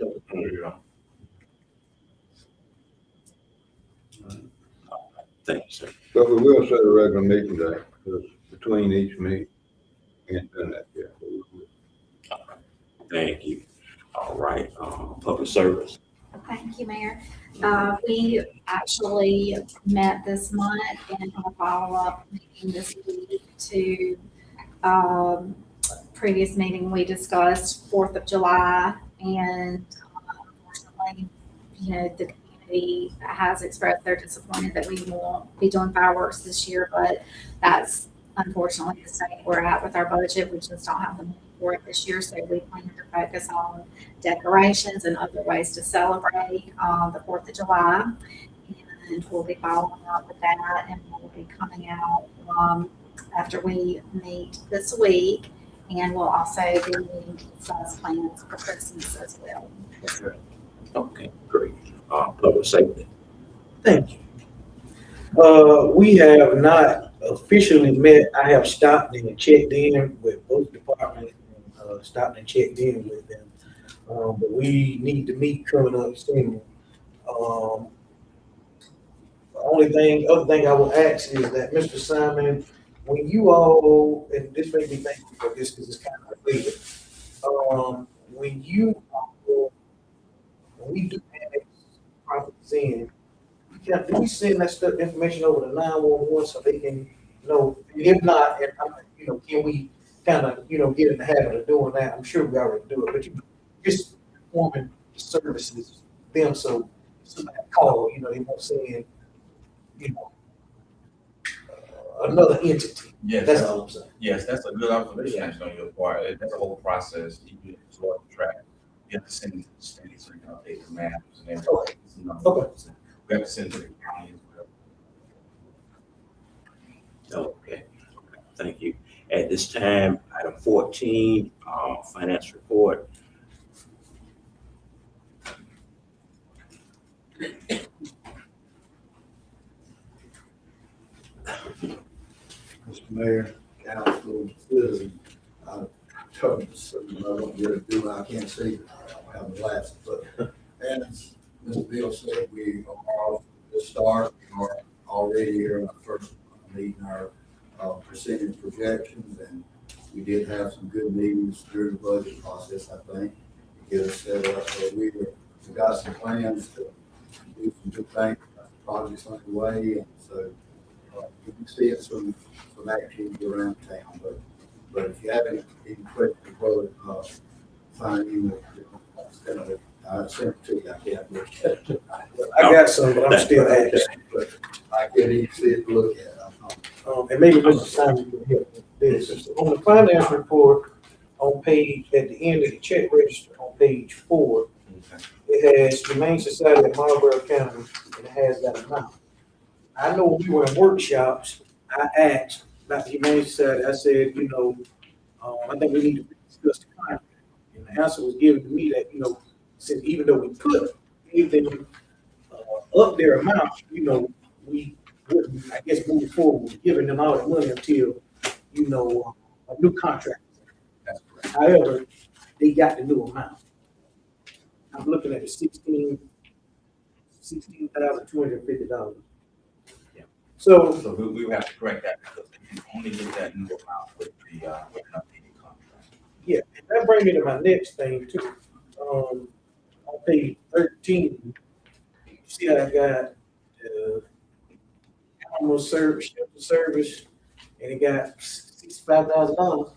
Thank you, sir. But we will set a regular meeting day, because between each meeting, we ain't done that yet. Thank you. All right, public service. Thank you, Mayor. We actually met this month and have a follow-up meeting this week to, previous meeting, we discussed 4th of July, and unfortunately, the community has expressed their disappointment that we won't be doing fireworks this year, but that's unfortunately the state we're at with our budget. We just don't have the money for it this year, so we plan to focus on decorations and other ways to celebrate the 4th of July. And we'll be following up with that, and we'll be coming out after we meet this week, and we'll also be meeting to discuss plans for Christmas as well. Okay, great. Public safety. Thank you. We have not officially met. I have stopped and checked in with both departments, stopped and checked in with them. But we need to meet coming up soon. The other thing I will ask is that, Mr. Simon, when you all, and this may be thankful for this because it's kind of related, when we do annex profits in, do we send that stuff, information over to 911 so they can know? If not, can we kind of, get in the habit of doing that? I'm sure we already do it, but just performing services them so somebody call, they won't send, another entity. Yes, That's all I'm saying. yes, that's a good observation. Actually, on your part, that's a whole process. You have to track. You have to send it to the state so you can update the maps and everything. Okay. We have to send it to the county as well. Okay, thank you. At this time, item 14, finance report. Mr. Mayor, council, citizens, I don't get to do what I can't see. I have the glasses, but as Ms. Bill said, we are off the start. We are already here in our first meeting our percentage projections, and we did have some good meetings through the budget process, I think, to get us set up. So we got some plans to do some good things, projects underway, and so you can see it some activity around town. But if you have any questions, brother, find you I sent to you, I can't look at it. I got some, but I'm still asking. I can't even see it, look at it. And maybe Mr. Simon can help with this. On the finance report, on page, at the end of the check register, on page 4, it has Humane Society of Marlboro County, and it has that amount. I know when we were in workshops, I asked about the Humane Society, I said, I think we need to discuss the contract. And the answer was given to me that, since even though we put anything up their amount, we wouldn't, I guess, moving forward, giving them all the money until, a new contract. However, they got the new amount. I'm looking at the $16,250. Yeah. So So we would have to correct that because we can only get that new amount with the, with an updated contract. yeah, and that brings me to my next thing too. On page 13, you see I got animal service, shelter service, and it got $65,000.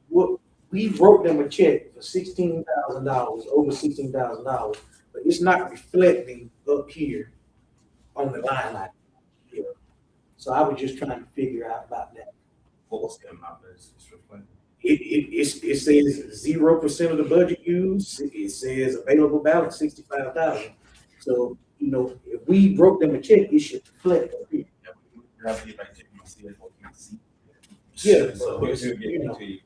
What we wrote them a check for $16,000, over $16,000, but it's not reflecting up here on the line item here. So I was just trying to figure out about that. What was the amount that is reflected? It says 0% of the budget used. It says available balance 65,000. So if we broke them a check, it should reflect up here. Yeah, So we'll get it to you.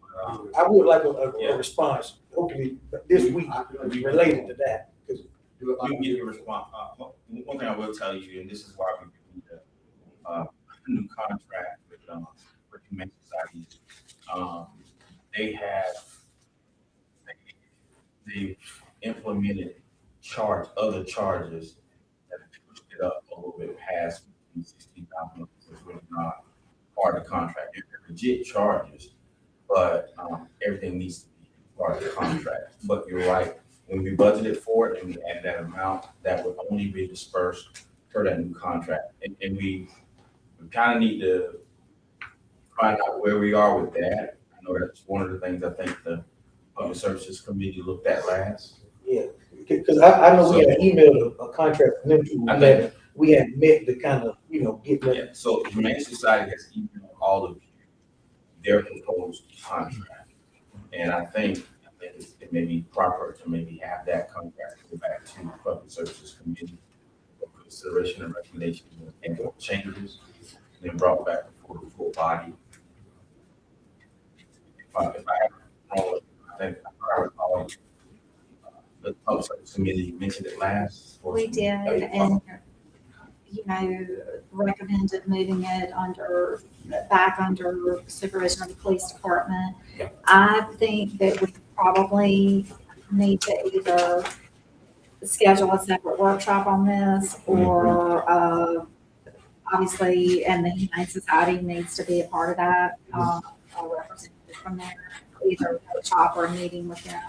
I would like a response, hopefully this week, related to that. Because You can get a response. One thing I will tell you, and this is why we need a new contract with Humane Society. They've implemented other charges that have pushed it up a little bit past $16,000. It's really not part of the contract. They're legit charges, but everything needs to be part of the contract. But you're right. When we budgeted for it and that amount, that would only be dispersed for that new contract. And we kind of need to find out where we are with that. I know that's one of the things I think the Public Services Committee looked at last. yeah, because I know we had emailed a contract from them too. We had met to kind of, get that. Yeah, so the Humane Society has emailed all of you their proposed contract. And I think it may be proper to maybe have that contract go back to the Public Services Committee for consideration and recommendation and changes, and then brought back before the full body. If I have wrong, I think I recall the Public Service Committee mentioned it last. We did, and recommended moving it back under supervision of the police department. Yeah. I think that we probably need to either schedule a separate workshop on this or obviously, and the Humane Society needs to be a part of that, a representative from there, either a workshop or a meeting with them.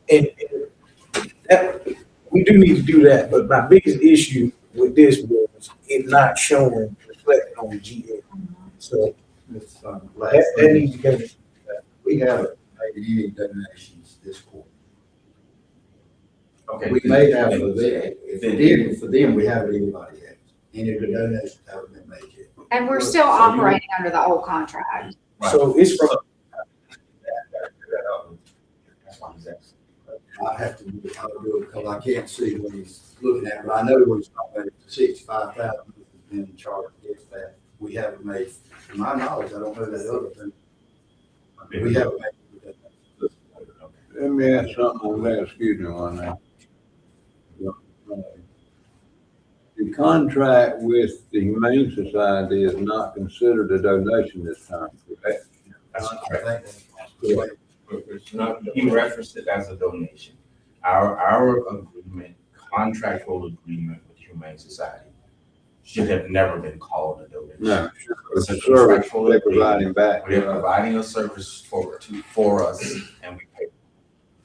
And that, we do need to do that, but my biggest issue with this was it not showing reflected on the GA. So that needs to go. We haven't made any donations this quarter. Okay. We may have for them. If we did for them, we haven't anybody else. Any of the donations haven't been made yet. And we're still operating under the old contract. Right. So it's from. I have to do it, I'll do it because I can't see what he's looking at, but I know what he's talking about, 65,000 has been charged against that. We haven't made, to my knowledge, I don't know that other thing. We haven't made that. Let me ask something on that, excuse me on that. The contract with the Humane Society is not considered a donation this time, correct? That's correct. Correct. It's not, he referenced it as a donation. Our agreement, contractual agreement with Humane Society should have never been called a donation. No, It's a it's a service contractual they're agreement. providing back. They're providing a service for us and we pay.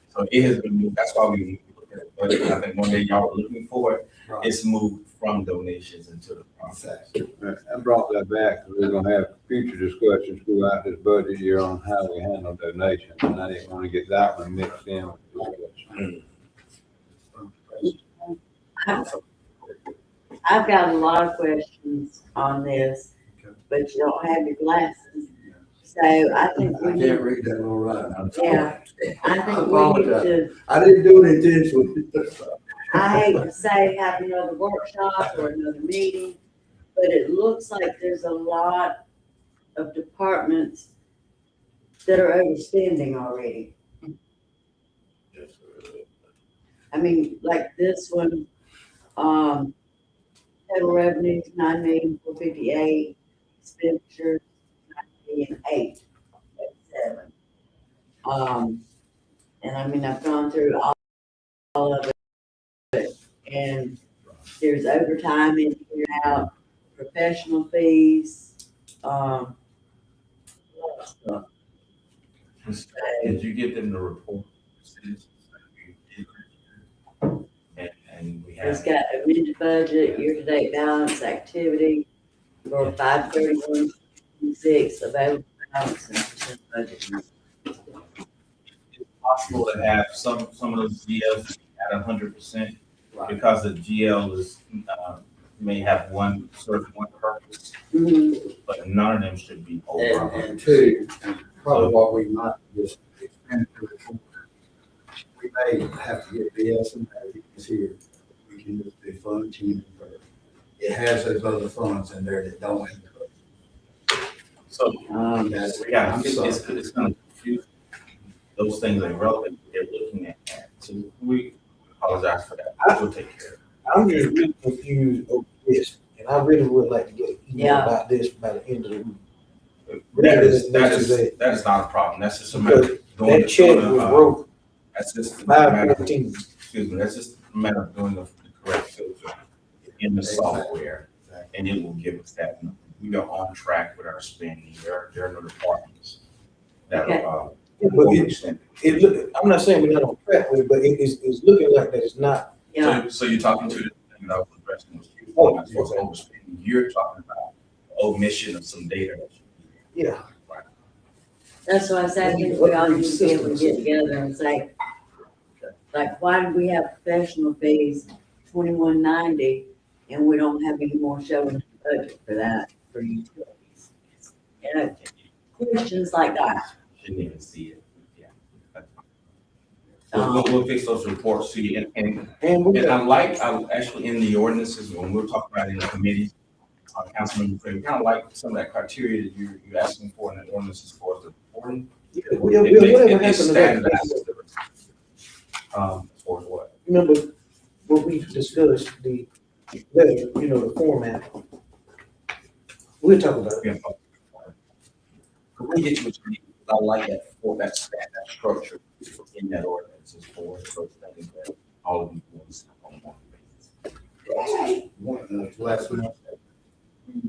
So it has been moved, that's why we look at it. But I think one day y'all were looking for it, Right. it's moved from donations into the process. I brought that back because we're gonna have future discussions throughout this budget year on how we handle donations, and I didn't want to get that one mixed in with I've got a lot of questions on this, but you don't have your glasses. So I think we I need, can't read that all right. I'm Yeah. sorry. I think we need apologize. to, I didn't do it intentionally. I hate to say have another workshop or another meeting, but it looks like there's a lot of departments that are overspending already. I mean, like this one, total revenues, 9,458,000, expenditures, 9,008,7. And I mean, I've gone through all of it, and there's overtime in here out, professional fees, a lot of stuff. Did you give them the report? And we It's have, got amended budget, year-to-date balance, activity for 5/31/26, available balance and percent budget. it's possible to have some of those GLs at 100%, because the GL is, may have one purpose, but none of them should be over. And two, and probably what we might just expand to report, we may have to get BS and is here. We can just do fund 10 and 30. It has those other funds in there that don't have. So, That's, yeah, I'm it's sorry. gonna confuse. Those things are relevant, they're looking at that. So we apologize for that. We'll take care of it. I'm just really confused over this, and I really would like to get an email Yeah. about this by the end of the week. That is not a problem. That's just a matter of doing That check the, was wrote that's just a matter of, 5/14. excuse me, that's just a matter of doing the correct filter in the software, and it will give us that. We are on track with our spending. There are no departments that are, But it look, I'm not saying we're not on track with it, but it's looking like that it's not. Yeah, so you're talking to the thing that I was addressing was you. Oh, As far as overspending, you're talking about omission of some data. Yeah. that's why I said, I think we all need to be able to get together and say, like, why do we have professional fees, 2190, and we don't have any more showing the budget for that, for utilities? You know, questions like that. Didn't even see it. Yeah. We'll fix those reports to you, and I'm actually in the ordinances, when we're talking about in the committee, Councilman, kind of like some of that criteria that you're asking for in the ordinances for the reporting. Whatever happened to that? Standardizes the, for what? Remember what we discussed, the letter, the format. We'll talk about it. Yeah. We get you what you need. I like that for that structure in that ordinance is for those things that all of you want on one basis. Last one.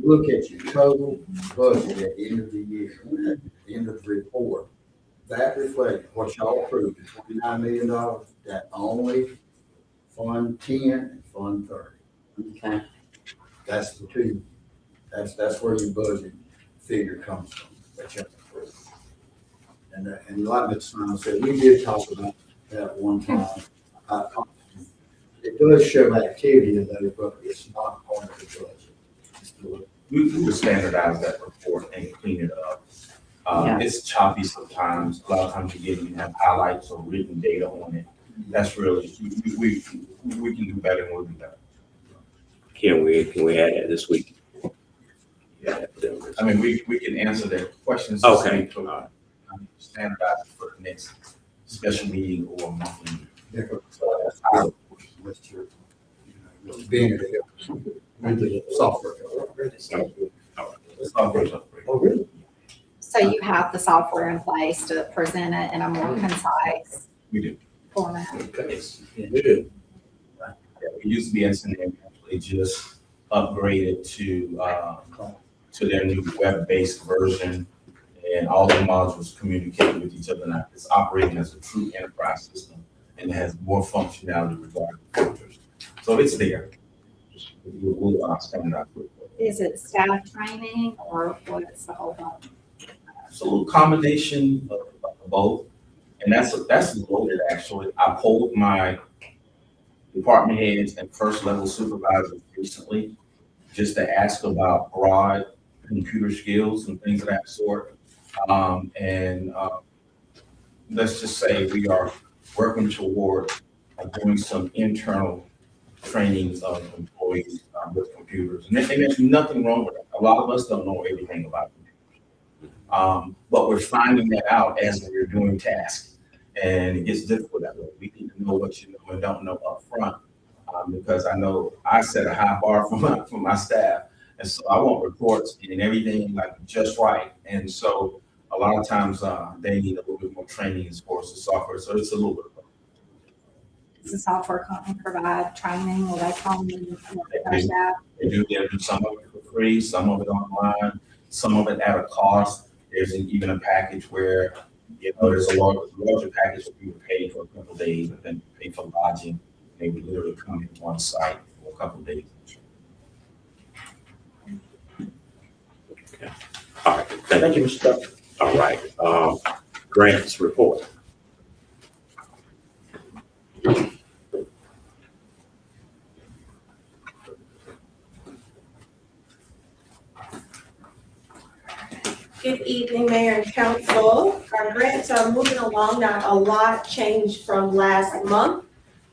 Look at your total budget at the end of the year, at the end of the report. That reflects what y'all approved, the $29 million, that only Fund 10 and Fund 30. Okay. That's the two, that's where your budget figure comes from, that y'all approved. And like Ms. Smile said, we did talk about that one time. It does show activity of those, but it's not part of the budget. We will standardize that report and clean it up. It's choppy sometimes. A lot of times you have highlights or written data on it. That's really, we can do better and we'll do better. Can we add that this week? Yeah. I mean, we can answer their questions. Okay. Standardize it for the next special meeting or monthly meeting. Mr. Bennett, with the software. Oh, really? So you have the software in place to present it in a more concise We do. format. Yes. We do. We used to be SNM, actually just upgraded to their new web-based version, and all the modules communicate with each other now. It's operating as a true enterprise system, and it has more functionality regarding filters. So it's there. We'll standardize it. Is it staff training or what's the whole thing? It's a little combination of both, And that's loaded, actually. I polled my department heads and first level supervisors recently just to ask about broad computer skills and things of that sort. Let's just say we are working toward doing some internal trainings of employees with computers. And there's nothing wrong with it. A lot of us don't know everything about computers. But we're finding that out as we're doing tasks. And it gets difficult that way. We need to know what you know and don't know up front. Because I know I set a high bar for my staff. And so I want reports and everything like just right. And so a lot of times they need a little bit more training as far as the software. So it's a little bit of both. Does the software company provide training? Will they come and our staff? They do some of it for free, some of it online, some of it at a cost. There's even a package where, there's a larger package that we would pay for a couple of days, but then pay for lodging. They would literally come in one site for a couple of days. Okay. All right. Thank you, Mr. Tucker. All right. Grants report. Good evening, Mayor and Council. Our grants are moving along. Not a lot changed from last month.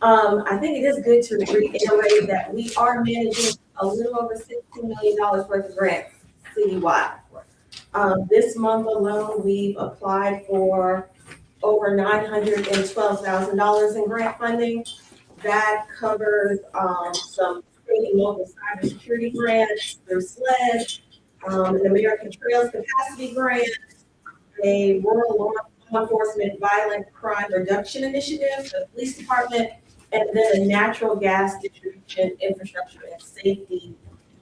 I think it is good to reiterate that we are managing a little over $16 million worth of grants citywide. This month alone, we've applied for over $912,000 in grant funding. That covers some state and local cybersecurity grants, there's SLED, an American Trails Capacity Grant, a Rural Law Enforcement Violent Crime Reduction Initiative, the Police Department, and then a natural gas distribution infrastructure and safety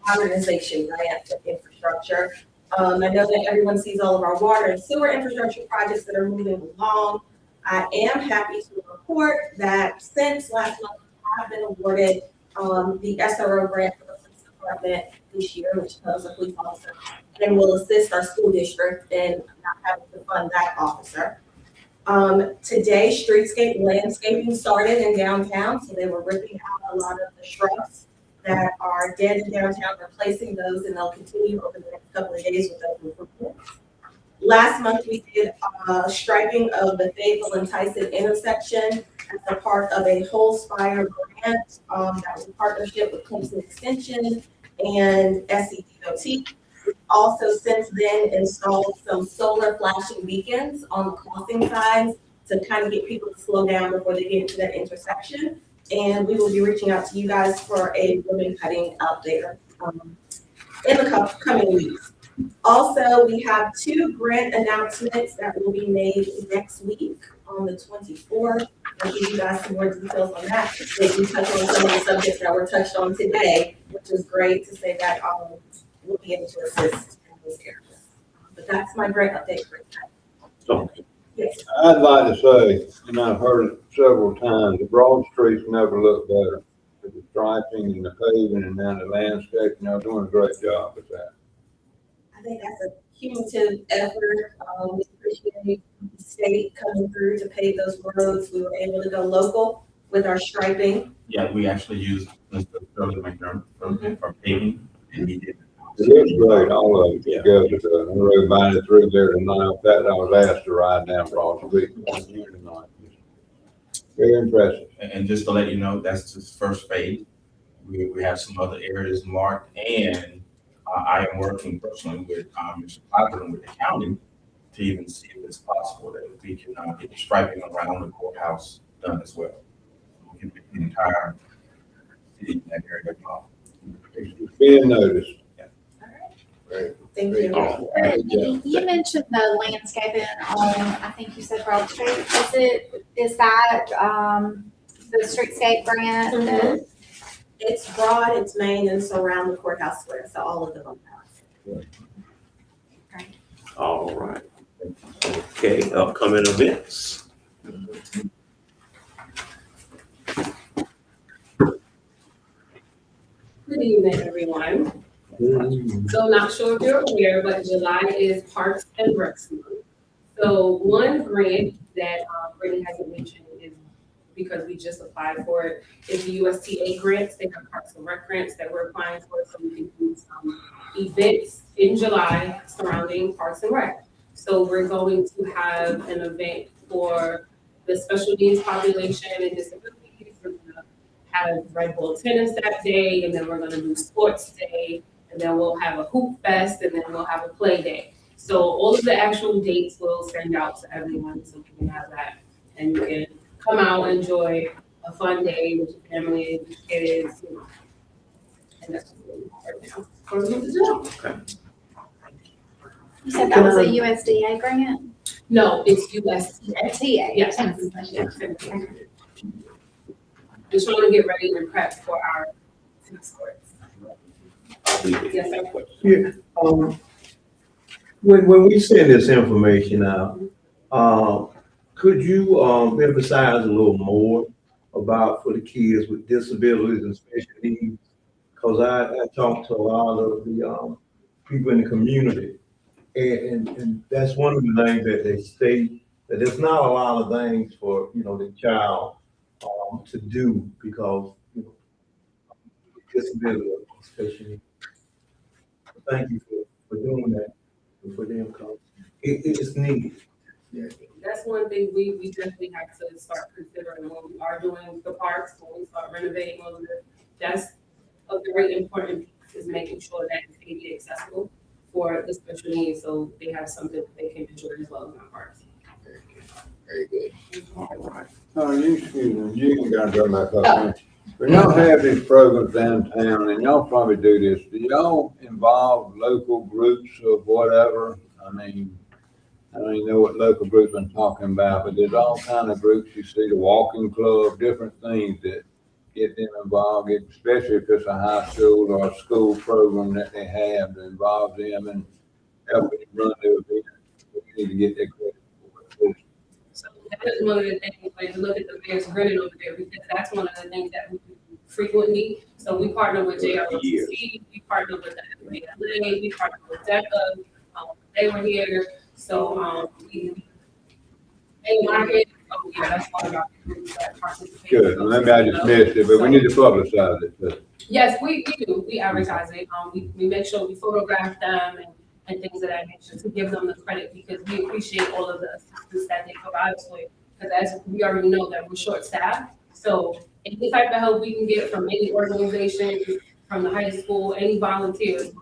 modernization grant for infrastructure. I know that everyone sees all of our water and sewer infrastructure projects that are moving along. I am happy to report that since last month, I've been awarded the SRO grant for the police department this year, which covers a police officer, and will assist our school district in not having to fund that officer. Today, streetscape landscaping started in downtown, so they were ripping out a lot of the shrubs that are dead in downtown, replacing those, and they'll continue over the next couple of days with those improvements. Last month, we did striping of the Fayetteville and Tyson intersection as a part of a whole spire grant that was a partnership with Clemson Extension and SCDOT. Also, since then, installed some solar flashing beacons on the crossing signs to kind of get people to slow down before they get into that intersection. And we will be reaching out to you guys for a ribbon cutting out there in the coming weeks. Also, we have 2 grant announcements that will be made next week on the 24th. I'll give you guys some more details on that. They do touch on some of the subjects that were touched on today, which is great to say that we'll be able to assist in those areas. But that's my grant update for today. Okay. Yes. I'd like to say, and I've heard it several times, the Broad Streets never look better. With the striping and the paving and now the landscaping, they're doing a great job with that. I think that's a cumulative effort. We appreciate the state coming through to pave those roads. We were able to go local with our striping. Yeah, we actually used Mr. Shirley McDermott for paving, and he did. It is great, all of it together. I rode by it through there tonight. In fact, I was asked to ride down Broad Street here tonight. Very impressive. And just to let you know, that's just first phase. We have some other areas marked, and I am working personally with Mr. Piper and with the county to even see if it's possible that we can get the striping around the courthouse done as well. We can get the entire city in that area involved. Being noticed. Right. Thank you. You mentioned the landscaping on, I think you said Broad Street. Is that the streetscape grant? Mm-hmm. It's Broad, it's Main, and it's around the courthouse square, so all of them. All right. Okay, upcoming events. Good evening, everyone. So not sure if you're aware, but July is Parks and Recs month. So one grant that Brittany hasn't mentioned is because we just applied for it, is the USTA grants. They have Parks and Rec grants that we're applying for, so we can do some events in July surrounding Parks and Rec. So we're going to have an event for the special needs population and disabilities. We're gonna have Red Bull tennis that day, and then we're gonna do sports day, and then we'll have a hoop fest, and then we'll have a play day. So all of the actual dates we'll send out to everyone, so we can have that, and you can come out and enjoy a fun day with your family, with your kids, you know. And that's what we're doing right now. For the You said that was a USDA grant? No, it's USTA. TA. Yes. Yes. Just trying to get ready and prep for our tennis courts. Yes, sir. Yeah, when we send this information out, could you, emphasize a little more about for the kids with disabilities and special needs? Cause I talked to a lot of the, people in the community, and that's one of the things that they state, that there's not a lot of things for, the child, to do because, disability or special needs. Thank you for doing that, and for them, cause it's needed. That's one thing we definitely have to start considering when we are doing the parks, when we start renovating all of this. That's a very important piece, is making sure that it's going to be accessible for the special needs, so they have something that they can enjoy as well in our parks. Very good. Excuse me, you can go back up. When y'all have these programs downtown, and y'all probably do this, do y'all involve local groups of whatever? I don't even know what local groups I'm talking about, but there's all kind of groups. You see the walking club, different things that get them involved, especially if it's a high school or a school program that they have that involves them and helping run their event. We need to get that credit for it. So that is one of the things, like, to look at the mayor's grinning over there, because that's one of the things that we do frequently. So we partner with JROTC, we partner with the FBLA, we partner with DECA, they were here. So, that's one of our groups that participate. Good, maybe I just missed it, but we need to publicize it. But Yes, we do, we advertise it, we make sure we photograph them and things of that nature to give them the credit, because we appreciate all of the assistance that they provide us with. Because as we already know that we're short staffed, so any type of help we can get from any organization, from the high school, any volunteers, and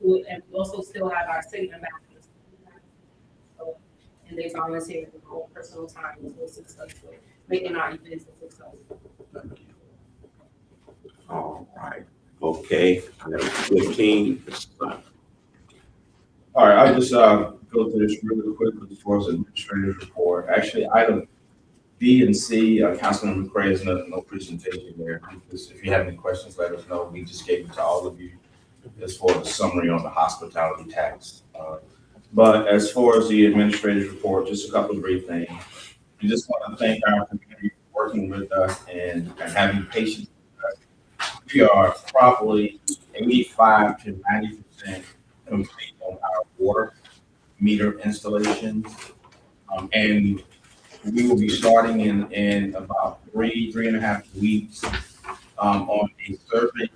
we also still have our city ambassadors. And they volunteer in their own personal time to assist us with making our events successful. All right, okay, 15. All right, I'll just go through this really quickly as far as the administrative report. Actually, item B and C, Councilman McCray has no presentation there. If you have any questions, let us know. We just gave it to all of you as far as a summary on the hospitality tax. But as far as the administrative report, just a couple of brief things. We just want to thank our community for working with us and having patience with us. We are probably 85 to 90% complete on our water meter installations. And we will be starting in about 3.5 weeks on a survey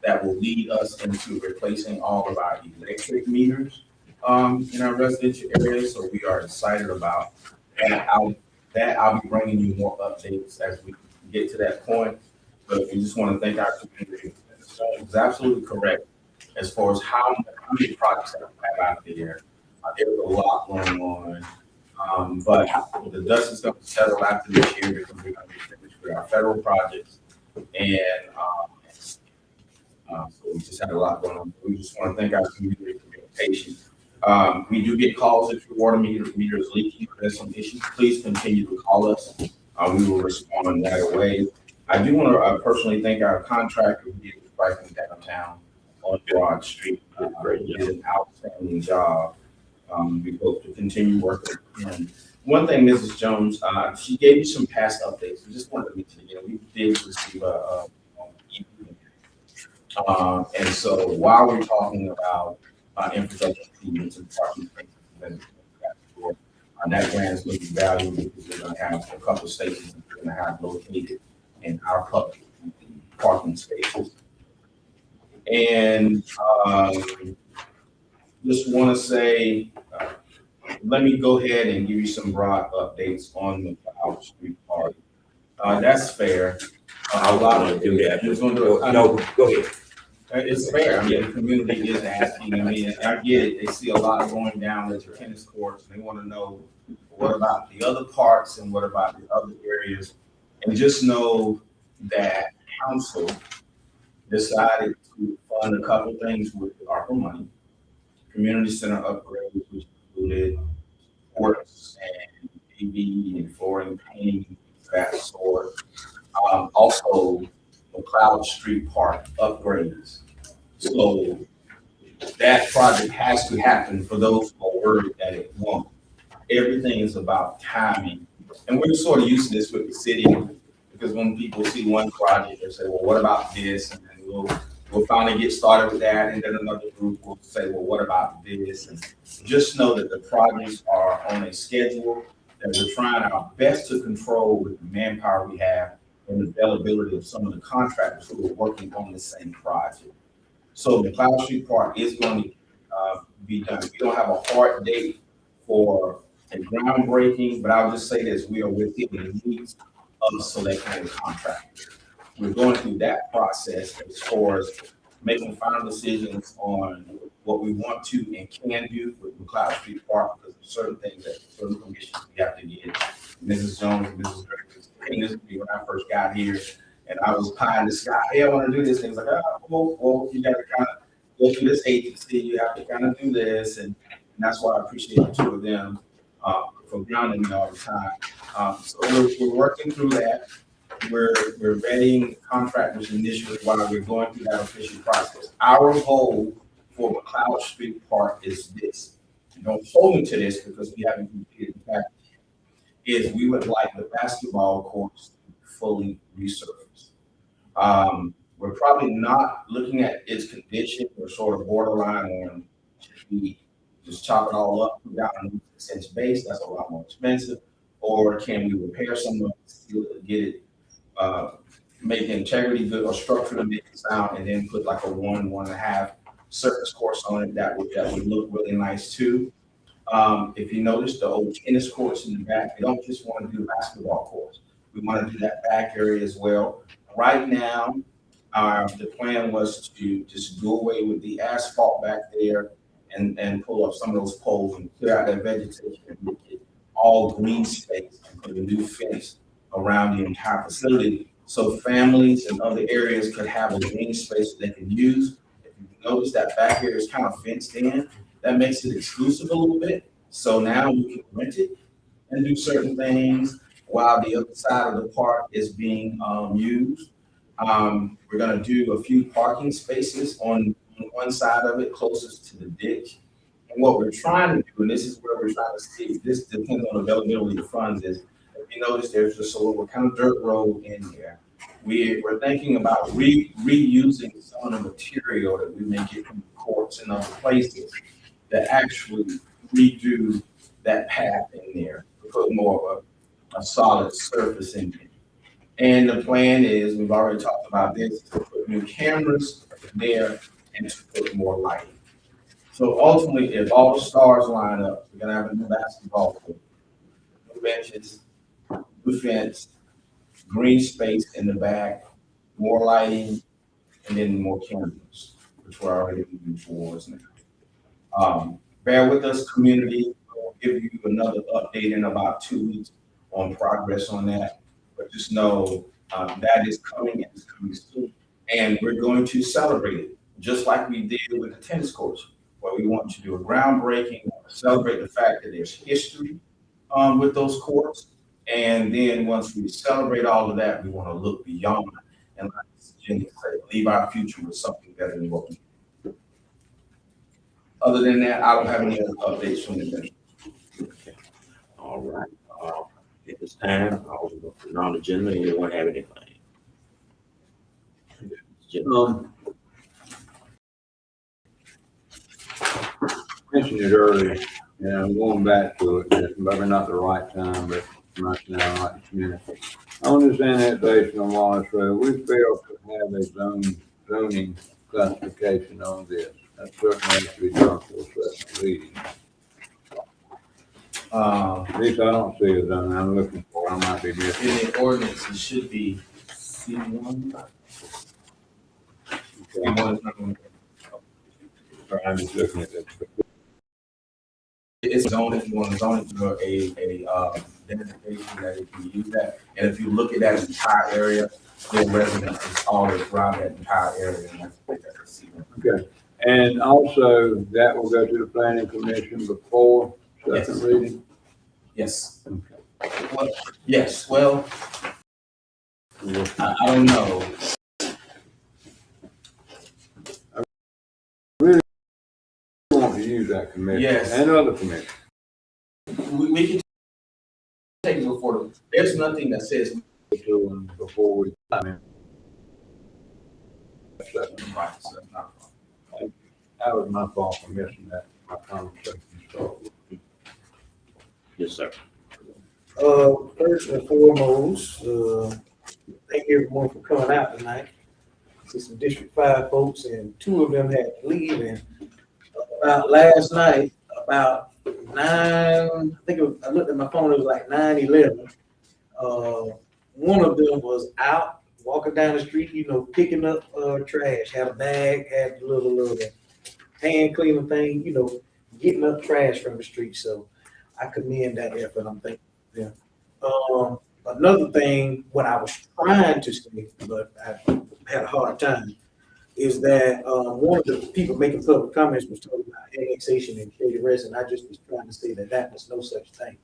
that will lead us into replacing all of our electric meters in our residential areas. So we are excited about that. I'll be bringing you more updates as we get to that point. But we just want to thank our community. It's absolutely correct as far as how many projects that we have out there. There's a lot going on. But the dust is going to settle after this year because we're going to be finished with our federal projects. And so we just had a lot going on. We just want to thank our community for being patient. We do get calls if your water meter is leaking or there's some issues. Please continue to call us. We will respond right away. I do want to personally thank our contractor who did the pricing downtown on Broad Street. He did an outstanding job. We hope to continue working with him. One thing, Mrs. Jones, she gave you some past updates. We just wanted to mention again, we did receive and so while we're talking about infrastructure improvements and parking spaces, That grant is going to be valuable because we're going to have a couple of stations that we're going to have located in our public parking spaces. And just want to say, let me go ahead and give you some broad updates on the McLeod Street Park. That's fair. I was gonna do that. Just gonna do it. No, go ahead. It's fair. I mean, the community is asking. I mean, I get it. They see a lot going down with the tennis courts, and they want to know what about the other parks and what about the other areas. And just know that council decided to fund a couple things with ARPA money. Community center upgrades, which included courts and PV and flooring painting, that sort. Also, McLeod Street Park upgrades. So that project has to happen for those who are worried that it won't. Everything is about timing. And we're sort of used to this with the city because when people see one project, they say, well, what about this? And then we'll finally get started with that. And then another group will say, well, what about this? And just know that the projects are on a schedule that we're trying our best to control with the manpower we have and the availability of some of the contractors who are working on the same project. So the McLeod Street Park is going to be done. We don't have a hard date for a groundbreaking, but I'll just say this, we are within the needs of selecting a contractor. We're going through that process as far as making final decisions on what we want to and can do with McLeod Street Park, because there's certain things that certain conditions we have to get. Mrs. Jones and Mrs. Drake, this would be when I first got here, and I was pie in the sky. Hey, I want to do this. And it's like, oh, well, you got to kind of go through this agency. You have to kind of do this, and that's why I appreciate the two of them for grounding me all the time. So we're working through that. We're vetting contractors initially while we're going through that official process. Our goal for McLeod Street Park is this. Don't hold me to this because we haven't completed the package. Is we would like the basketball courts fully resurfaced. We're probably not looking at its condition. We're sort of borderline on should we just chop it all up, put down a 6-inch base, that's a lot more expensive, or can we repair some of it, get it, make the integrity good or structure to make it sound, and then put like a 1.5 surface course on it that would look really nice too. If you notice the old tennis courts in the back, they don't just want to do basketball courts. We want to do that back area as well. Right now, the plan was to just do away with the asphalt back there and pull up some of those poles and clear out that vegetation and make it all green space and put a new fence around the entire facility so families and other areas could have a green space that they can use. If you notice that back area is kind of fenced in, that makes it exclusive a little bit. So now you can rent it and do certain things while the other side of the park is being used. We're gonna do a few parking spaces on one side of it closest to the ditch. And what we're trying to do, and this is where we're trying to see if this depends on availability of funds, is if you notice there's just a little kind of dirt road in there. We're thinking about reusing some of the material that we may get from the courts and other places that actually redo that path in there, to put more of a solid surface in it. And the plan is, we've already talked about this, to put new cameras there and to put more lighting. So ultimately, if all the stars line up, we're gonna have a new basketball court, new benches, new fence, green space in the back, more lighting, and then more cameras, which we're already moving towards now. Bear with us, community. We'll give you another update in about 2 weeks on progress on that. But just know that is coming and it's coming soon. And we're going to celebrate it, just like we did with the tennis courts, where we want to do a groundbreaking, celebrate the fact that there's history with those courts. And then once we celebrate all of that, we want to look beyond and, like Jenny said, leave our future with something better than what we do. Other than that, I don't have any other updates from the day. Okay. All right. At this time, I'll go for non-agenda. Anyone have anything? Mentioned it earlier, Yeah, I'm going back to it, it's maybe not the right time, but right now, right this minute. On this annexation on Wallace Road, we failed to have a zoning classification on this. That certainly has to be done for a second reading. At least I don't see a zone I'm looking for, I might be missing. In the ordinance, it should be C1. C1. I'm just looking at this. It's zoning, you want to zone it to a designation that it can use that. And if you look at that entire area, the residents is always around that entire area, and that's a C1. Okay, and also that will go to the planning commission before second reading? Yes. Okay. Well, yes, well, I don't know. Want to use that commission? Yes. And other commissions? We can take it before the, there's nothing that says. Before we, I mean. Right, so that's not a problem. That was my fault for missing that, my conversation started. Yes, sir. First and foremost, thank everyone for coming out tonight. See some District 5 folks, and 2 of them had to leave, and about last night, about 9, I think I looked at my phone, it was like 9:11. One of them was out walking down the street, picking up trash, had a bag, had a little hand cleaner thing, getting up trash from the street. So I commend that effort. I'm thinking, yeah. Another thing, what I was trying to say, but I had a hard time, is that one of the people making public comments was talking about annexation and shady residence. I just was trying to say that was no such thing.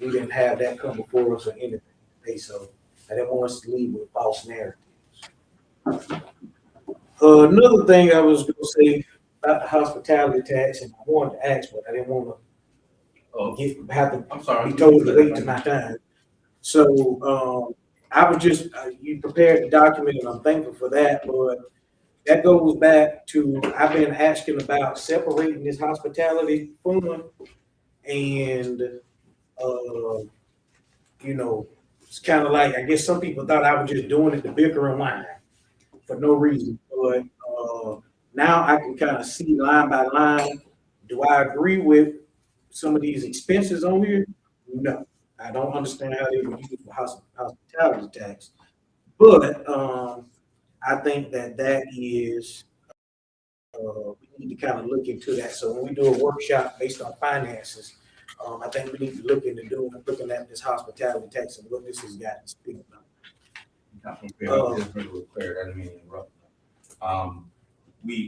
We didn't have that come before us or anything today, so I didn't want us to leave with false narratives. Another thing I was going to say about the hospitality tax, and I wanted to ask, but I didn't want to have to be told to wait to my time. So I was just, you prepared the document, and I'm thankful for that, but that goes back to, I've been asking about separating this hospitality fund, and it's kind of like, I guess some people thought I was just doing it to bicker and whine for no reason, but now I can kind of see line by line. Do I agree with some of these expenses on here? No, I don't understand how they would use the hospitality tax, but I think that is, we need to kind of look into that. So when we do a workshop based on finances, I think we need to look into looking at this hospitality tax and what this has got to speak about.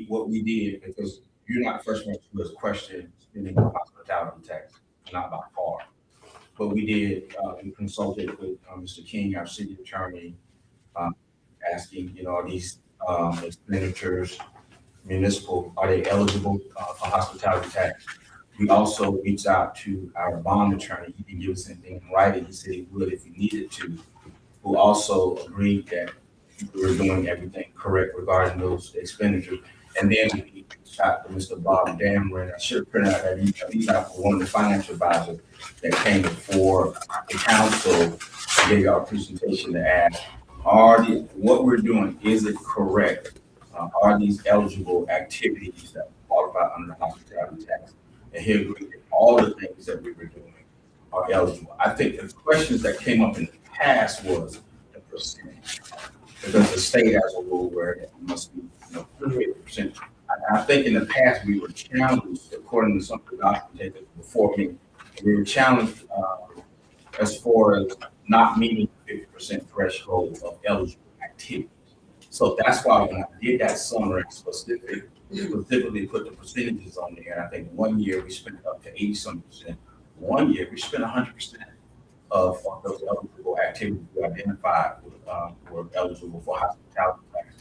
What we did, because you're not the first one to question spending the hospitality tax, not by far. But we did, we consulted with Mr. King, our city attorney, asking, are these expenditures municipal, are they eligible for hospitality tax? We also reached out to our bond attorney. He didn't give us anything in writing. He said he would if he needed to, who also agreed that we were doing everything correct regarding those expenditures. And then we reached out to Mr. Bob Dameron. I should have printed out that he's out for one of the financial advisors that came before the council, gave our presentation to ask, what we're doing, is it correct? Are these eligible activities that qualify under the hospitality tax? And he agreed that all the things that we were doing are eligible. I think the questions that came up in the past was the percentage, because the state has a rule where it must be 50%. I think in the past we were challenged, according to some of the documents before me, we were challenged as far as not meeting the 50% threshold of eligible activities. So that's why when I did that summary, specifically put the percentages on there. I think 1 year we spent up to 80-some%. 1 year we spent 100% of those eligible activities we identified were eligible for hospitality tax.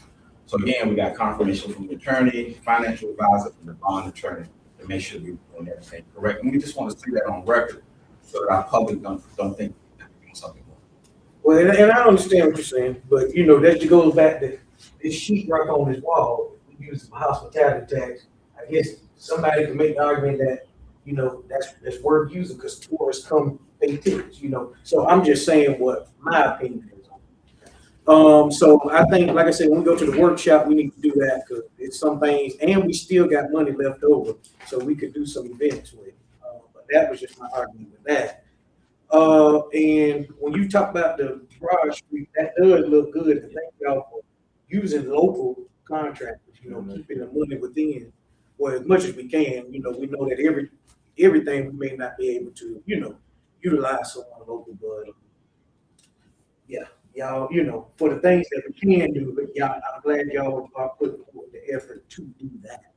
So again, we got confirmation from the attorney, financial advisor, and the bond attorney to make sure we're doing everything correct. And we just want to see that on record so that our public don't think that we're doing something wrong. Well, and I understand what you're saying, but that just goes back to this sheetrock on this wall. We use the hospitality tax. I guess somebody can make the argument that you know, that's worth using because tourists come pay tickets, you know. So I'm just saying what my opinion is. So I think, like I said, when we go to the workshop, we need to do that because it's some things, and we still got money left over, so we could do some events with. But that was just my argument with that. And when you talk about the Broad Street, that does look good. And thank y'all for using local contractors, you know, keeping the money within, well, as much as we can. You know, we know that everything we may not be able to, you know, utilize someone local, but yeah, y'all, you know, for the things that we can do, but y'all, I'm glad y'all are putting forth the effort to do that.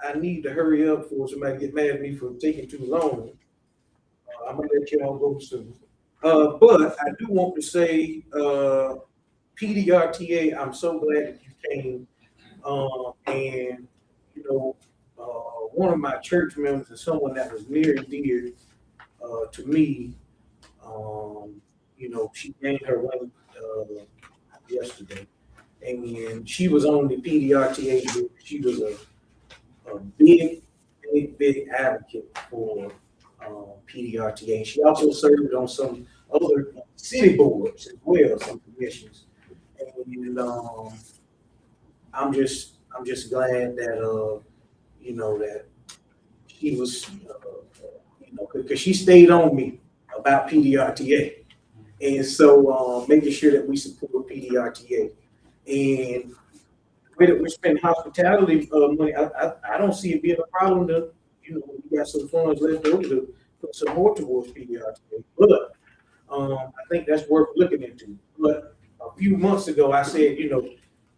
I need to hurry up before somebody get mad at me for taking too long. I'm gonna let y'all go soon. But I do want to say, PDRTA, I'm so glad that you came. And you know, one of my church members and someone that was near and dear to me, you know, she gained her weight yesterday, and she was on the PDRTA group. She was a big advocate for PDRTA. She also served on some other city boards as well, some commissions. And I'm just glad that you know that she was you know, because she stayed on me about PDRTA. And so making sure that we support PDRTA. And we spend hospitality money. I don't see it being a problem to, you know, we got some funds left over to put some more towards PDRTA. But I think that's worth looking into. But a few months ago, I said, you know,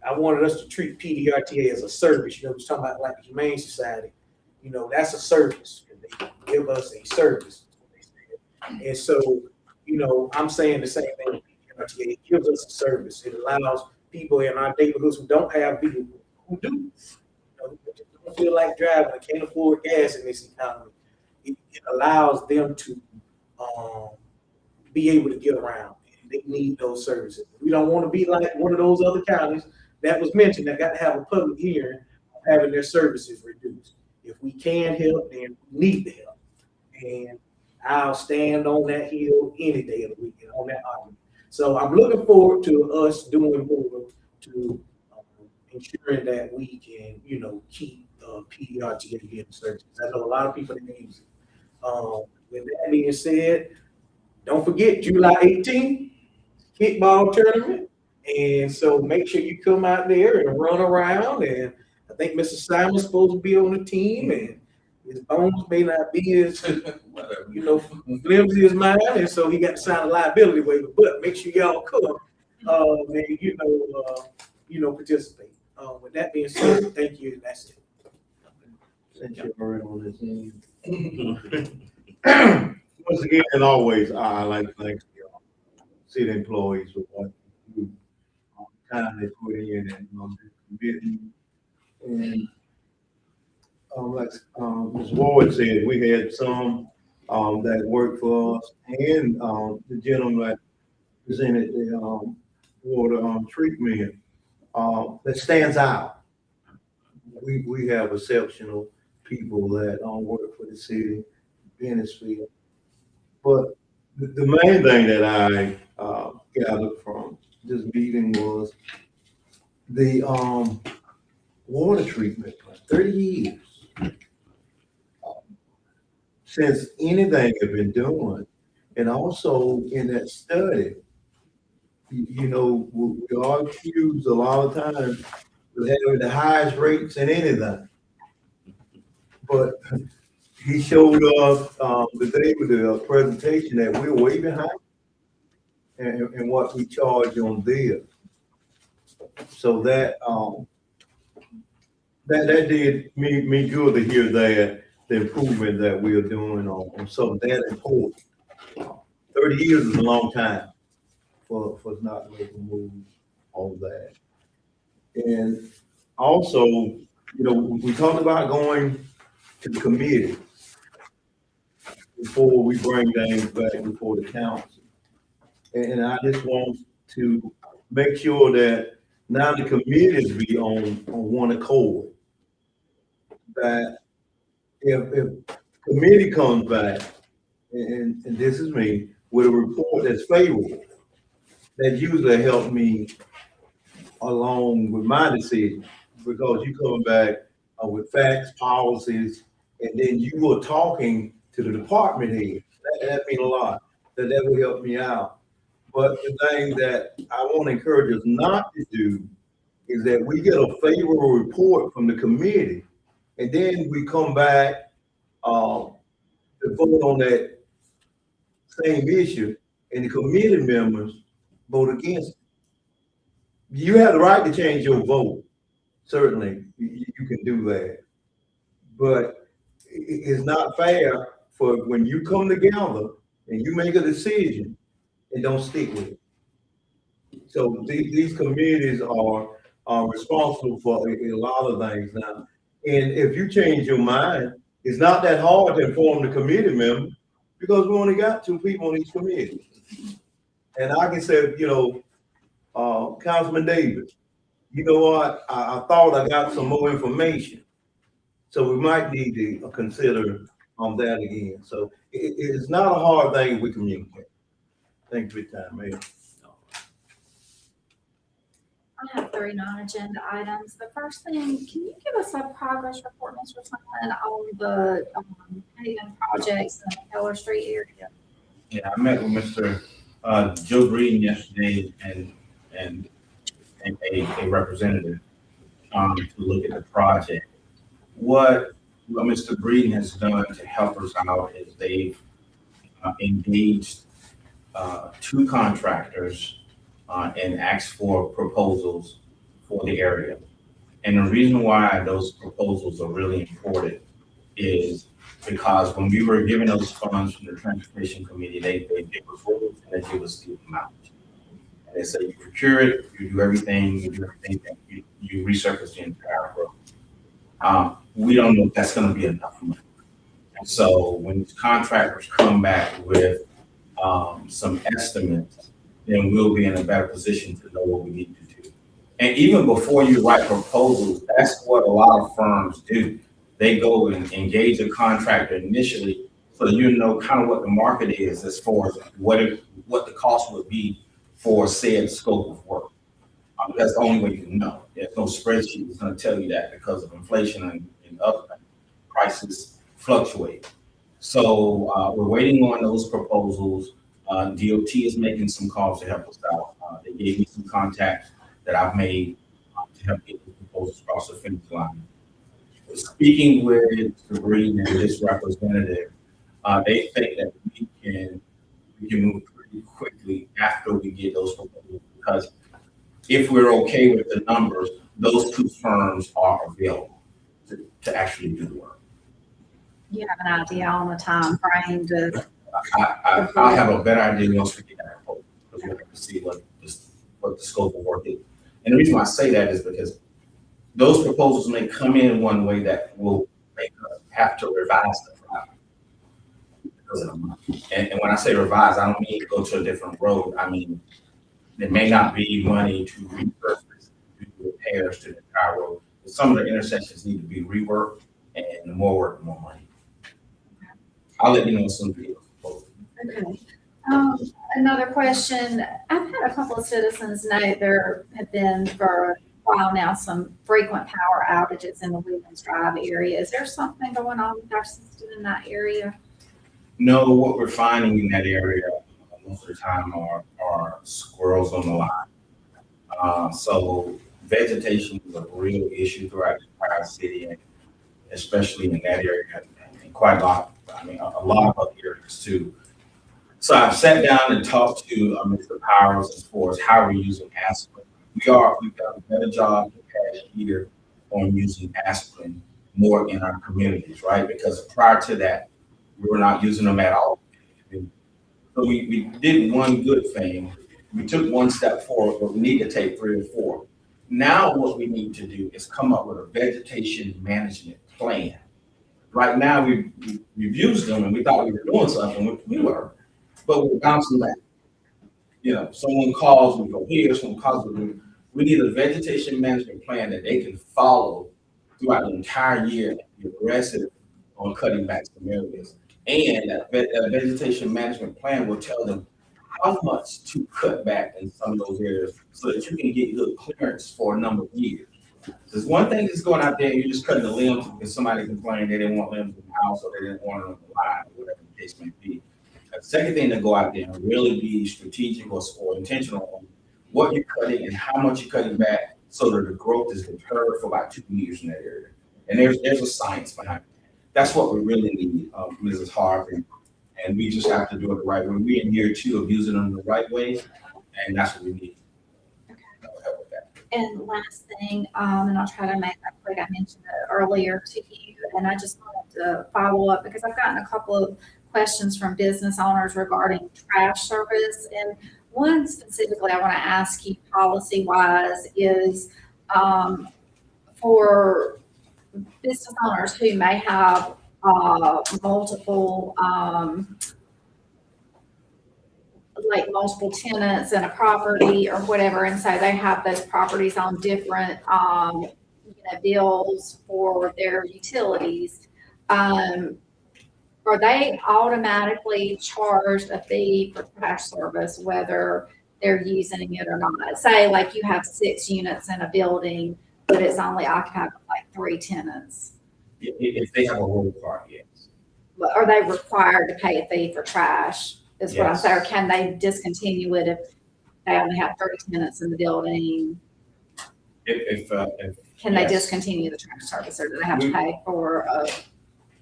I wanted us to treat PDRTA as a service. You know, we're talking about like the Humane Society. You know, that's a service. They give us a service. And so, you know, I'm saying the same thing. It gives us a service. It allows people in our neighborhoods who don't have vehicles, who do, you know, who don't feel like driving, can't afford gas in this economy. It allows them to be able to get around. And they need those services. We don't want to be like one of those other counties that was mentioned that got to have a public hearing on having their services reduced. If we can help, then we need the help. And I'll stand on that hill any day of the week and on that argument. So I'm looking forward to us doing more to ensuring that we can, you know, keep PDRTA getting services. I know a lot of people that use it. With that being said, don't forget July 18th, kickball tournament. And so make sure you come out there and run around. And I think Mr. Simon's supposed to be on the team, and his bones may not be as, you know, flimsy as mine, and so he got to sign a liability waiver. But make sure y'all come, and you know, participate. With that being said, thank you. And that's it. Since you're already on this end. Once again, and always, I like to thank city employees for what you time they put in and committing. And like Ms. Ward said, we had some that worked for us, and the gentleman that presented the water treatment that stands out. We have exceptional people that work for the city, Bennettsville. But the main thing that I gathered from this meeting was the water treatment plant. 30 years since anything had been done. And also in that study, you know, we are accused a lot of times of having the highest rates in anything. But he showed us the day with the presentation that we're way behind and what we charge on there. So that that did me good to hear that the improvement that we are doing on something that important. 30 years is a long time for not making moves on that. And also, you know, we talked about going to the committee before we bring things back before the council. And I just want to make sure that now the committees be on one accord. that if committee comes back, and this is me, with a report that's favorable, that usually helps me along with my decision, because you come back with facts, policies, and then you are talking to the department head. That means a lot. That will help me out. But the thing that I want to encourage us not to do is that we get a favorable report from the committee, and then we come back to vote on that same issue, and the committee members vote against it. You have the right to change your vote. Certainly, you can do that. But it's not fair for when you come together and you make a decision and don't stick with it. So these committees are responsible for a lot of things now. And if you change your mind, it's not that hard to inform the committee member, because we only got 2 people on each committee. And I can say, Councilman Davis, you know what? I thought I got some more information. So we might need to consider that again. So it's not a hard thing we communicate. Thank you for your time, Mayor. I have 3 non-agenda items. The first thing, can you give us a progress report, Mr. Flynn, on the paving projects in the Keller Street area? Yeah, I met with Mr. Joe Green yesterday and a representative to look at the project. What Mr. Green has done to help us out is they've engaged 2 contractors and asked for proposals for the area. And the reason why those proposals are really important is because when we were given those funds from the Transportation Committee, they give us rules and they give us the amount. And they say you procure it, you do everything, and you resurface the entire road. We don't know if that's going to be enough money. And so when contractors come back with some estimates, then we'll be in a better position to know what we need to do. And even before you write proposals, that's what a lot of firms do. They go and engage a contractor initially, so you know kind of what the market is as far as what the cost would be for said scope of work. That's the only way you can know. There's no spreadsheet that's going to tell you that, because of inflation and other prices fluctuate. So we're waiting on those proposals. DOT is making some calls to help us out. They gave me some contacts that I've made to help get the proposals across the finish line. Speaking with Mr. Green and his representative, they think that we can move pretty quickly after we get those proposals, because if we're okay with the numbers, those 2 firms are available to actually do the work. You have an idea on the time frame to? I'll have a better idea once we get that proposal, because we have to see what the scope of work is. And the reason why I say that is because those proposals may come in one way that will make us have to revise the project because of the money. And when I say revise, I don't mean to go to a different road. I mean, there may not be money to resurface, do repairs to the entire road. Some of the intersections need to be reworked, and the more work, the more money. I'll let you know as soon as we get those proposals. Okay. Another question. I've had a couple of citizens note there have been for a while now some frequent power outages in the Williams Drive area. Is there something going on with our system in that area? No, what we're finding in that area most of the time are squirrels on the line. So vegetation is a real issue throughout the entire city, and especially in that area, and quite a lot. I mean, a lot of other areas too. So I've sat down and talked to Mr. Powers as far as how we're using aspirin. We've done a better job the past year on using aspirin more in our communities, right? Because prior to that, we were not using them at all. So we did one good thing. We took one step forward, but we need to take 3 or 4. Now what we need to do is come up with a vegetation management plan. Right now we've used them and we thought we were doing something, which we were, but we're bouncing back. Someone calls, we go here, someone calls, we need a vegetation management plan that they can follow throughout the entire year and be aggressive on cutting back some areas. And that vegetation management plan will tell them how much to cut back in some of those areas so that you can get good clearance for a number of years. There's one thing that's going out there, and you're just cutting the limbs because somebody complained they didn't want limbs in the house or they didn't want them on the line, or whatever the case may be. The second thing to go out there and really be strategic or intentional on what you're cutting and how much you're cutting back so that the growth is deterred for about 2 years in that area. And there's a science behind it. That's what we really need, Mrs. Harvey. And we just have to do it the right way. We're in year 2 of using them the right way, and that's what we need. That will help with that. And last thing, and I'll try to make that quick, I mentioned it earlier to you, and I just wanted to follow up because I've gotten a couple of questions from business owners regarding trash service. And one specifically I want to ask you policy-wise is for business owners who may have multiple tenants in a property or whatever, and so they have those properties on different bills for their utilities. Are they automatically charged a fee for trash service whether they're using it or not? Say like you have 6 units in a building, but it's only occupied with like 3 tenants. If they have a roll card, yes. But are they required to pay a fee for trash? Is what I'm Yes. saying. Or can they discontinue it if they only have 30 tenants in the building? Can they yes. discontinue the trash service, or do they have to We- pay for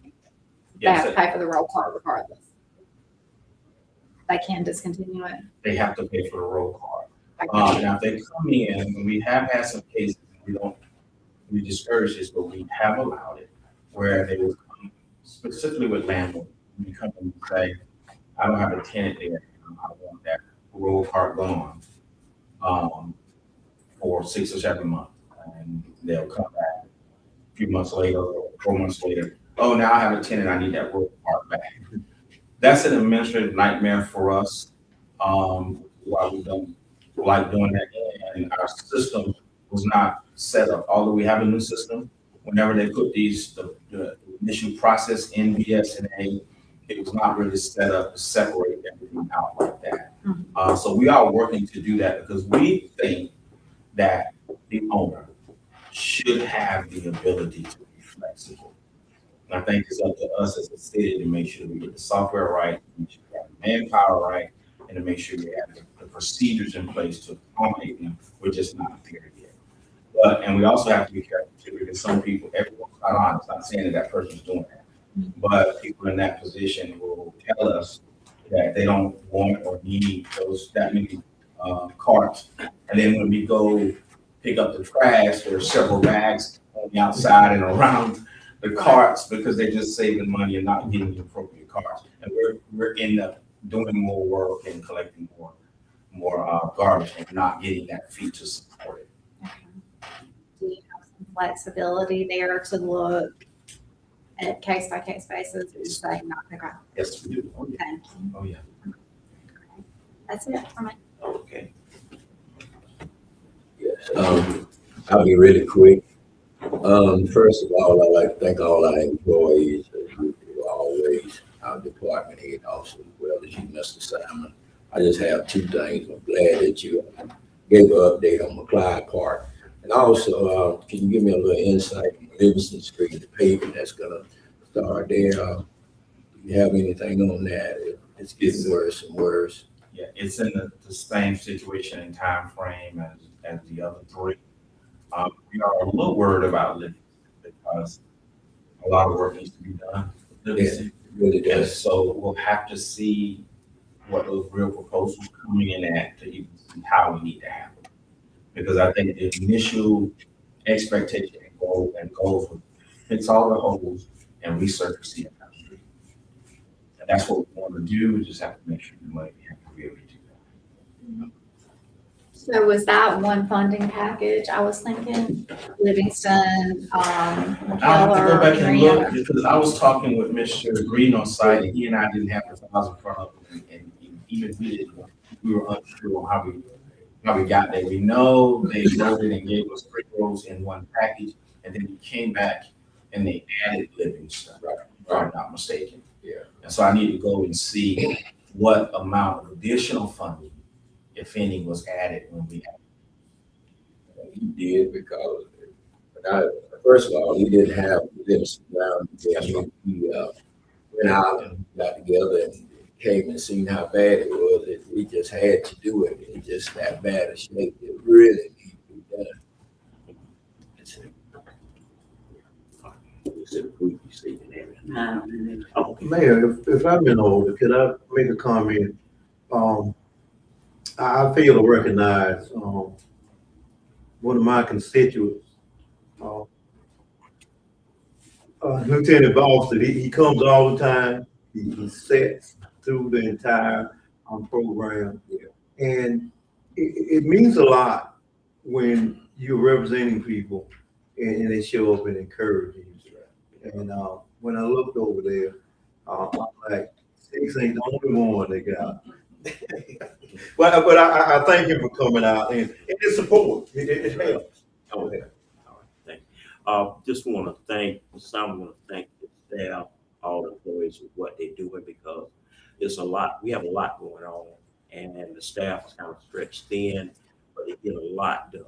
they Yes, have to pay for the roll card regardless? They can discontinue it. they have to pay for the roll card. Okay. Now, if they come in, and we have had some cases, we discourage this, but we have allowed it, where they will come specifically with landlords. We come and say, I don't have a tenant there, I want that roll card gone, for 6 or 7 months. And they'll come back a few months later, or 4 months later, oh, now I have a tenant, I need that roll card back. That's an administrative nightmare for us, why we don't like doing that, and our system was not set up, although we have a new system. Whenever they put the initial process in BSNA, it was not really set up to separate everything out like that. So we are working to do that because we think that the owner should have the ability to be flexible. And I think it's up to us as a city to make sure we get the software right, make sure we have the manpower right, and to make sure we have the procedures in place to accommodate them. We're just not there yet. And we also have to be careful too, because some people, everyone's not honest. I'm not saying that person's doing that, but people in that position will tell us that they don't want or need that many carts. And then when we go pick up the trash, there are several bags on the outside and around the carts because they're just saving money and not getting the appropriate carts. And we're end up doing more work and collecting more garbage and not getting that fee to support it. Do you have some flexibility there to look at case by case basis? Or you say not? Okay. Yes, we do. Oh, yeah. Thank you. Oh, yeah. That's it for me. Okay. Yes, I'll be really quick. First of all, I'd like to thank all our employees, as you do always, our department head also, as well as you, Mr. Simon. I just have 2 things. I'm glad that you gave an update on McClyde Park. And also, can you give me a little insight on Livingston Street, the paving that's gonna start there? Do you have anything on that? It's getting worse and worse. Yeah, it's in the same situation and time frame as the other 3. We are a little worried about Livingston because a lot of work needs to be done. It really And does. so we'll have to see what those real proposals coming in at to even see how we need to handle it. Because I think the initial expectation and goals would fix all the holes and resurface the entire street. And that's what we want to do. We just have to make sure the money we have to be able to do that. So was that one funding package? I was thinking Livingston, I'll have to go back and look because I was talking with Mr. Green on site and he and I didn't have the files in front of him and even we were unsure on how we got there. We know they loaded and gave us 3 rows in one package, and then he came back and they added Livingston, if I'm not mistaken. Yeah. And so I need to go and see what amount of additional funding, if any, was added when we And he did because, first of all, he didn't have Livingston Brown. He went out and got together and came and seen how bad it was. We just had to do it. It's just that bad a shape. It really needs to be done. That's it. You said we see the name. No, Okay. Mayor, if I've been older, could I make a comment? I fail to recognize, one of my constituents, Lieutenant Boston. He comes all the time. He sits through the entire program. Yeah. And it means a lot when you're representing people and they show up and encourage you. And when I looked over there, I'm like, Six ain't the only one they got. But I thank him for coming out and it's support. It helps. Okay. All right. Thank you. Just want to thank the staff, all the employees for what they're doing because it's a lot. We have a lot going on, and the staff is kind of stretched thin, but they get a lot done.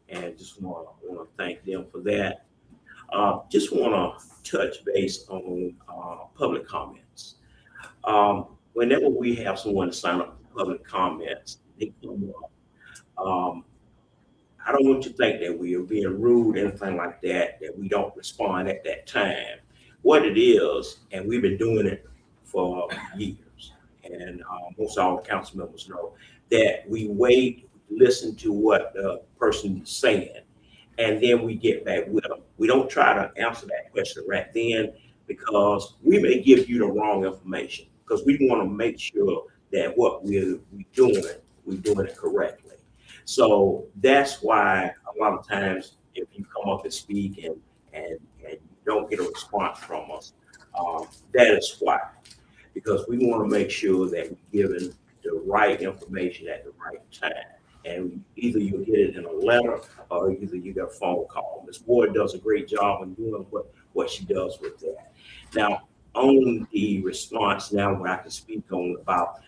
And just want to thank them for that. Just want to touch base on public comments. Whenever we have someone to sign up for public comments, they come up. I don't want you to think that we are being rude, anything like that we don't respond at that time. What it is, and we've been doing it for years, and most all the council members know that we wait, listen to what the person is saying, and then we get back with them. We don't try to answer that question right then because we may give you the wrong information because we want to make sure that what we're doing it correctly. So that's why a lot of times if you come up and speak and you don't get a response from us, that is why. Because we want to make sure that we're giving the right information at the right time. And either you get it in a letter or either you get a phone call. Ms. Ward does a great job in doing what she does with that. Now, on the response now, when I can speak on about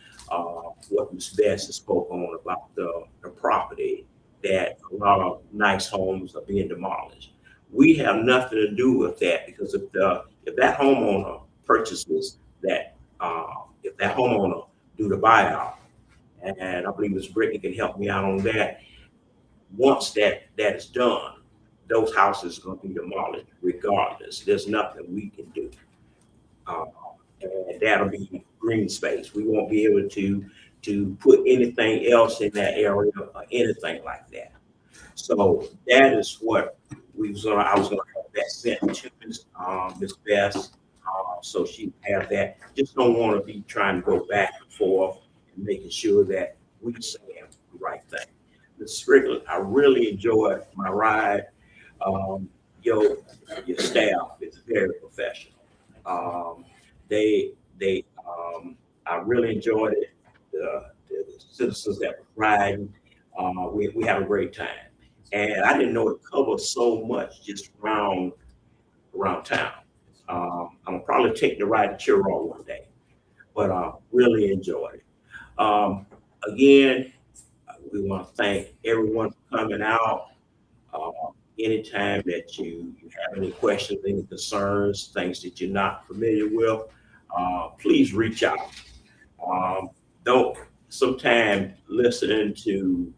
what Ms. Best has spoke on about the property that a lot of nice homes are being demolished. We have nothing to do with that because if that homeowner purchases that, if that homeowner do the buyout, and I believe Ms. Brittany can help me out on that. Once that is done, those houses are going to be demolished regardless. There's nothing we can do. And that'll be green space. We won't be able to put anything else in that area or anything like that. So that is what I was gonna have that sent to Ms. Best, so she have that. Just don't want to be trying to go back and forth and making sure that we saying the right thing. Ms. Strickland, I really enjoyed my ride. Your staff is very professional. I really enjoyed it. The citizens that were riding, we had a great time. And I didn't know it covered so much just around town. I'm gonna probably take the ride to Chirrell one day, but really enjoyed it. Again, we want to thank everyone for coming out. Anytime that you have any questions, any concerns, things that you're not familiar with, please reach out. Don't sometimes listening to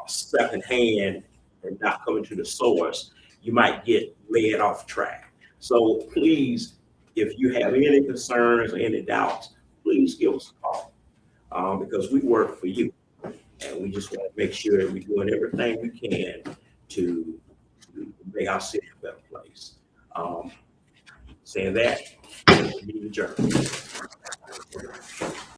secondhand and not coming to the source, you might get led off track. So please, if you have any concerns or any doubts, please give us a call because we work for you. And we just want to make sure that we're doing everything we can to make our city a better place. Saying that, we adjourn.